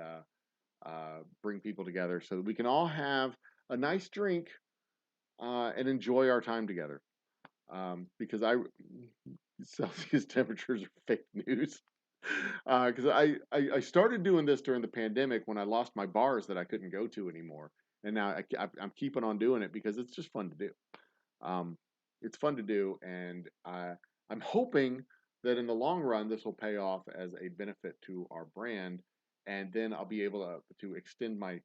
bring people together so that we can all have a nice drink and enjoy our time together. Because Celsius temperatures are fake news. Because I started doing this during the pandemic when I lost my bars that I couldn't go to anymore, and now I'm keeping on doing it because it's just fun to do. Um, it's fun to do, and I'm hoping that in the long run this will pay off as a benefit to our brand, and then I'll be able to extend my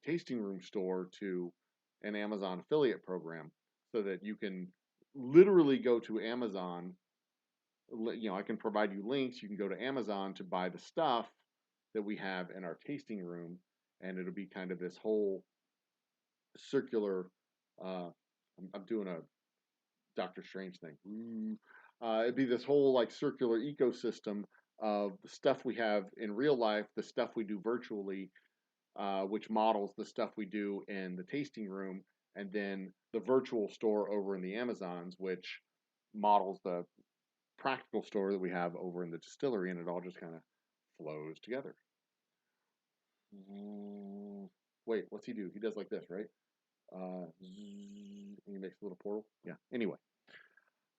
tasting room store to an Amazon affiliate program, so that you can literally go to Amazon. I can provide you links. You can go to Amazon to buy the stuff that we have in our tasting room, and it'll be kind of this whole circular. I'm doing a Doctor Strange thing. It'd be this whole like circular ecosystem of the stuff we have in real life, the stuff we do virtually, which models the stuff we do in the tasting room, and then the virtual store over in the Amazons, which models the practical store that we have over in the distillery, and it all just kind of flows together. Wait, what's he do? He does like this, right? And you makes a little portal. Yeah. Anyway,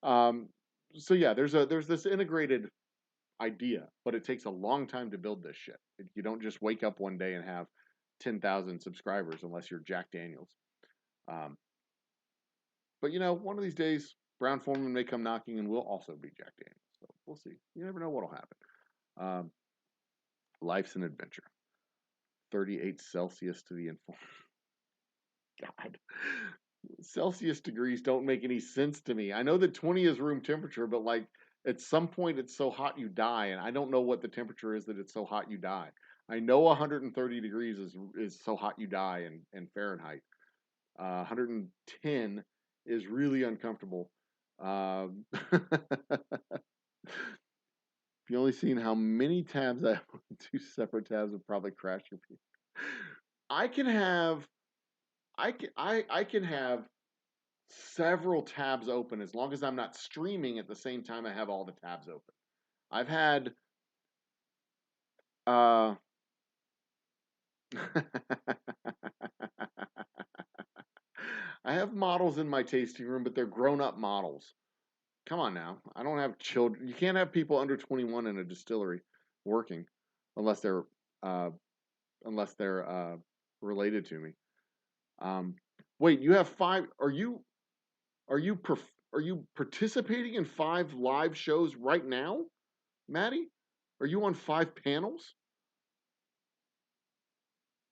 so yeah, there's this integrated idea, but it takes a long time to build this shit. You don't just wake up one day and have 10,000 subscribers unless you're Jack Daniels. Um, but one of these days, Brown Foreman may come knocking, and we'll also be Jack Daniels. So we'll see. You never know what'll happen. Life's an adventure. 38 Celsius to the informed. God. Celsius degrees don't make any sense to me. I know that 20 is room temperature, but like at some point it's so hot you die, and I don't know what the temperature is that it's so hot you die. I know 130 degrees is so hot you die in Fahrenheit. 110 is really uncomfortable. If you only seen how many tabs I have on 2 separate tabs, would probably crash your PC. I can have I can have several tabs open as long as I'm not streaming at the same time I have all the tabs open. I've had I have models in my tasting room, but they're grown-up models. Come on now. I don't have children. You can't have people under 21 in a distillery working unless they're uh, related to me. Wait, you have 5 are you are you participating in 5 live shows right now, Maddie? Are you on 5 panels?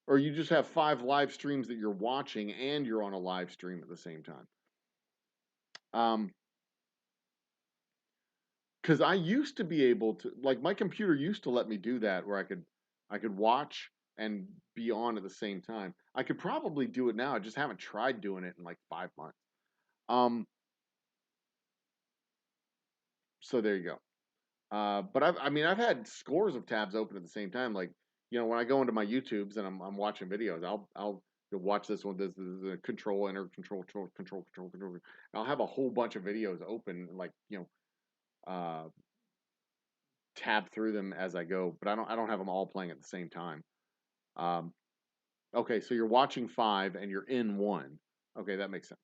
Or you just have 5 live streams that you're watching and you're on a live stream at the same time? Because I used to be able to, like, my computer used to let me do that, where I could watch and be on at the same time. I could probably do it now. I just haven't tried doing it in like 5 months. So there you go. But I mean, I've had scores of tabs open at the same time. Like, when I go into my YouTubes and I'm watching videos, I'll watch this one. This is a control, enter, control. And I'll have a whole bunch of videos open, like tab through them as I go. But I don't have them all playing at the same time. Okay, so you're watching 5 and you're in 1. Okay, that makes sense.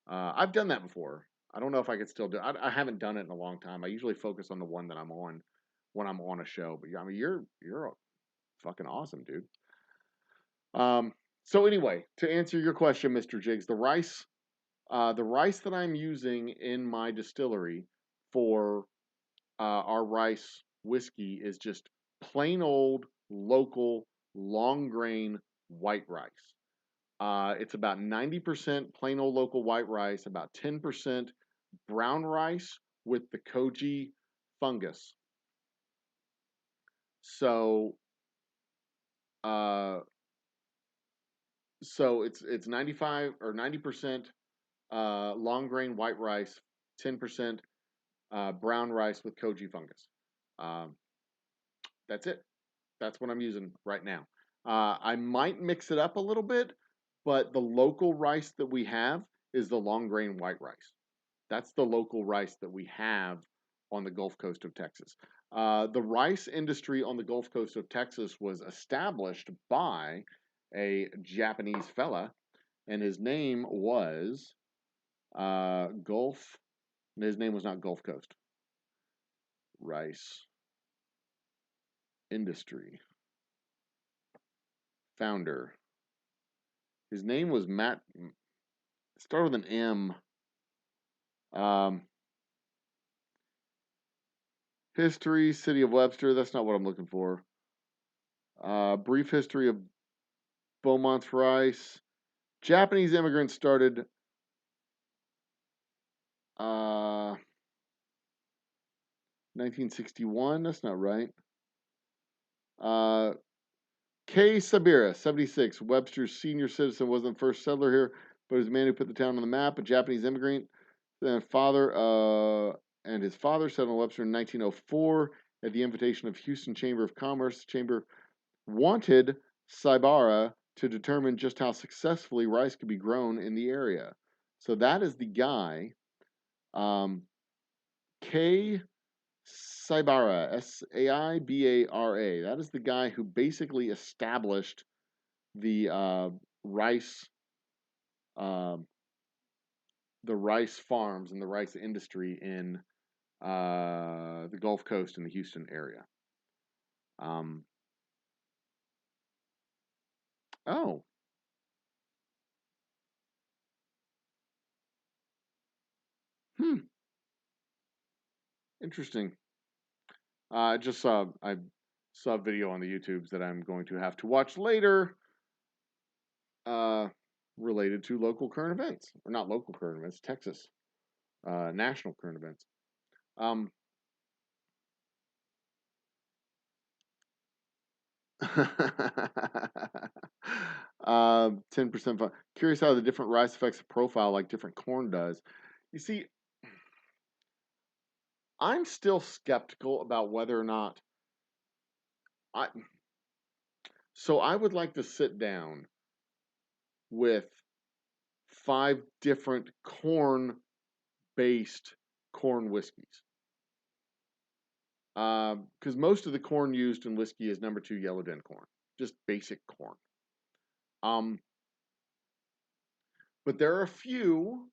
I've done that before. I don't know if I could still do it. I haven't done it in a long time. I usually focus on the one that I'm on when I'm on a show. But I mean, you're fucking awesome, dude. So anyway, to answer your question, Mr. Jiggs, the rice that I'm using in my distillery for our rice whiskey is just plain old local long grain white rice. It's about 90% plain old local white rice, about 10% brown rice with the koji fungus. So, it's 95 or 90% long grain white rice, 10% brown rice with koji fungus. That's it. That's what I'm using right now. I might mix it up a little bit, but the local rice that we have is the long grain white rice. That's the local rice that we have on the Gulf Coast of Texas. The rice industry on the Gulf Coast of Texas was established by a Japanese fella, and his name was Gulf. His name was not Gulf Coast. Rice Industry founder. His name was Matt. Started with an M. History, City of Webster. That's not what I'm looking for. Brief history of Beaumont's rice. Japanese immigrants started 1961. That's not right. K. Sabira, 76. Webster's senior citizen, wasn't the first settler here, but was the man who put the town on the map. A Japanese immigrant. Then and his father settled in Webster in 1904 at the invitation of Houston Chamber of Commerce. The chamber wanted Saibara to determine just how successfully rice could be grown in the area. So that is the guy, K. Saibara, Saibara. That is the guy who basically established the rice um, the rice farms and the rice industry in the Gulf Coast and the Houston area. Um, oh, interesting. I saw a video on the YouTubes that I'm going to have to watch later, uh, related to local current events, or not local current events, Texas, national current events. Um, 10% fun. Curious how the different rice affects the profile like different corn does. You see, I'm still skeptical about whether or not I. So I would like to sit down with 5 different corn-based corn whiskeys. Because most of the corn used in whiskey is number 2 yellow den corn, just basic corn. But there are a few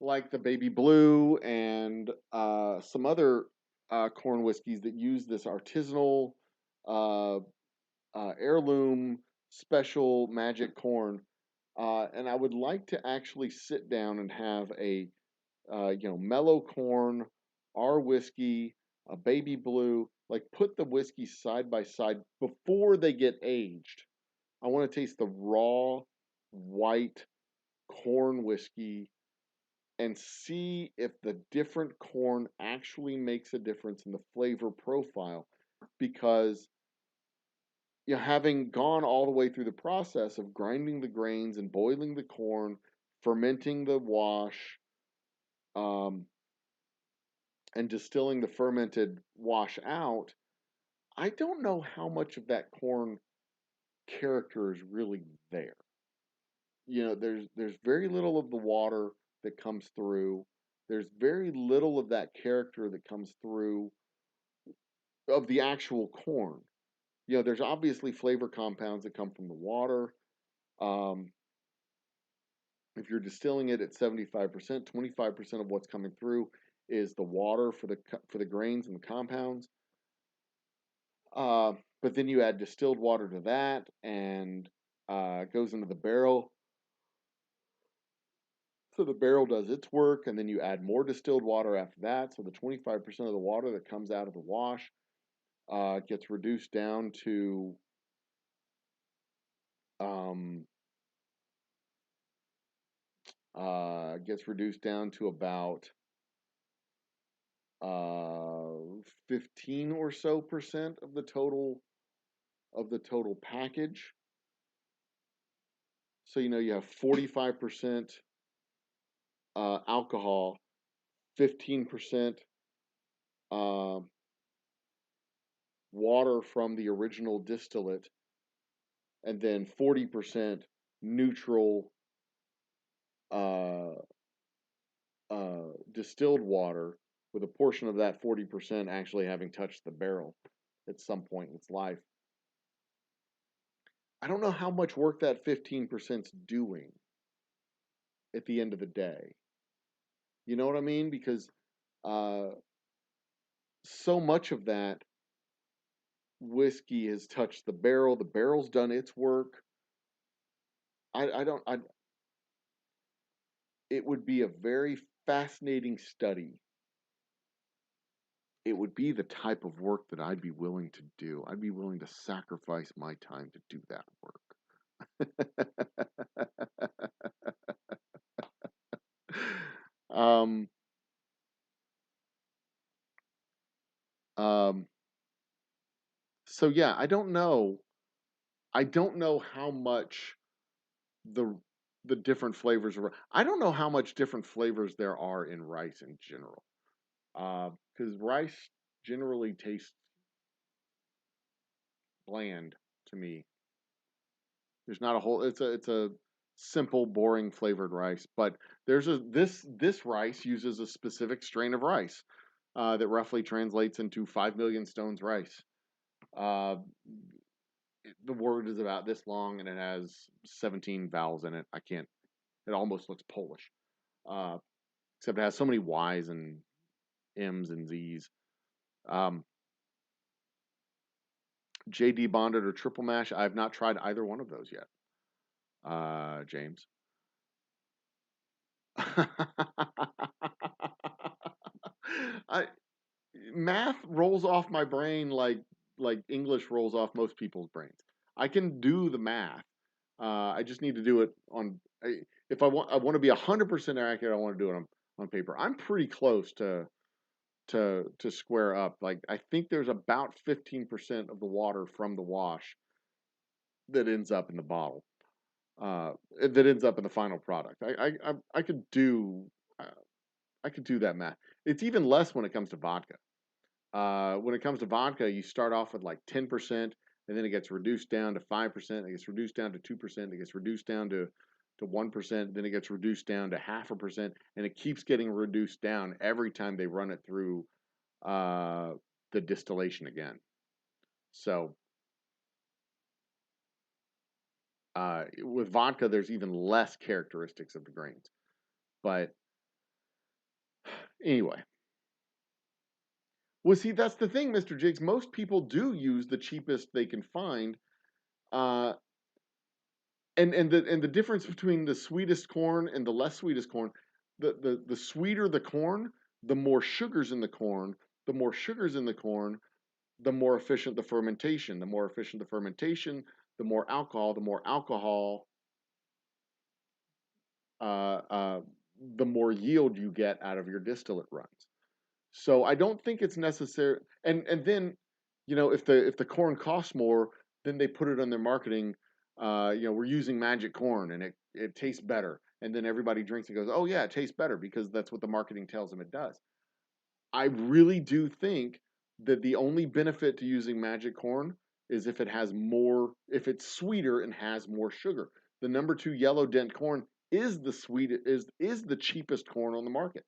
like the baby blue and some other corn whiskeys that use this artisanal uh, heirloom special magic corn. And I would like to actually sit down and have a mellow corn, our whiskey, a baby blue, like put the whiskey side by side before they get aged. I want to taste the raw white corn whiskey and see if the different corn actually makes a difference in the flavor profile, because having gone all the way through the process of grinding the grains and boiling the corn, fermenting the wash, um, and distilling the fermented wash out, I don't know how much of that corn character is really there. There's very little of the water that comes through. There's very little of that character that comes through of the actual corn. There's obviously flavor compounds that come from the water. Um, if you're distilling it at 75%, 25% of what's coming through is the water for the grains and the compounds. But then you add distilled water to that, and it goes into the barrel. So the barrel does its work, and then you add more distilled water after that. So the 25% of the water that comes out of the wash gets reduced down to um, about 15 or so percent of the total package. So you have 45% alcohol, 15% uh, water from the original distillate, and then 40% neutral uh, distilled water, with a portion of that 40% actually having touched the barrel at some point in its life. I don't know how much work that 15% is doing at the end of the day. You know what I mean? Because uh, so much of that whiskey has touched the barrel. The barrel's done its work. I don't. It would be a very fascinating study. It would be the type of work that I'd be willing to do. I'd be willing to sacrifice my time to do that work. um, um, so yeah, I don't know. I don't know how much the the different flavors are. I don't know how much different flavors there are in rice in general. Because rice generally tastes bland to me. There's not a whole. It's a simple, boring flavored rice. But this rice uses a specific strain of rice that roughly translates into 5 million stones rice. Uh, the word is about this long and it has 17 vowels in it. I can't It almost looks Polish, except it has so many Y's and M's and Z's. JD bonded or triple mash. I have not tried either one of those yet. James. I Math rolls off my brain like English rolls off most people's brains. I can do the math. I just need to do it on. If I want to be 100% accurate, I want to do it on paper. I'm pretty close to square up. Like I think there's about 15% of the water from the wash that ends up in the bottle. That ends up in the final product. I could do I could do that math. It's even less when it comes to vodka. When it comes to vodka, you start off with like 10%, and then it gets reduced down to 5%. It gets reduced down to 2%. It gets reduced down to 1%. Then it gets reduced down to 0.5%, and it keeps getting reduced down every time they run it through the distillation again. So with vodka, there's even less characteristics of the grains. But anyway. Well, see, that's the thing, Mr. Jigs. Most people do use the cheapest they can find. Uh, and the difference between the sweetest corn and the less sweetest corn, the sweeter the corn, the more sugars in the corn. The more sugars in the corn, the more efficient the fermentation. The more efficient the fermentation, the more alcohol. The more alcohol, the more yield you get out of your distillate runs. So I don't think it's necessary. And then, if the corn costs more, then they put it on their marketing. We're using magic corn and it tastes better. And then everybody drinks and goes, oh yeah, it tastes better because that's what the marketing tells them it does. I really do think that the only benefit to using magic corn is if if it's sweeter and has more sugar. The number 2 yellow dent corn is the cheapest corn on the market.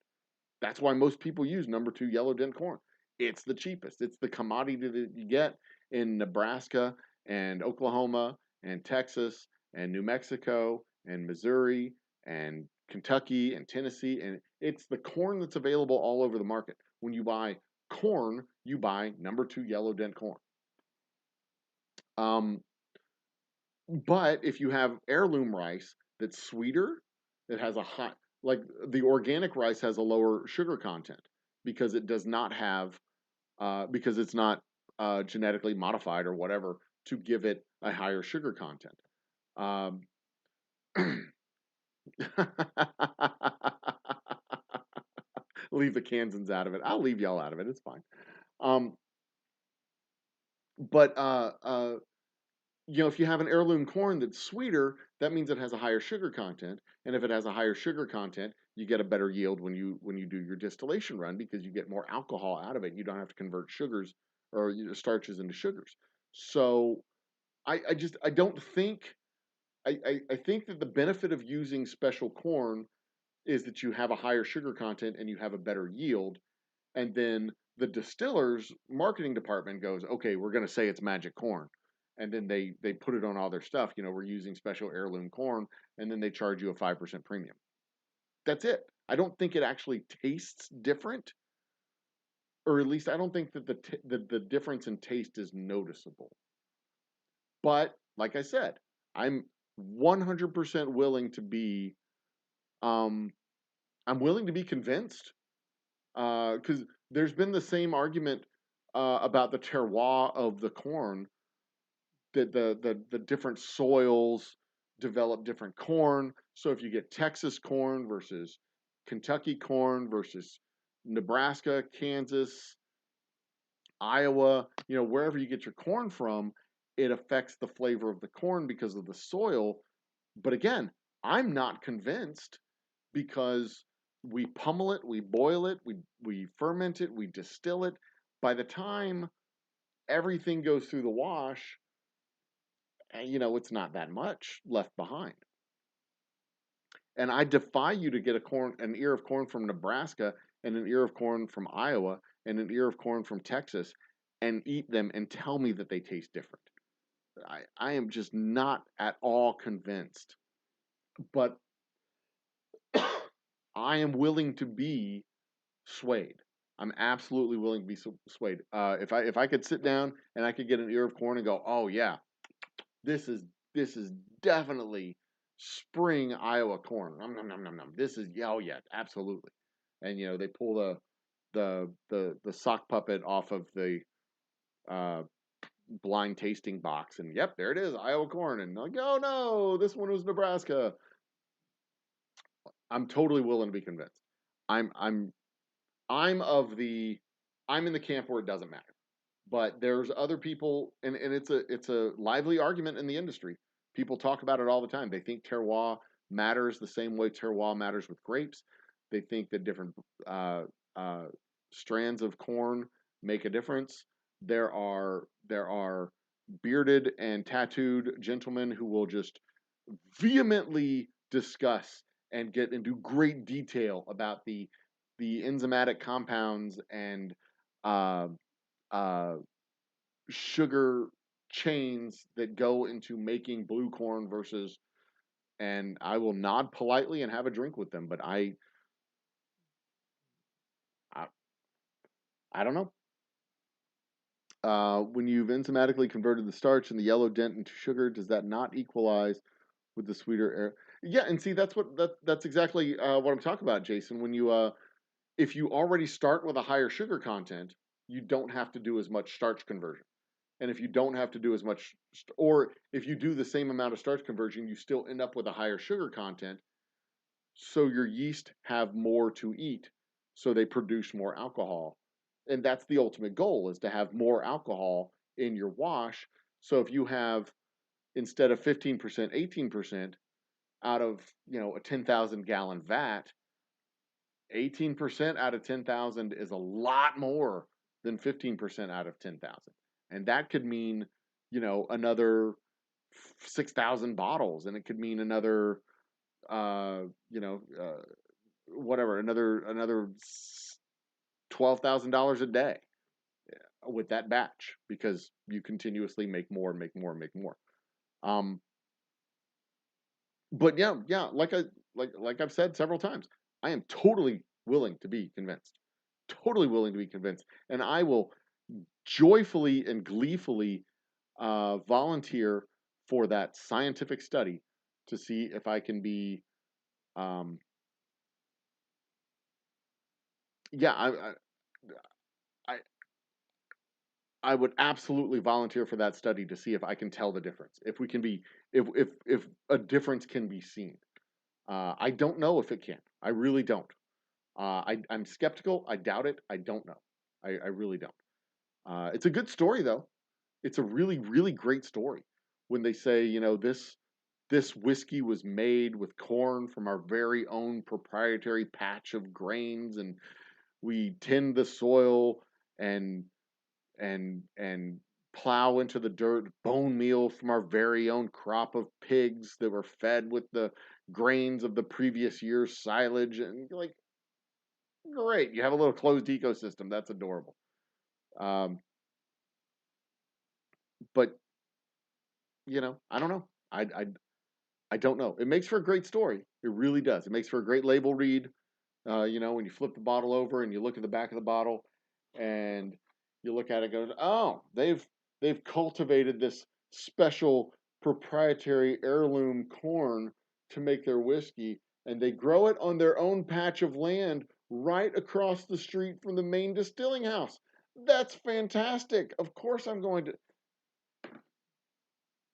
That's why most people use number 2 yellow dent corn. It's the cheapest. It's the commodity that you get in Nebraska and Oklahoma and Texas and New Mexico and Missouri and Kentucky and Tennessee. And it's the corn that's available all over the market. When you buy corn, you buy number 2 yellow dent corn. But if you have heirloom rice that's sweeter, that has a high, like the organic rice has a lower sugar content because it does not have, because it's not genetically modified or whatever to give it a higher sugar content. Leave the Kansans out of it. I'll leave y'all out of it. It's fine. But if you have an heirloom corn that's sweeter, that means it has a higher sugar content. And if it has a higher sugar content, you get a better yield when you do your distillation run because you get more alcohol out of it. You don't have to convert sugars or starches into sugars. So I don't think I think that the benefit of using special corn is that you have a higher sugar content and you have a better yield. And then the distiller's marketing department goes, okay, we're going to say it's magic corn. And then they put it on all their stuff. We're using special heirloom corn, and then they charge you a 5% premium. That's it. I don't think it actually tastes different, or at least I don't think that the difference in taste is noticeable. But like I said, I'm 100% willing to be, I'm willing to be convinced, because there's been the same argument about the terroir of the corn, that the different soils develop different corn. So if you get Texas corn versus Kentucky corn versus Nebraska, Kansas, Iowa, wherever you get your corn from, it affects the flavor of the corn because of the soil. But again, I'm not convinced because we pummel it, we boil it, we ferment it, we distill it. By the time everything goes through the wash, it's not that much left behind. And I defy you to get an ear of corn from Nebraska and an ear of corn from Iowa and an ear of corn from Texas and eat them and tell me that they taste different. I am just not at all convinced. But I am willing to be swayed. I'm absolutely willing to be swayed. If I could sit down and I could get an ear of corn and go, oh yeah, this is this is definitely spring Iowa corn. Nom, nom, nom, nom, nom. This is oh yeah, absolutely. And they pull the sock puppet off of the uh, blind tasting box, and yep, there it is, Iowa corn. And like, oh no, this one was Nebraska. I'm totally willing to be convinced. I'm I'm I'm of the I'm in the camp where it doesn't matter. But there's other people, and it's a lively argument in the industry. People talk about it all the time. They think terroir matters the same way terroir matters with grapes. They think that different uh, uh, strands of corn make a difference. There are bearded and tattooed gentlemen who will just vehemently discuss and get into great detail about the enzymatic compounds and uh, uh, sugar chains that go into making blue corn versus, and I will nod politely and have a drink with them, but I, I don't know. When you've enzymatically converted the starch and the yellow dent into sugar, does that not equalize with the sweeter air? Yeah, and see that's exactly what I'm talking about, Jason. When you if you already start with a higher sugar content, you don't have to do as much starch conversion. And if you don't have to do as much, or if you do the same amount of starch conversion, you still end up with a higher sugar content. So your yeast have more to eat. So they produce more alcohol. And that's the ultimate goal, is to have more alcohol in your wash. So if you have, instead of 15%, 18% out of, a 10,000 gallon vat, 18% out of 10,000 is a lot more than 15% out of 10,000. And that could mean, another 6,000 bottles, and it could mean another, uh, you know, uh, whatever, another $12,000 a day with that batch, because you continuously make more and make more and make more. Um, but yeah, like I've said several times, I am totally willing to be convinced. Totally willing to be convinced, and I will joyfully and gleefully volunteer for that scientific study to see if I can be. Um, yeah, I I would absolutely volunteer for that study to see if I can tell the difference. If we can be, if a difference can be seen. I don't know if it can. I really don't. I'm skeptical. I doubt it. I don't know. I really don't. It's a good story though. It's a really, really great story when they say, this whiskey was made with corn from our very own proprietary patch of grains, and we tend the soil and and plow into the dirt bone meal from our very own crop of pigs that were fed with the grains of the previous year's silage. And you're like, great, you have a little closed ecosystem. That's adorable. Um, but I don't know. I don't know. It makes for a great story. It really does. It makes for a great label read. When you flip the bottle over and you look at the back of the bottle, and you look at it, goes, oh, they've cultivated this special proprietary heirloom corn to make their whiskey, and they grow it on their own patch of land right across the street from the main distilling house. That's fantastic. Of course, I'm going to.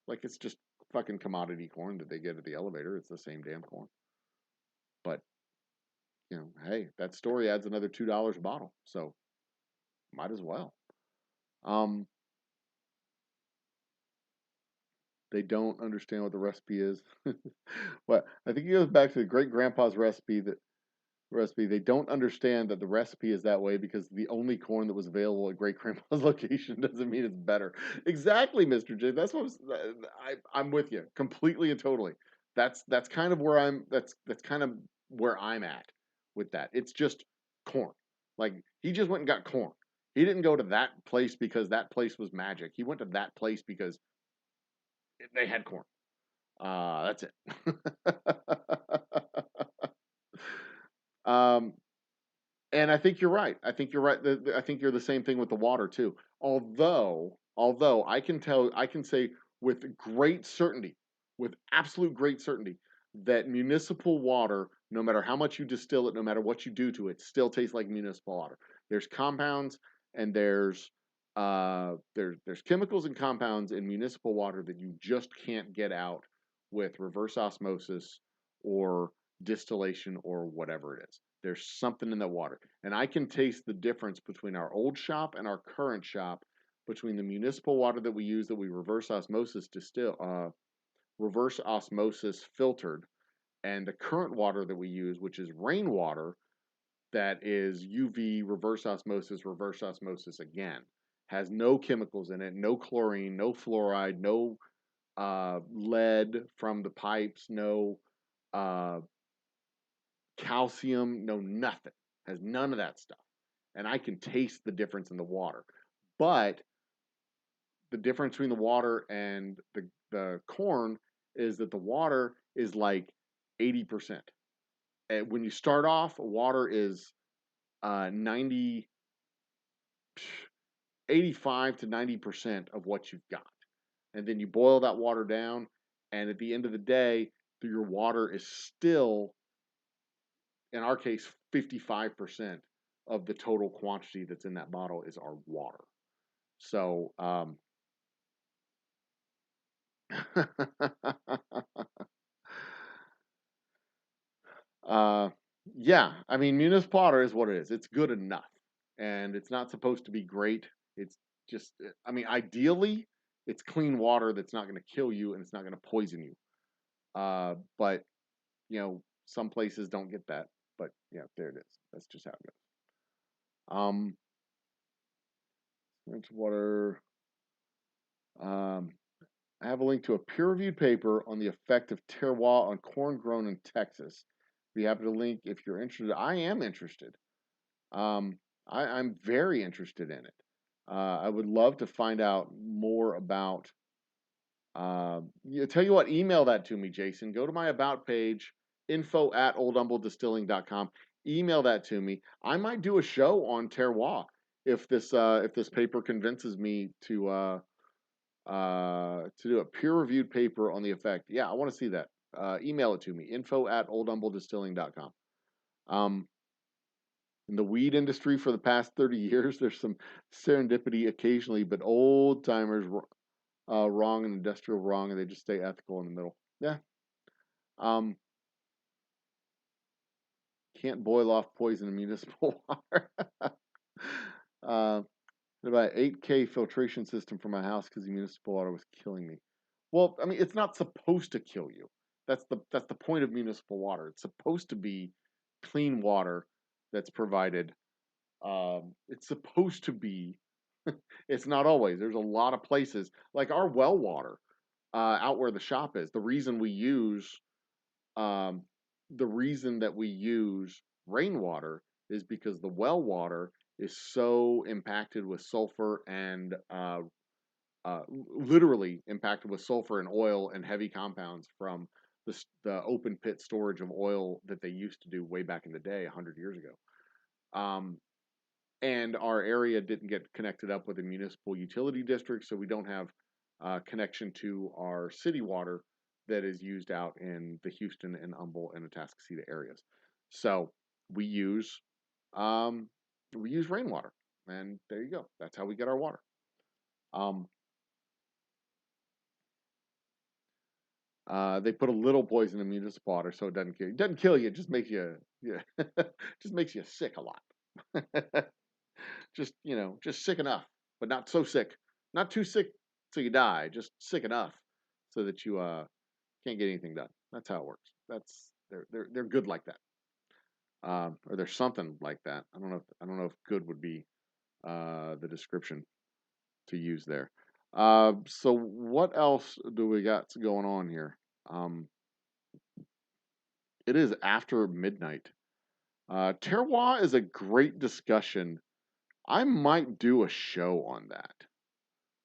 Like, it's just fucking commodity corn that they get at the elevator. It's the same damn corn. But, hey, that story adds another $2 a bottle. So might as well. Um, they don't understand what the recipe is. But I think it goes back to the great grandpa's recipe. They don't understand that the recipe is that way because the only corn that was available at great grandpa's location doesn't mean it's better. Exactly, Mr. J. That's what I'm with you completely and totally. That's kind of where that's kind of where I'm at with that. It's just corn. Like, he just went and got corn. He didn't go to that place because that place was magic. He went to that place because they had corn. That's it. Um, and I think you're right. I think you're right. I think you're the same thing with the water too. Although I can say with great certainty, with absolute great certainty, that municipal water, no matter how much you distill it, no matter what you do to it, still tastes like municipal water. There's compounds and there's chemicals and compounds in municipal water that you just can't get out with reverse osmosis or distillation or whatever it is. There's something in the water. And I can taste the difference between our old shop and our current shop, between the municipal water that we use that we reverse osmosis filtered, and the current water that we use, which is rainwater that is UV reverse osmosis again. Has no chemicals in it, no chlorine, no fluoride, no lead from the pipes, no uh, calcium, no nothing. Has none of that stuff. And I can taste the difference in the water. But the difference between the water and the corn is that the water is like 80%. And when you start off, water is 90, 85 to 90% of what you've got. And then you boil that water down, and at the end of the day, your water is still, in our case, 55% of the total quantity that's in that bottle is our water. So, uh, yeah, I mean, municipal water is what it is. It's good enough, and it's not supposed to be great. It's just, I mean, ideally, it's clean water that's not going to kill you and it's not going to poison you. But some places don't get that. But yeah, there it is. That's just how it goes. Water. Um, I have a link to a peer-reviewed paper on the effect of terroir on corn grown in Texas. Be happy to link if you're interested. I am interested. I'm very interested in it. I would love to find out more about. Tell you what, email that to me, Jason. Go to my about page, info@oldhumbledistilling.com. Email that to me. I might do a show on terroir if this paper convinces me to do a peer-reviewed paper on the effect. Yeah, I want to see that. Email it to me, info@oldhumbledistilling.com. In the weed industry for the past 30 years, there's some serendipity occasionally, but old timers wrong and industrial wrong, and they just stay ethical in the middle. Yeah. Can't boil off poison in municipal water. About 8K filtration system for my house because the municipal water was killing me. Well, I mean, it's not supposed to kill you. That's the point of municipal water. It's supposed to be clean water that's provided. It's supposed to be. It's not always. There's a lot of places like our well water out where the shop is. Um, the reason that we use rainwater is because the well water is so impacted with sulfur and literally impacted with sulfur and oil and heavy compounds from the open pit storage of oil that they used to do way back in the day, 100 years ago. And our area didn't get connected up with a municipal utility district, so we don't have connection to our city water that is used out in the Houston and Humble and Atascocita areas. So we use rainwater, and there you go. That's how we get our water. They put a little poison in municipal water, so it doesn't kill you. It doesn't kill you. It just makes you, just makes you sick a lot. Just sick enough, but not so sick. Not too sick so you die. Just sick enough so that you can't get anything done. That's how it works. They're good like that. Or there's something like that. I don't know if good would be the description to use there. So what else do we got going on here? It is after midnight. Terroir is a great discussion. I might do a show on that.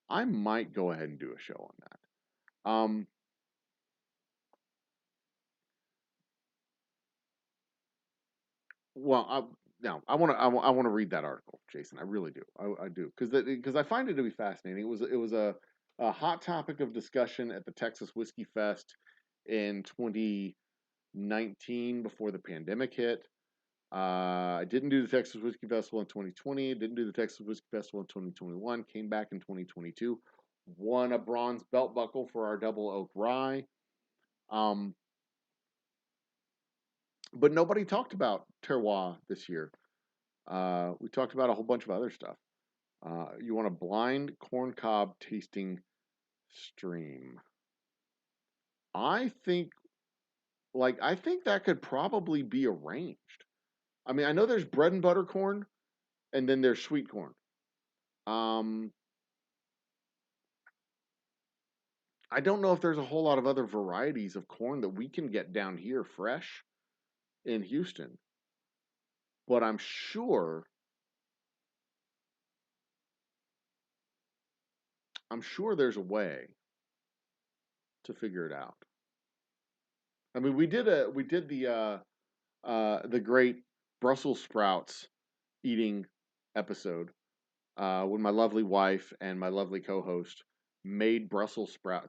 I might go ahead and do a show on that. well, no, I want to read that article, Jason. I really do. I do because I find it to be fascinating. It was a hot topic of discussion at the Texas Whiskey Fest in 2019 before the pandemic hit. I didn't do the Texas Whiskey Festival in 2020. Didn't do the Texas Whiskey Festival in 2021. Came back in 2022. Won a bronze belt buckle for our double oak rye. Um, but nobody talked about terroir this year. We talked about a whole bunch of other stuff. You want a blind corn cob tasting stream. I think, I think that could probably be arranged. I mean, I know there's bread and butter corn, and then there's sweet corn. Um, I don't know if there's a whole lot of other varieties of corn that we can get down here fresh in Houston, but I'm sure there's a way to figure it out. I mean, we did the great Brussels sprouts eating episode when my lovely wife and my lovely co-host made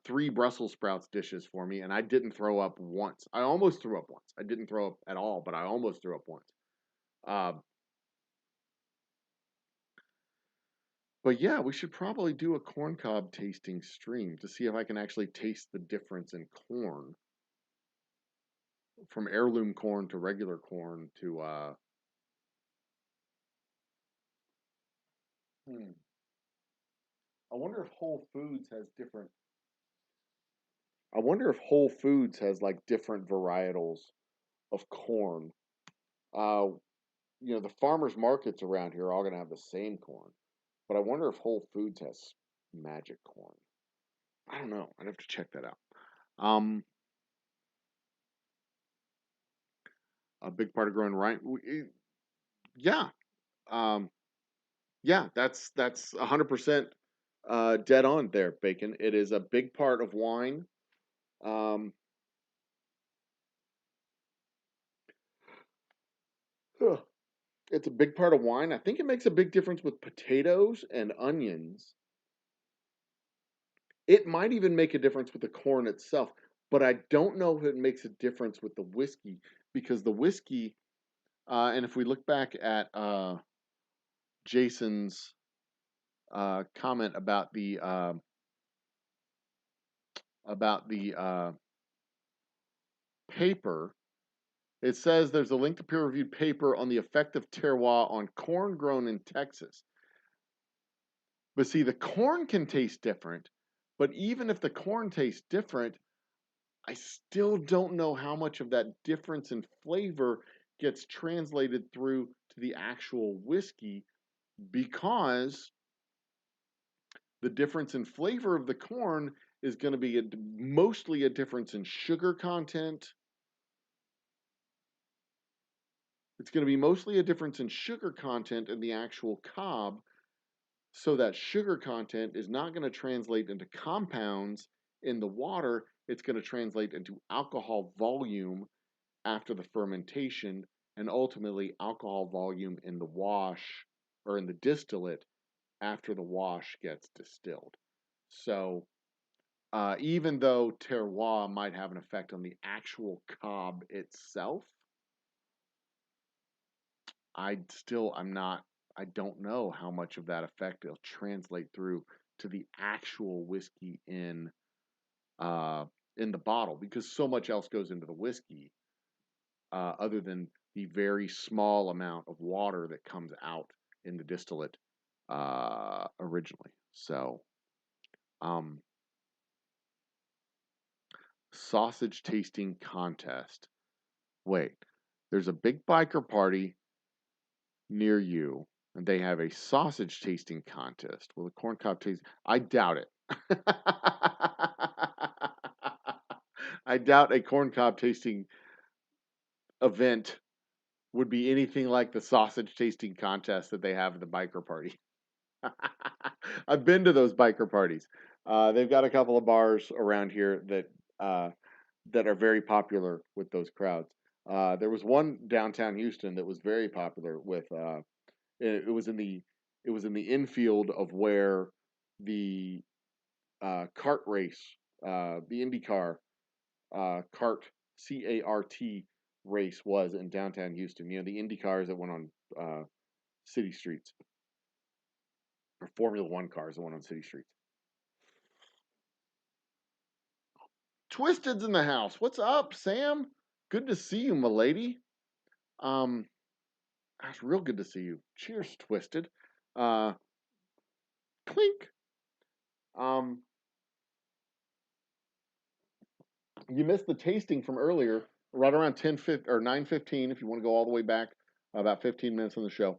three Brussels sprouts dishes for me, and I didn't throw up once. I almost threw up once. I didn't throw up at all, but I almost threw up once. Uh, but yeah, we should probably do a corn cob tasting stream to see if I can actually taste the difference in corn from heirloom corn to regular corn to hmm. I wonder if Whole Foods has different. I wonder if Whole Foods has like different varietals of corn. Uh, the farmers markets around here are all gonna have the same corn, but I wonder if Whole Foods has magic corn. I don't know. I'd have to check that out. Um, a big part of growing right. Yeah. Um, yeah. That's 100% dead on there, Bacon. It is a big part of wine. Um, huh. It's a big part of wine. I think it makes a big difference with potatoes and onions. It might even make a difference with the corn itself, but I don't know if it makes a difference with the whiskey because the whiskey, and if we look back at Jason's comment about the paper, it says there's a link to peer-reviewed paper on the effect of terroir on corn grown in Texas. But see, the corn can taste different, but even if the corn tastes different, I still don't know how much of that difference in flavor gets translated through to the actual whiskey because the difference in flavor of the corn is going to be mostly a difference in sugar content. It's going to be mostly a difference in sugar content in the actual cob. So that sugar content is not going to translate into compounds in the water. It's going to translate into alcohol volume after the fermentation and ultimately alcohol volume in the wash or in the distillate after the wash gets distilled. So even though terroir might have an effect on the actual cob itself, I don't know how much of that effect will translate through to the actual whiskey in the bottle because so much else goes into the whiskey other than the very small amount of water that comes out in the distillate originally. So, um, sausage tasting contest. Wait, there's a big biker party near you, and they have a sausage tasting contest. Will the corn cob taste? I doubt it. I doubt a corn cob tasting event would be anything like the sausage tasting contest that they have at the biker party. I've been to those biker parties. They've got a couple of bars around here that are very popular with those crowds. There was one downtown Houston that was very popular with. It was in the infield of where the kart race, the IndyCar kart CART race was in downtown Houston. You know, the Indy cars that went on city streets, or Formula One cars that went on city streets. Twisted's in the house. What's up, Sam? Good to see you, my lady. It's real good to see you. Cheers, Twisted. Uh, clink. Um, you missed the tasting from earlier, right around 9:15. If you want to go all the way back, about 15 minutes on the show.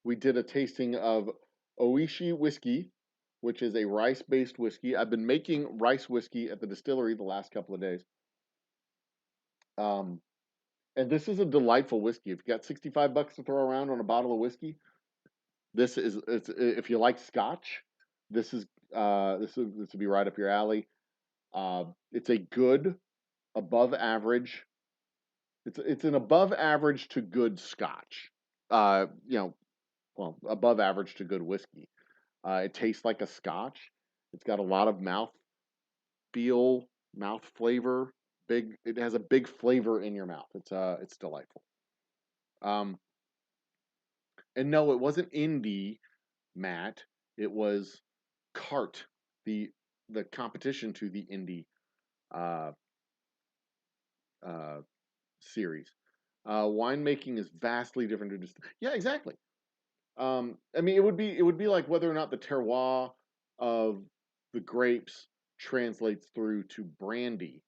We did a tasting of Ohishi Whisky, which is a rice-based whiskey. I've been making rice whiskey at the distillery the last couple of days. And this is a delightful whiskey. If you got $65 to throw around on a bottle of whiskey, if you like Scotch, this would be right up your alley. It's a good above average. It's an above average to good Scotch. Above average to good whiskey. It tastes like a Scotch. It's got a lot of mouth flavor. It has a big flavor in your mouth. It's delightful. And no, it wasn't Indy, Matt. It was CART, the competition to the Indy uh, series. Winemaking is vastly different to just yeah, exactly. I mean, it would be like whether or not the terroir of the grapes translates through to brandy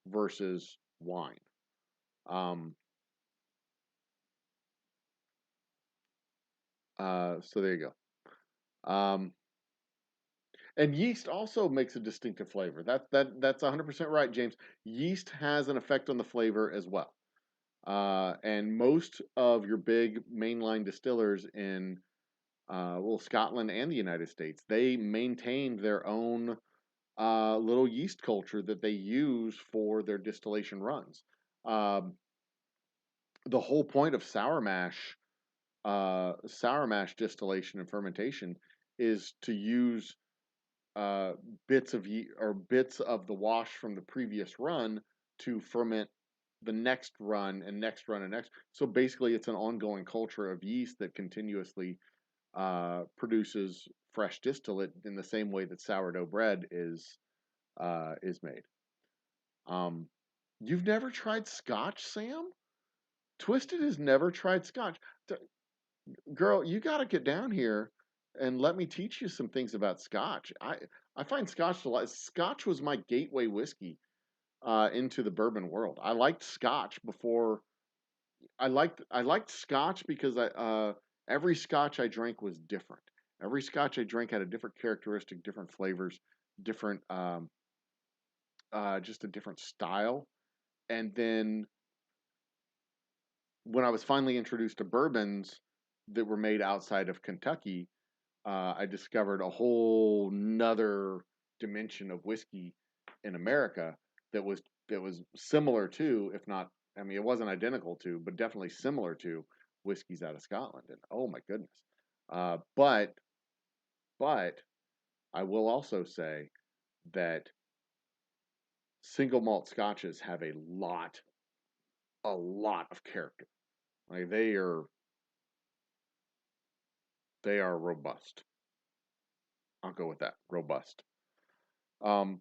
versus wine. So there you go. And yeast also makes a distinctive flavor. That's 100% right, James. Yeast has an effect on the flavor as well. And most of your big mainline distillers in Scotland and the United States, they maintained their own little yeast culture that they use for their distillation runs. Um, the whole point of sour mash distillation and fermentation is to use bits of bits of the wash from the previous run to ferment the next run and next run and next. So basically, it's an ongoing culture of yeast that continuously produces fresh distillate in the same way that sourdough bread is made. You've never tried Scotch, Sam? Twisted has never tried Scotch. Girl, you got to get down here and let me teach you some things about Scotch. I find Scotch delightful. Scotch was my gateway whiskey into the bourbon world. I liked Scotch before. I liked Scotch because every Scotch I drank was different. Every Scotch I drank had a different characteristic, different flavors, different just a different style. And then when I was finally introduced to bourbons that were made outside of Kentucky, I discovered a whole nother dimension of whiskey in America that was similar to, if not, I mean, it wasn't identical to, but definitely similar to whiskeys out of Scotland. And oh my goodness, but I will also say that single malt scotches have a lot of character. Like they are robust. I'll go with that. Robust. Um,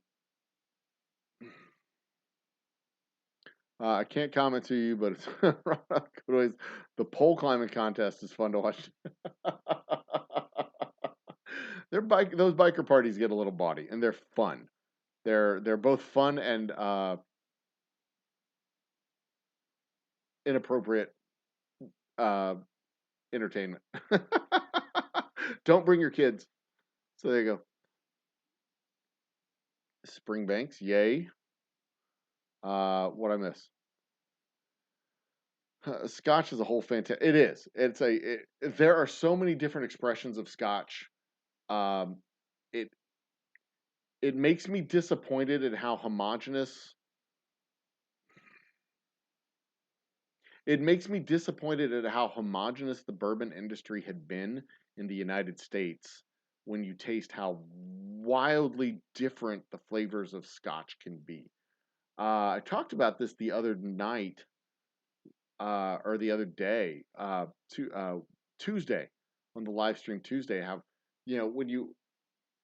I can't comment to you, but it's the pole climbing contest is fun to watch. Those biker parties get a little bawdy, and they're fun. They're both fun and inappropriate entertainment. Don't bring your kids. So there you go. Springbanks, yay. What I miss? Scotch is a whole fantastic. It is. There are so many different expressions of Scotch. Um, it it makes me disappointed at how homogenous it makes me disappointed at how homogenous the bourbon industry had been in the United States when you taste how wildly different the flavors of Scotch can be. I talked about this the other night, or the other day, Tuesday, on the live stream Tuesday. How, when you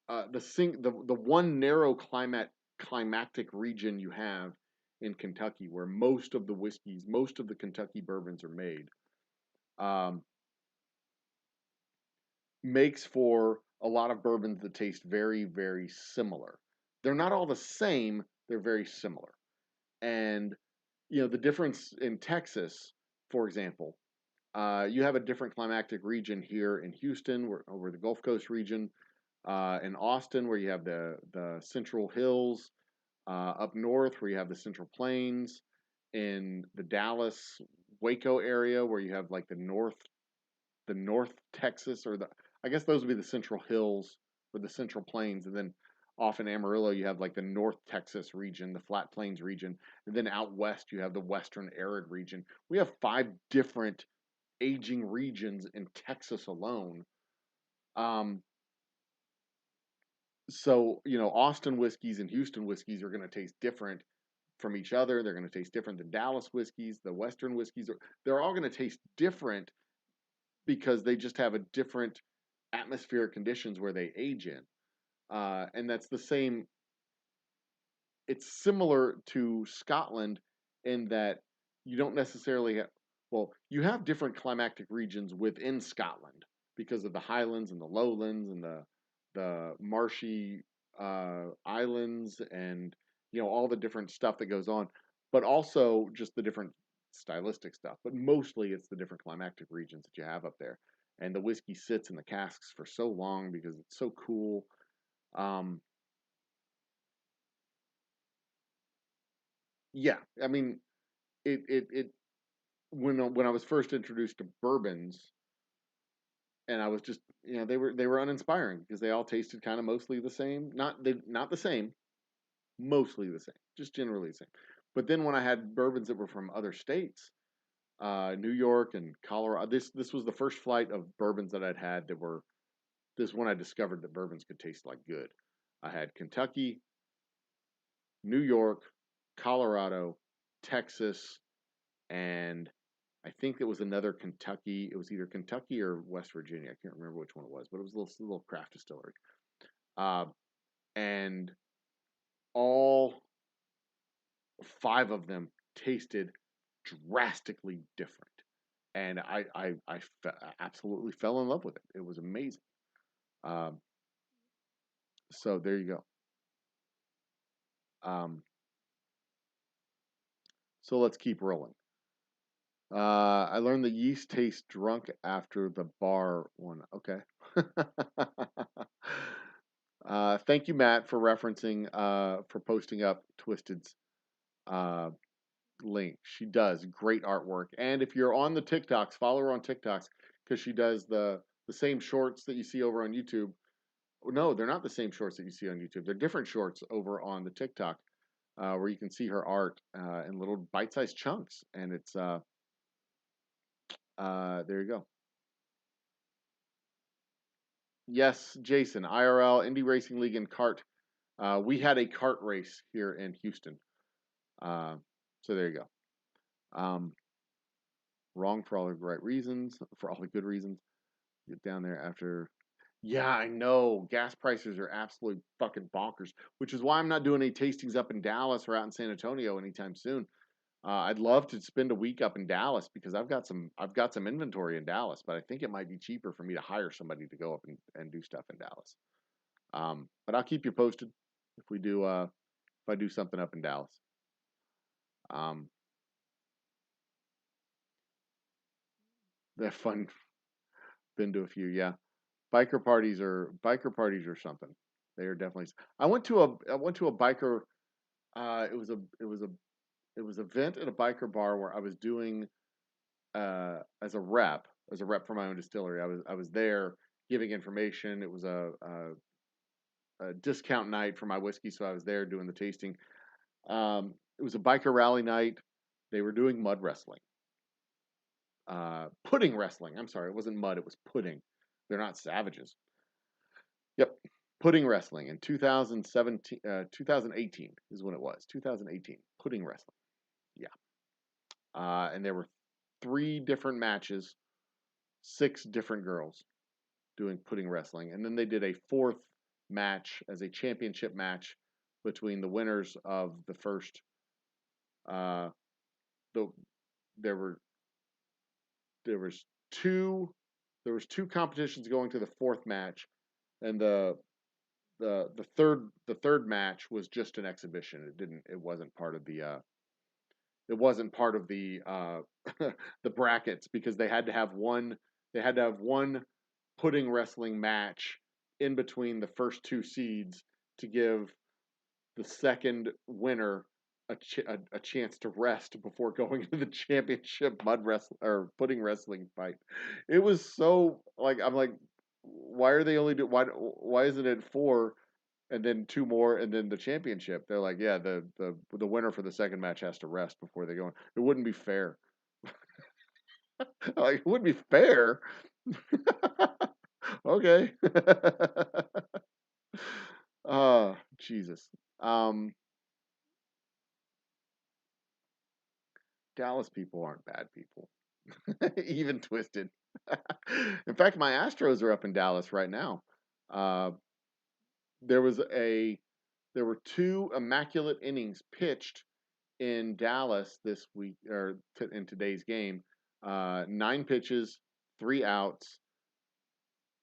the one narrow climactic region you have in Kentucky, where most of the whiskeys, most of the Kentucky bourbons are made, um, makes for a lot of bourbons that taste very, very similar. They're not all the same, they're very similar. And, the difference in Texas, for example, you have a different climactic region here in Houston, over the Gulf Coast region, in Austin, where you have the Central Hills, up north, where you have the Central Plains, in the Dallas, Waco area, where you have like the North Texas, or I guess those would be the Central Hills or the Central Plains, and then off in Amarillo you have like the North Texas region, the Flat Plains region, and then out west you have the Western Arid region. We have 5 different aging regions in Texas alone. Um, so Austin whiskeys and Houston whiskeys are going to taste different from each other. They're going to taste different than Dallas whiskeys. The Western whiskeys they're all going to taste different because they just have a different atmospheric conditions where they age in. And that's the same. It's similar to Scotland in that you don't necessarily have, well, you have different climactic regions within Scotland because of the highlands and the lowlands and the marshy islands, and all the different stuff that goes on, but also just the different stylistic stuff. But mostly it's the different climactic regions that you have up there, and the whiskey sits in the casks for so long because it's so cool. Um, yeah, I mean, it when I was first introduced to bourbons, and I was just, they were uninspiring because they all tasted kind of mostly the same. Not the same, mostly the same, just generally the same. But then when I had bourbons that were from other states, New York and Colorado, this was the first flight of bourbons that I'd had that were this one I discovered that bourbons could taste like good. I had Kentucky, New York, Colorado, Texas, and I think it was another Kentucky. It was either Kentucky or West Virginia. I can't remember which one it was, but it was a little craft distillery. Uh, and all 5 of them tasted drastically different. And absolutely fell in love with it. It was amazing. Um, so there you go. Um, so let's keep rolling. I learned the yeast tastes drunk after the bar one. Okay. Thank you, Matt, for referencing, for posting up Twisted's uh, link. She does great artwork, and if you're on the TikToks, follow her on TikToks because she does the same shorts that you see over on YouTube. No, they're not the same shorts that you see on YouTube. They're different shorts over on the TikTok, where you can see her art in little bite-sized chunks, and it's there you go. Yes, Jason, IRL, Indie Racing League, and kart. We had a kart race here in Houston. So there you go. Wrong for all the right reasons, for all the good reasons. Get down there after. Yeah, I know. Gas prices are absolutely fucking bonkers, which is why I'm not doing any tastings up in Dallas or out in San Antonio anytime soon. I'd love to spend a week up in Dallas because I've got some inventory in Dallas, but I think it might be cheaper for me to hire somebody to go up and do stuff in Dallas. But I'll keep you posted if I do something up in Dallas. Um, they're fun. Been to a few, yeah. Biker parties are something. They are definitely. I went to a biker. It was a event at a biker bar where I was doing as a rep for my own distillery. I was there giving information. It was a discount night for my whiskey, so I was there doing the tasting. It was a biker rally night. They were doing mud wrestling, pudding wrestling. I'm sorry, it wasn't mud, it was pudding. They're not savages. Yep, pudding wrestling in 2018 is when it was. 2018, pudding wrestling. Yeah. And there were 3 different matches, 6 different girls doing pudding wrestling. And then they did a 4th match as a championship match between the winners of the first, the, there were, there was 2, there was 2 competitions going to the 4th match, and the third match was just an exhibition. It wasn't part of the the brackets, because they had to have one pudding wrestling match in between the first 2 seeds to give the second winner a chance to rest before going to the championship mud wrestling or pudding wrestling fight. It was so, like, I'm like, why are they only do why isn't it 4 and then 2 more and then the championship? They're like, yeah, the winner for the second match has to rest before they go in. It wouldn't be fair. Like, it wouldn't be fair. Okay. Jesus. Um, Dallas people aren't bad people. Even Twisted. In fact, my Astros are up in Dallas right now. Uh, there was a there were 2 immaculate innings pitched in Dallas this week, or in today's game. 9 pitches, 3 outs,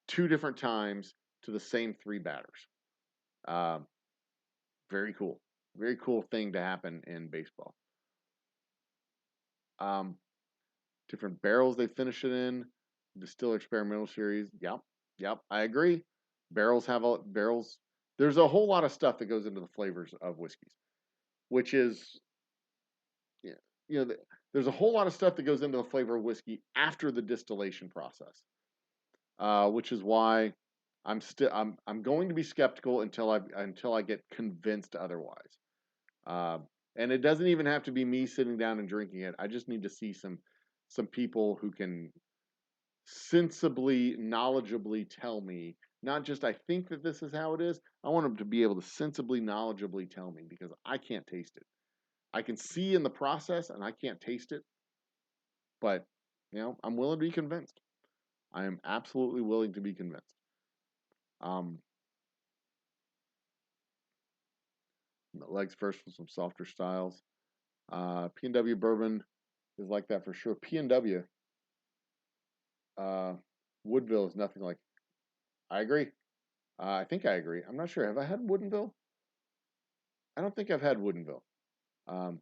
2 different times to the same 3 batters. Uh, Very cool. Very cool thing to happen in baseball. Um, Different barrels they finish it in. Distiller Experimental Series. Yep. Yep. I agree. Barrels. There's a whole lot of stuff that goes into the flavors of whiskeys, which is, yeah, you know, there's a whole lot of stuff that goes into the flavor of whiskey after the distillation process, which is why I'm going to be skeptical until I get convinced otherwise. Uh, and it doesn't even have to be me sitting down and drinking it. I just need to see some people who can sensibly, knowledgeably tell me, not just I think that this is how it is. I want them to be able to sensibly, knowledgeably tell me, because I can't taste it. I can see in the process and I can't taste it, but I'm willing to be convinced. I am absolutely willing to be convinced. Um, Legs first with some softer styles. P&W bourbon is like that for sure. P&W, Woodville is nothing like. I agree. I think I agree. I'm not sure. Have I had Woodinville? I don't think I've had Woodinville. Um,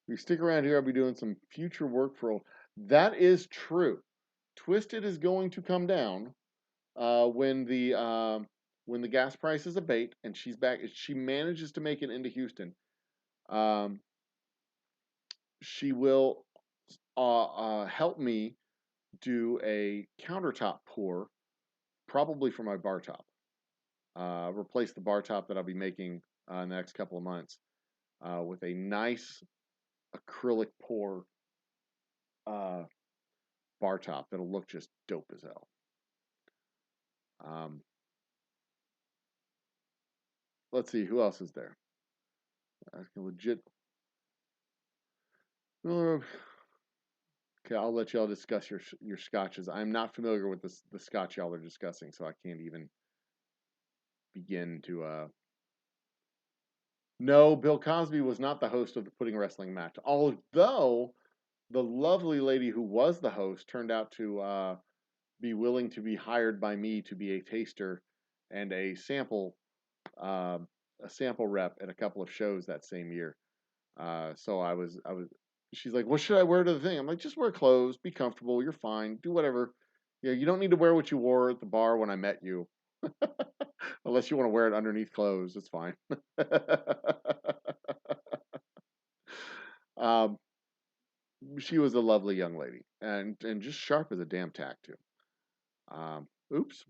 if you stick around here, I'll be doing some future work for. That is true. Twisted is going to come down when the gas prices abate and she's back. She manages to make it into Houston. Um, she will help me do a countertop pour, probably for my bar top. Replace the bar top that I'll be making in the next couple of months with a nice acrylic pour bar top that'll look just dope as hell. Let's see, who else is there? Legit. Okay, I'll let y'all discuss your scotches. I'm not familiar with the scotch y'all are discussing, so I can't even begin to. No, Bill Cosby was not the host of the pudding wrestling match. Although the lovely lady who was the host turned out to be willing to be hired by me to be a taster and a sample rep at a couple of shows that same year. So I was. She's like, "What should I wear to the thing?" I'm like, "Just wear clothes. Be comfortable. You're fine. Do whatever. You don't need to wear what you wore at the bar when I met you, unless you want to wear it underneath clothes. It's fine." um, she was a lovely young lady and just sharp as a damn tack too. Oops.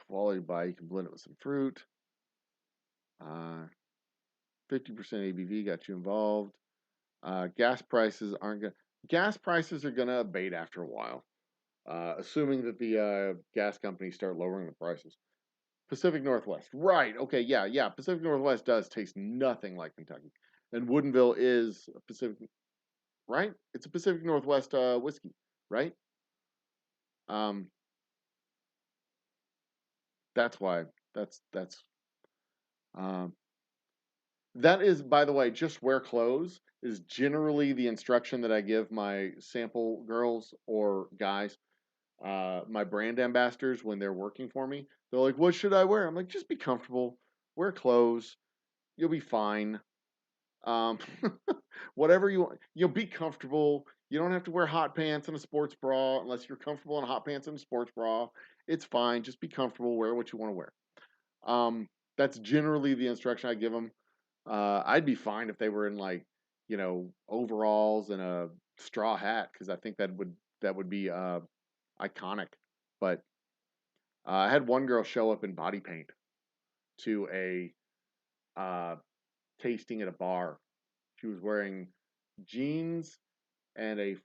Quality buy. You can blend it with some fruit. 50% ABV got you involved. Gas prices gas prices are gonna abate after a while, assuming that the gas companies start lowering the prices. Pacific Northwest, right? Okay, yeah. Pacific Northwest does taste nothing like Kentucky, and Woodinville is a Pacific, right? It's a Pacific Northwest whiskey, right? Um, that's why. That's um, that is, by the way, just wear clothes is generally the instruction that I give my sample girls or guys, my brand ambassadors when they're working for me. They're like, "What should I wear?" I'm like, "Just be comfortable. Wear clothes. You'll be fine. Um, whatever you want. You'll be comfortable. You don't have to wear hot pants and a sports bra unless you're comfortable in hot pants and a sports bra. It's fine. Just be comfortable. Wear what you want to wear." That's generally the instruction I give them. I'd be fine if they were in like, overalls and a straw hat because I think that would be iconic. But I had one girl show up in body paint to a uh, tasting at a bar. She was wearing jeans and a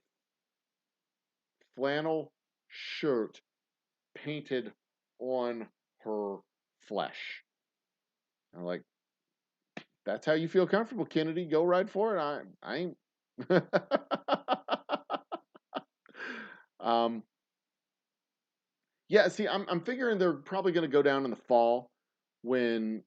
flannel shirt painted on her flesh. I'm like, that's how you feel comfortable, Kennedy. Go right for it. I ain't. um, yeah, see, I'm figuring they're probably going to go down in the fall when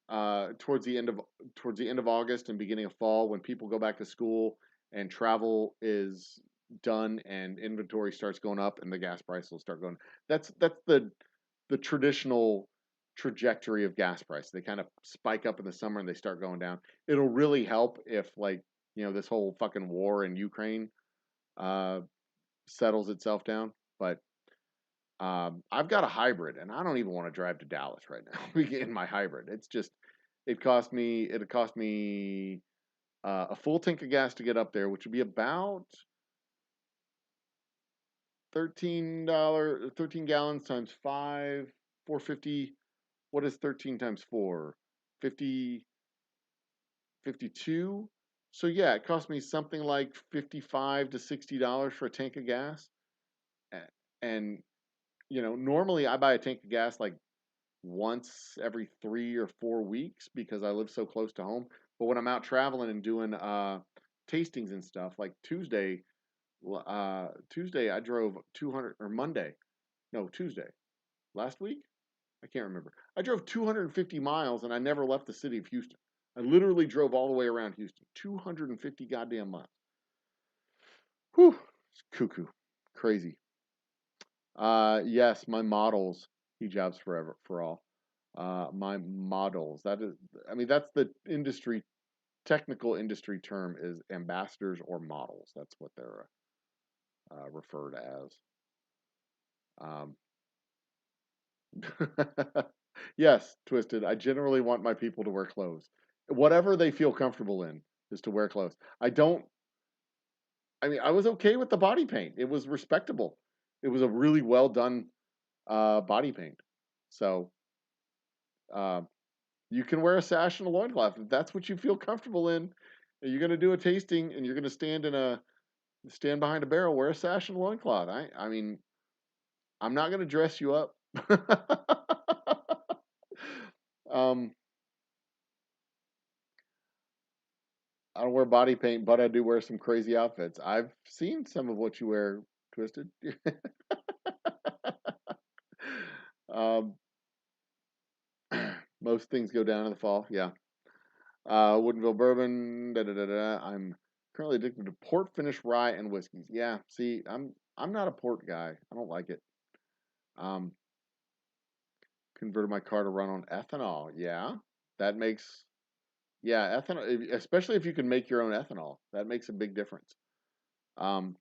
towards the end of August and beginning of fall when people go back to school and travel is done and inventory starts going up and the gas price will start going. That's the traditional trajectory of gas price. They kind of spike up in the summer and they start going down. It'll really help if like, this whole fucking war in Ukraine uh settles itself down, but I've got a hybrid, and I don't even want to drive to Dallas right now in my hybrid. It's just it'd cost me a full tank of gas to get up there, which would be about $13, 13 gallons times 5, 450. What is 13 times 4? 50, 52. So yeah, it cost me something like $55 to $60 for a tank of gas, and normally I buy a tank of gas like once every 3 or 4 weeks because I live so close to home. But when I'm out traveling and doing tastings and stuff, like Tuesday I drove 200 or Monday, no Tuesday, last week I can't remember. I drove 250 miles and I never left the city of Houston. I literally drove all the way around Houston, 250 goddamn miles. Whew, it's cuckoo, crazy. Yes, my models, hijabs forever for all. My models. That is, I mean, that's the technical industry term is ambassadors or models. That's what they're referred as. Um, yes, Twisted. I generally want my people to wear clothes. Whatever they feel comfortable in is to wear clothes. I mean, I was okay with the body paint. It was respectable. It was a really well done body paint. So, uh, you can wear a sash and a loincloth if that's what you feel comfortable in. And you're going to do a tasting and you're going to stand behind a barrel, wear a sash and a loincloth. I mean, I'm not going to dress you up. um, I don't wear body paint, but I do wear some crazy outfits. I've seen some of what you wear, Twisted. um, most things go down in the fall. Yeah. Woodinville bourbon. Da, da, da, da. I'm currently addicted to port finish rye and whiskeys. Yeah. See, I'm not a port guy. I don't like it. Um, converted my car to run on ethanol. Yeah, that makes ethanol. Especially if you can make your own ethanol, that makes a big difference. Um,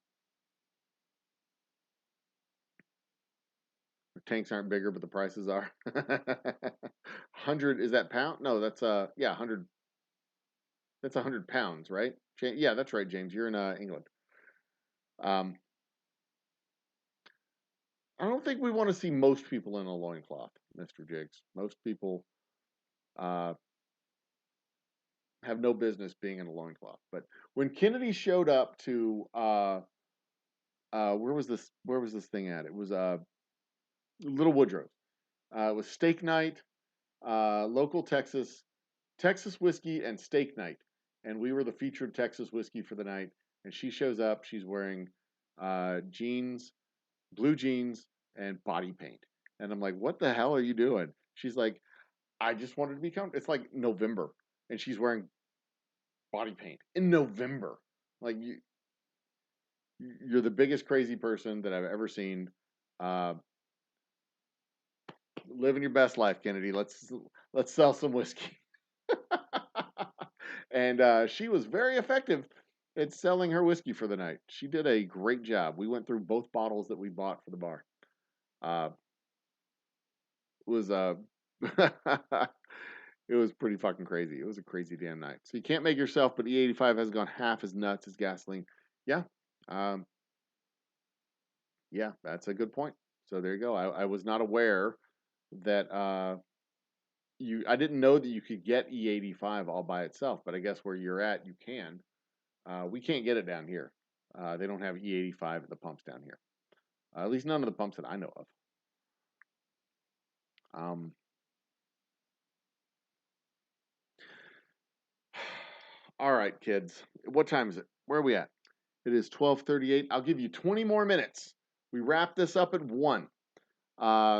the tanks aren't bigger, but the prices are. 100 is that pound? No, that's 100. That's 100 pounds, right? Yeah, that's right, James. You're in England. Um, I don't think we want to see most people in a loincloth, Mr. Jigs. Most people, uh, have no business being in a loincloth. But when Kennedy showed up to where was this thing at? It was Little Woodrow's. It was steak night, local Texas whiskey and steak night, and we were the featured Texas whiskey for the night. And she shows up. She's wearing jeans, blue jeans, and body paint. And I'm like, "What the hell are you doing?" She's like, "I just wanted to be comfortable." It's like November, and she's wearing body paint in November. Like you're the biggest crazy person that I've ever seen. Uh, Living your best life, Kennedy. Let's sell some whiskey. And she was very effective at selling her whiskey for the night. She did a great job. We went through both bottles that we bought for the bar. Uh, it was it was pretty fucking crazy. It was a crazy damn night. So you can't make yourself, but E85 has gone half as nuts as gasoline. Yeah, um, yeah, that's a good point. So there you go. I was not aware that I didn't know that you could get E85 all by itself, but I guess where you're at, you can. We can't get it down here. They don't have E85 at the pumps down here. At least none of the pumps that I know of. Um, all right, kids. What time is it? Where are we at? It is 12:38. I'll give you 20 more minutes. We wrap this up at 1.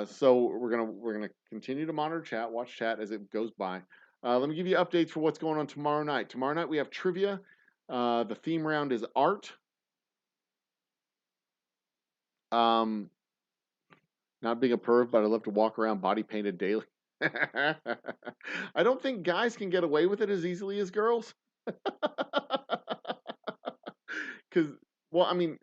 So we're gonna continue to monitor chat, watch chat as it goes by. Let me give you updates for what's going on tomorrow night. Tomorrow night we have trivia. The theme round is art. Um, Not being a perv, but I love to walk around body painted daily. I don't think guys can get away with it as easily as girls. Because, well, I mean,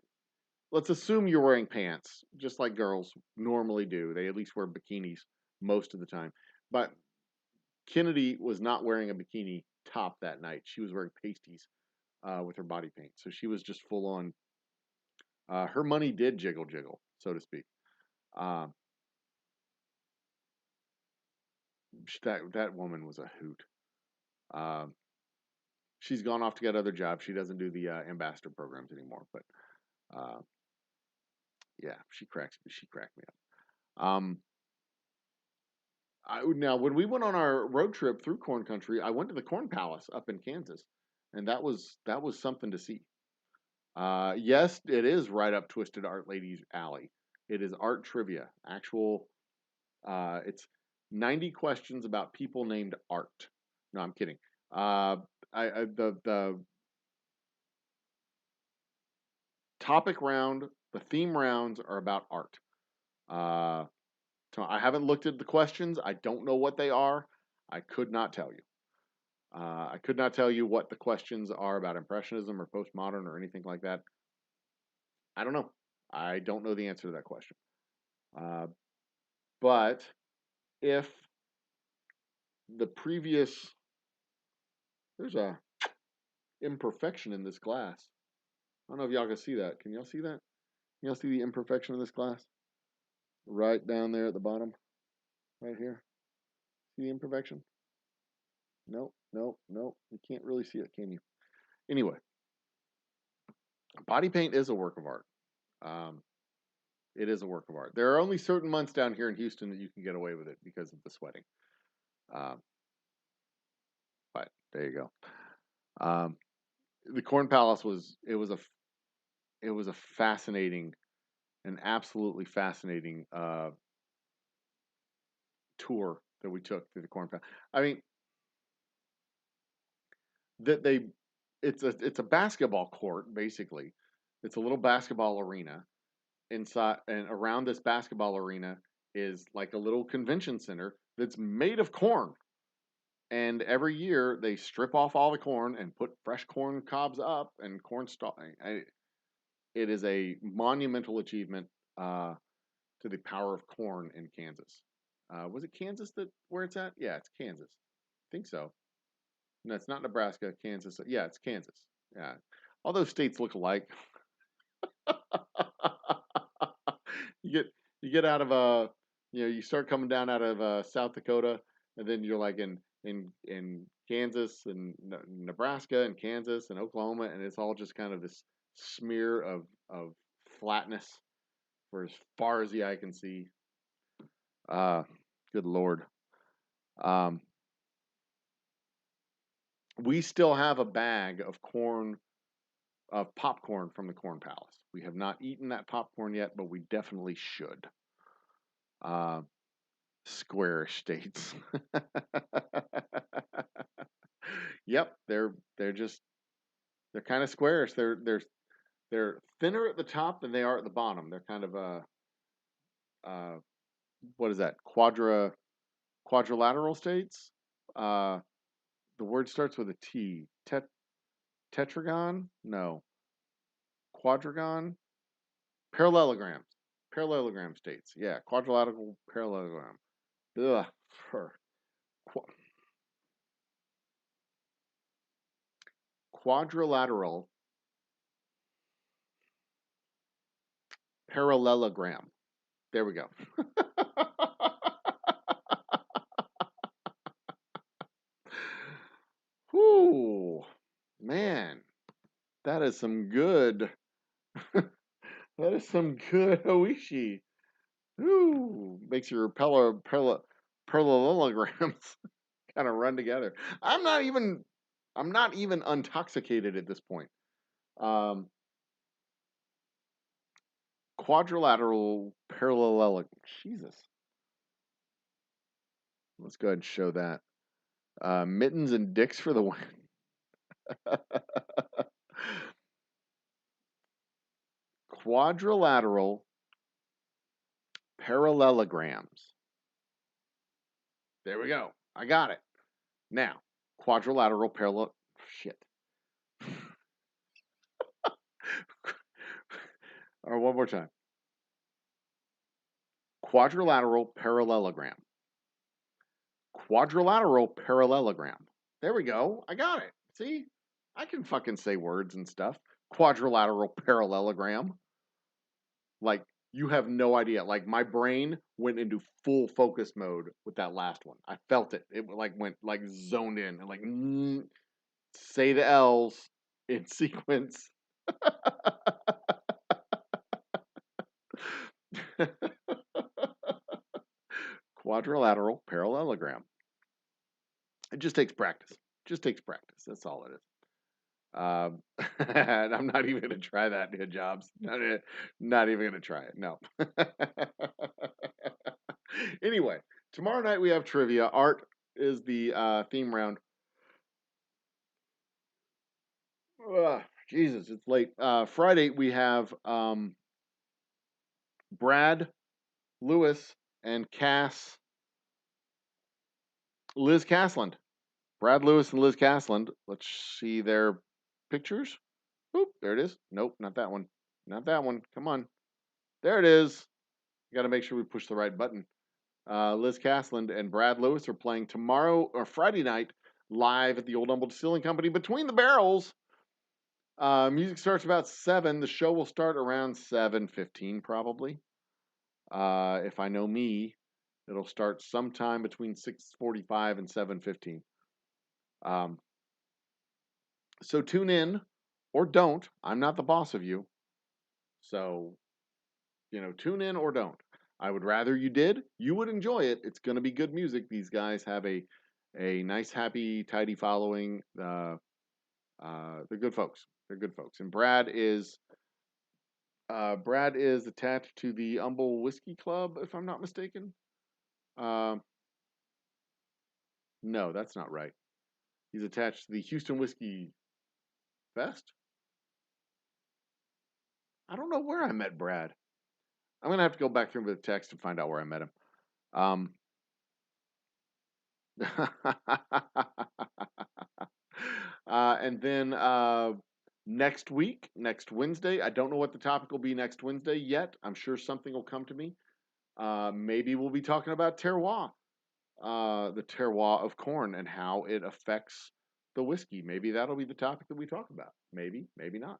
let's assume you're wearing pants, just like girls normally do. They at least wear bikinis most of the time. But Kennedy was not wearing a bikini top that night. She was wearing pasties with her body paint. So she was just full on. Her money did jiggle, jiggle, so to speak. Um, that woman was a hoot. Um, she's gone off to get other jobs. She doesn't do the ambassador programs anymore. But uh, yeah, she cracked me up. Now when we went on our road trip through corn country, I went to the Corn Palace up in Kansas, and that was something to see. Yes, it is right up Twisted Art Lady's alley. It is art trivia. Actual, it's 90 questions about people named Art. No, I'm kidding. The topic round, the theme rounds are about art. Uh, so I haven't looked at the questions. I don't know what they are. I could not tell you. I could not tell you what the questions are about Impressionism or postmodern or anything like that. I don't know. I don't know the answer to that question. Uh, but if the previous, there's a imperfection in this glass. I don't know if y'all can see that. Can y'all see that? Can y'all see the imperfection in this glass? Right down there at the bottom, right here. See the imperfection? Nope, nope, nope. You can't really see it, can you? Anyway, body paint is a work of art. Um, it is a work of art. There are only certain months down here in Houston that you can get away with it because of the sweating. Um, but there you go. Um, the Corn Palace was a fascinating, an absolutely fascinating tour that we took through the Corn Palace. I mean, that they it's a basketball court basically. It's a little basketball arena. Inside and around this basketball arena is like a little convention center that's made of corn. And every year they strip off all the corn and put fresh corn cobs up and corn stalk. It is a monumental achievement to the power of corn in Kansas. Was it Kansas that where it's at? Yeah, it's Kansas. I think so. No, it's not Nebraska. Kansas. Yeah, it's Kansas. Yeah, all those states look alike. you get you get out of you start coming down out of South Dakota, and then you're like in Kansas and Nebraska and Kansas and Oklahoma, and it's all just kind of this smear of flatness for as far as the eye can see. Good Lord. We still have a bag of popcorn from the Corn Palace. We have not eaten that popcorn yet, but we definitely should. Square states. Yep, they're kind of squarish. They're thinner at the top than they are at the bottom. They're kind of what is that? Quadrilateral states. The word starts with a T. Tetragon? No. Quadrigon? Parallelograms. Parallelogram states. Yeah, quadrilateral parallelogram. Ugh. Quadrilateral parallelogram. There we go. Whoo, man, that is some good. That is some good Ohishi. Ooh, makes your parallelograms kind of run together. I'm not even intoxicated at this point. Quadrilateral parallelogram. Jesus. Let's go ahead and show that. Mittens and dicks for the win. Quadrilateral parallelograms. There we go. I got it. Now, quadrilateral parallel. Shit. Or one more time. Quadrilateral parallelogram. Quadrilateral parallelogram. There we go. I got it. See? I can fucking say words and stuff. Quadrilateral parallelogram. Like, you have no idea. Like, my brain went into full focus mode with that last one. I felt it. It like went like zoned in and like say the L's in sequence. Quadrilateral parallelogram. It just takes practice. Just takes practice. That's all it is. And I'm not even going to try that, Jobs. Not even going to try it. No. Anyway, tomorrow night we have trivia. Art is the theme round. Jesus, it's late. Friday we have Brad, Lewis, and Liz Casland. Brad Lewis and Liz Casland. Let's see their pictures. Oop, there it is. Nope, not that one. Not that one. Come on. There it is. You got to make sure we push the right button. Liz Casland and Brad Lewis are playing tomorrow or Friday night live at the Old Humble Distilling Company Between the Barrels. Music starts about 7. The show will start around 7:15 probably. If I know me, it'll start sometime between 6:45 and 7:15. So tune in or don't. I'm not the boss of you. So, tune in or don't. I would rather you did. You would enjoy it. It's going to be good music. These guys have a nice, happy, tidy following. They're good folks. They're good folks. And Brad is attached to the Humble Whiskey Club, if I'm not mistaken. No, that's not right. He's attached to the Houston Whiskey Fest. I don't know where I met Brad. I'm gonna have to go back through the text and find out where I met him. And then next week, next Wednesday, I don't know what the topic will be next Wednesday yet. I'm sure something will come to me. Maybe we'll be talking about terroir, the terroir of corn and how it affects the whiskey. Maybe that'll be the topic that we talk about. Maybe, maybe not.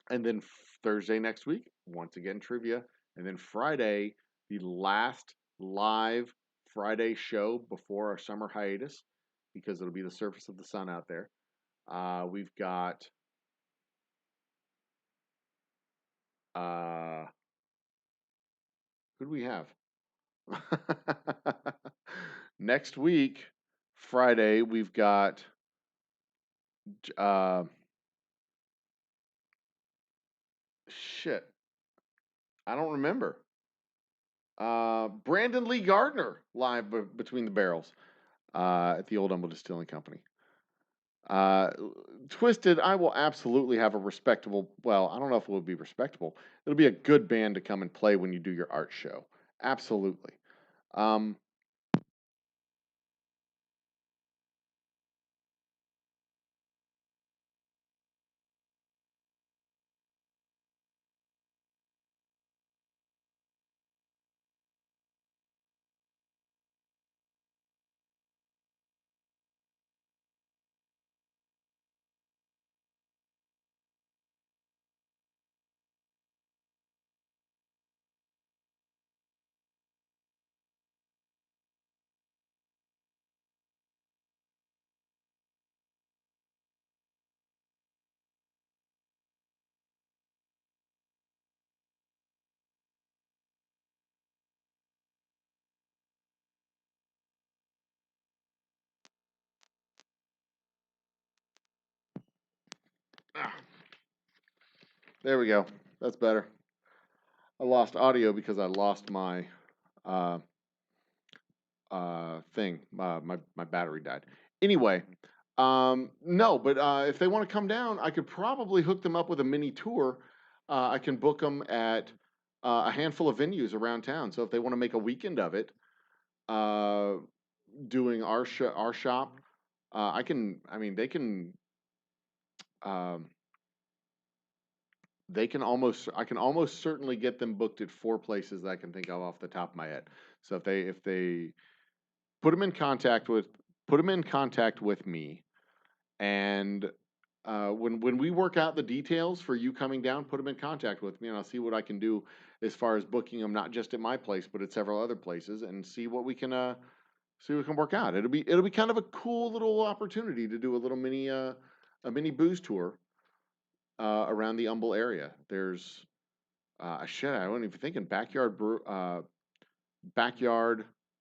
And then Thursday next week, once again, trivia. And then Friday, the last live Friday show before our summer hiatus because it'll be the surface of the sun out there. We've got who do we have? Next week, Friday, we've got uh, shit. I don't remember. Brandon Lee Gardner live between the barrels at the Old Humble Distilling Company. Twisted, I will absolutely have a respectable. Well, I don't know if it will be respectable. It'll be a good band to come and play when you do your art show. Absolutely. Um, there we go. That's better. I lost audio because I lost my uh, thing. My battery died. Anyway, no, but if they want to come down, I could probably hook them up with a mini tour. I can book them at a handful of venues around town. So if they want to make a weekend of it, uh, doing our shop, I can. I mean, they can. Um, they can almost. I can almost certainly get them booked at 4 places that I can think of off the top of my head. So if they put them in contact with me, and when we work out the details for you coming down, put them in contact with me, and I'll see what I can do as far as booking them, not just at my place, but at several other places, and see what we can work out. It'll be kind of a cool little opportunity to do a mini booze tour around the Humble area. There's shit, I wasn't even thinking backyard, the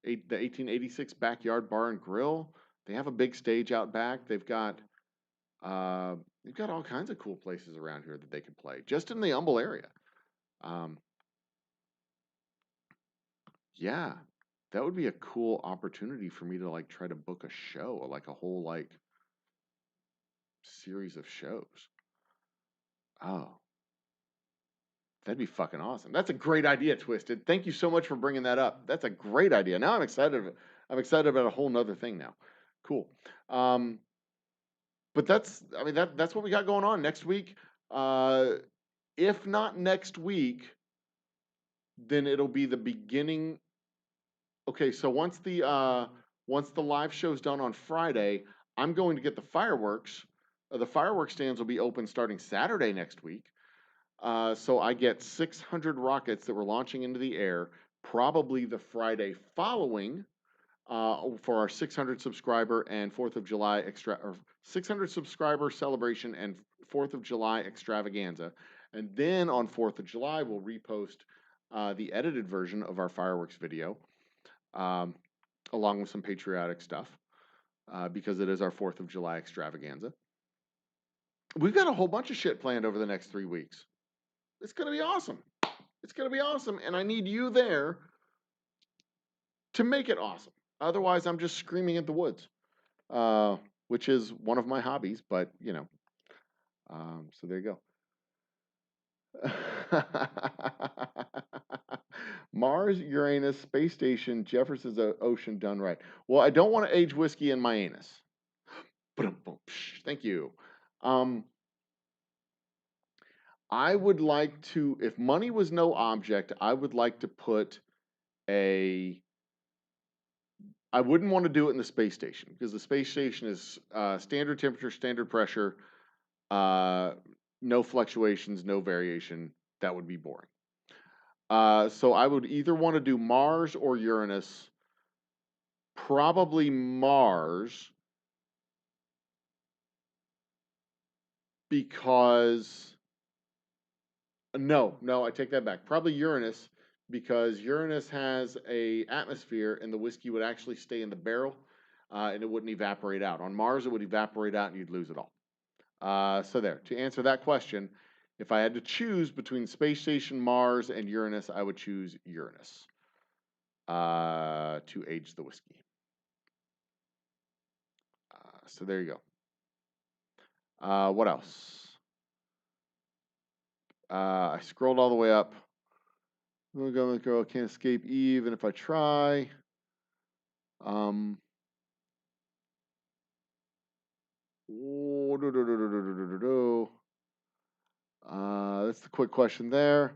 1886 backyard bar and grill. They have a big stage out back. They've got all kinds of cool places around here that they could play just in the Humble area. Um, yeah, that would be a cool opportunity for me to like try to book a show, like a whole like series of shows. Oh, that'd be fucking awesome. That's a great idea, Twisted. Thank you so much for bringing that up. That's a great idea. Now I'm excited. I'm excited about a whole nother thing now. Cool. Um, but I mean, that's what we got going on next week. Uh, if not next week, then it'll be the beginning. Okay, so once the live show's done on Friday, I'm going to get the fireworks. The fireworks stands will be open starting Saturday next week. So I get 600 rockets that we're launching into the air, probably the Friday following, for our 600 subscriber and 4th of July 600 subscriber celebration and 4th of July extravaganza. And then on 4th of July, we'll repost the edited version of our fireworks video, um, along with some patriotic stuff, because it is our 4th of July extravaganza. We've got a whole bunch of shit planned over the next 3 weeks. It's going to be awesome. It's going to be awesome. And I need you there to make it awesome. Otherwise, I'm just screaming at the woods, which is one of my hobbies. But, you know, so there you go. Mars, Uranus, space station, Jefferson's ocean done right. Well, I don't want to age whiskey in my anus. Thank you. I would like to, if money was no object, I would like to put I wouldn't want to do it in the space station because the space station is standard temperature, standard pressure, no fluctuations, no variation. That would be boring. So I would either want to do Mars or Uranus probably Mars, because no, I take that back. Probably Uranus, because Uranus has a atmosphere, and the whiskey would actually stay in the barrel, and it wouldn't evaporate out. On Mars, it would evaporate out, and you'd lose it all. So there. To answer that question, if I had to choose between Space Station, Mars, and Uranus, I would choose Uranus to age the whiskey. So there you go. What else? I scrolled all the way up. I'm going to go, can't escape even if I try. That's the quick question there.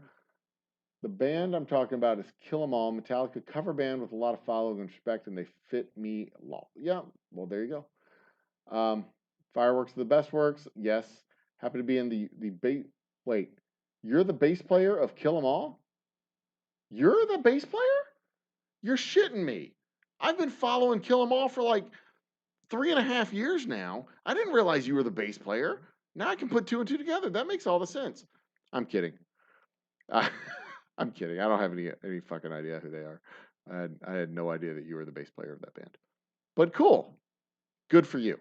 The band I'm talking about is Kill 'Em All, Metallica cover band with a lot of following and respect, and they fit me a lot. Yeah, well, there you go. Fireworks are the best works. Yes. Happen to be in the bass. Wait, you're the bass player of Kill 'Em All? You're the bass player? You're shitting me. I've been following Kill 'Em All for like 3.5 years now. I didn't realize you were the bass player. Now I can put two and two together. That makes all the sense. I'm kidding. I'm kidding. I don't have any fucking idea who they are. I had no idea that you were the bass player of that band. But cool. Good for you.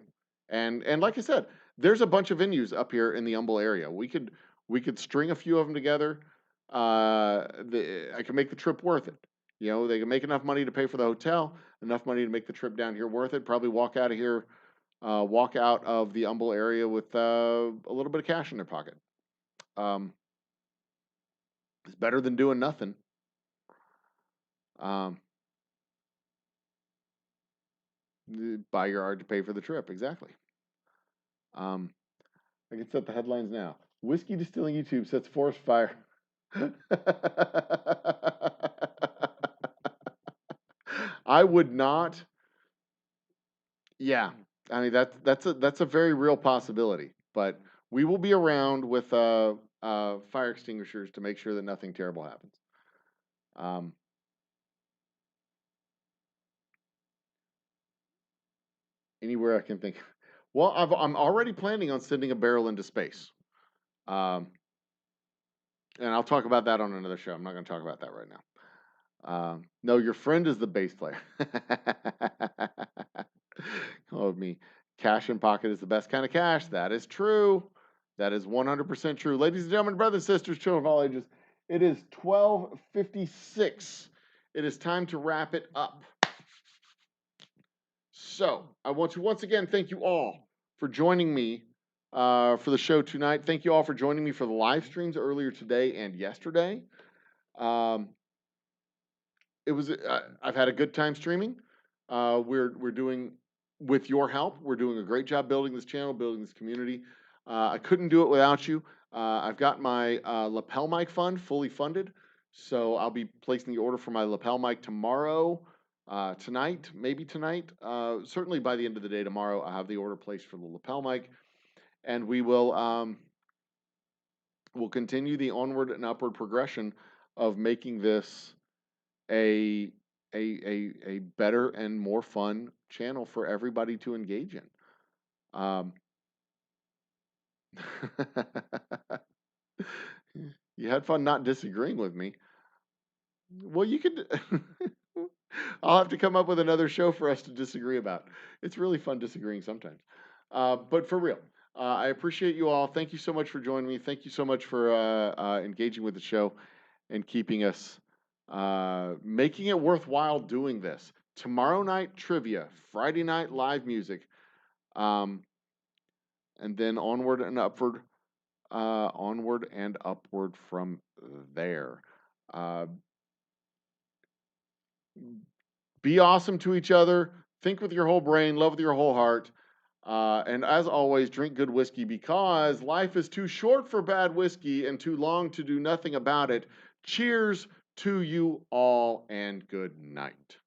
And like I said, there's a bunch of venues up here in the Humble area. We could string a few of them together. I can make the trip worth it. You know, they can make enough money to pay for the hotel, enough money to make the trip down here worth it. Probably walk out of here, walk out of the Humble area with a little bit of cash in their pocket. It's better than doing nothing. Buy your art to pay for the trip. Exactly. I can set the headlines now. Whiskey distilling YouTube sets forest fire. I would not. Yeah, I mean that's a very real possibility. But we will be around with fire extinguishers to make sure that nothing terrible happens. Anywhere I can think. Well, I'm already planning on sending a barrel into space. And I'll talk about that on another show. I'm not going to talk about that right now. No, your friend is the bass player. Oh, me. Cash in pocket is the best kind of cash. That is true. That is 100% true. Ladies and gentlemen, brothers and sisters, children of all ages, it is 12:56. It is time to wrap it up. So I want to once again thank you all for joining me for the show tonight. Thank you all for joining me for the live streams earlier today and yesterday. It was I've had a good time streaming. We're doing, with your help, we're doing a great job building this channel, building this community. I couldn't do it without you. I've got my lapel mic fund fully funded, so I'll be placing the order for my lapel mic tomorrow, tonight, maybe tonight. Certainly by the end of the day tomorrow, I'll have the order placed for the lapel mic, and we will we'll continue the onward and upward progression of making this a better and more fun channel for everybody to engage in. You had fun not disagreeing with me. Well, you could. I'll have to come up with another show for us to disagree about. It's really fun disagreeing sometimes. But for real, I appreciate you all. Thank you so much for joining me. Thank you so much for engaging with the show and keeping us, making it worthwhile doing this. Tomorrow night trivia, Friday night live music, and then onward and upward from there. Be awesome to each other. Think with your whole brain. Love with your whole heart. And as always, drink good whiskey, because life is too short for bad whiskey and too long to do nothing about it. Cheers to you all, and good night.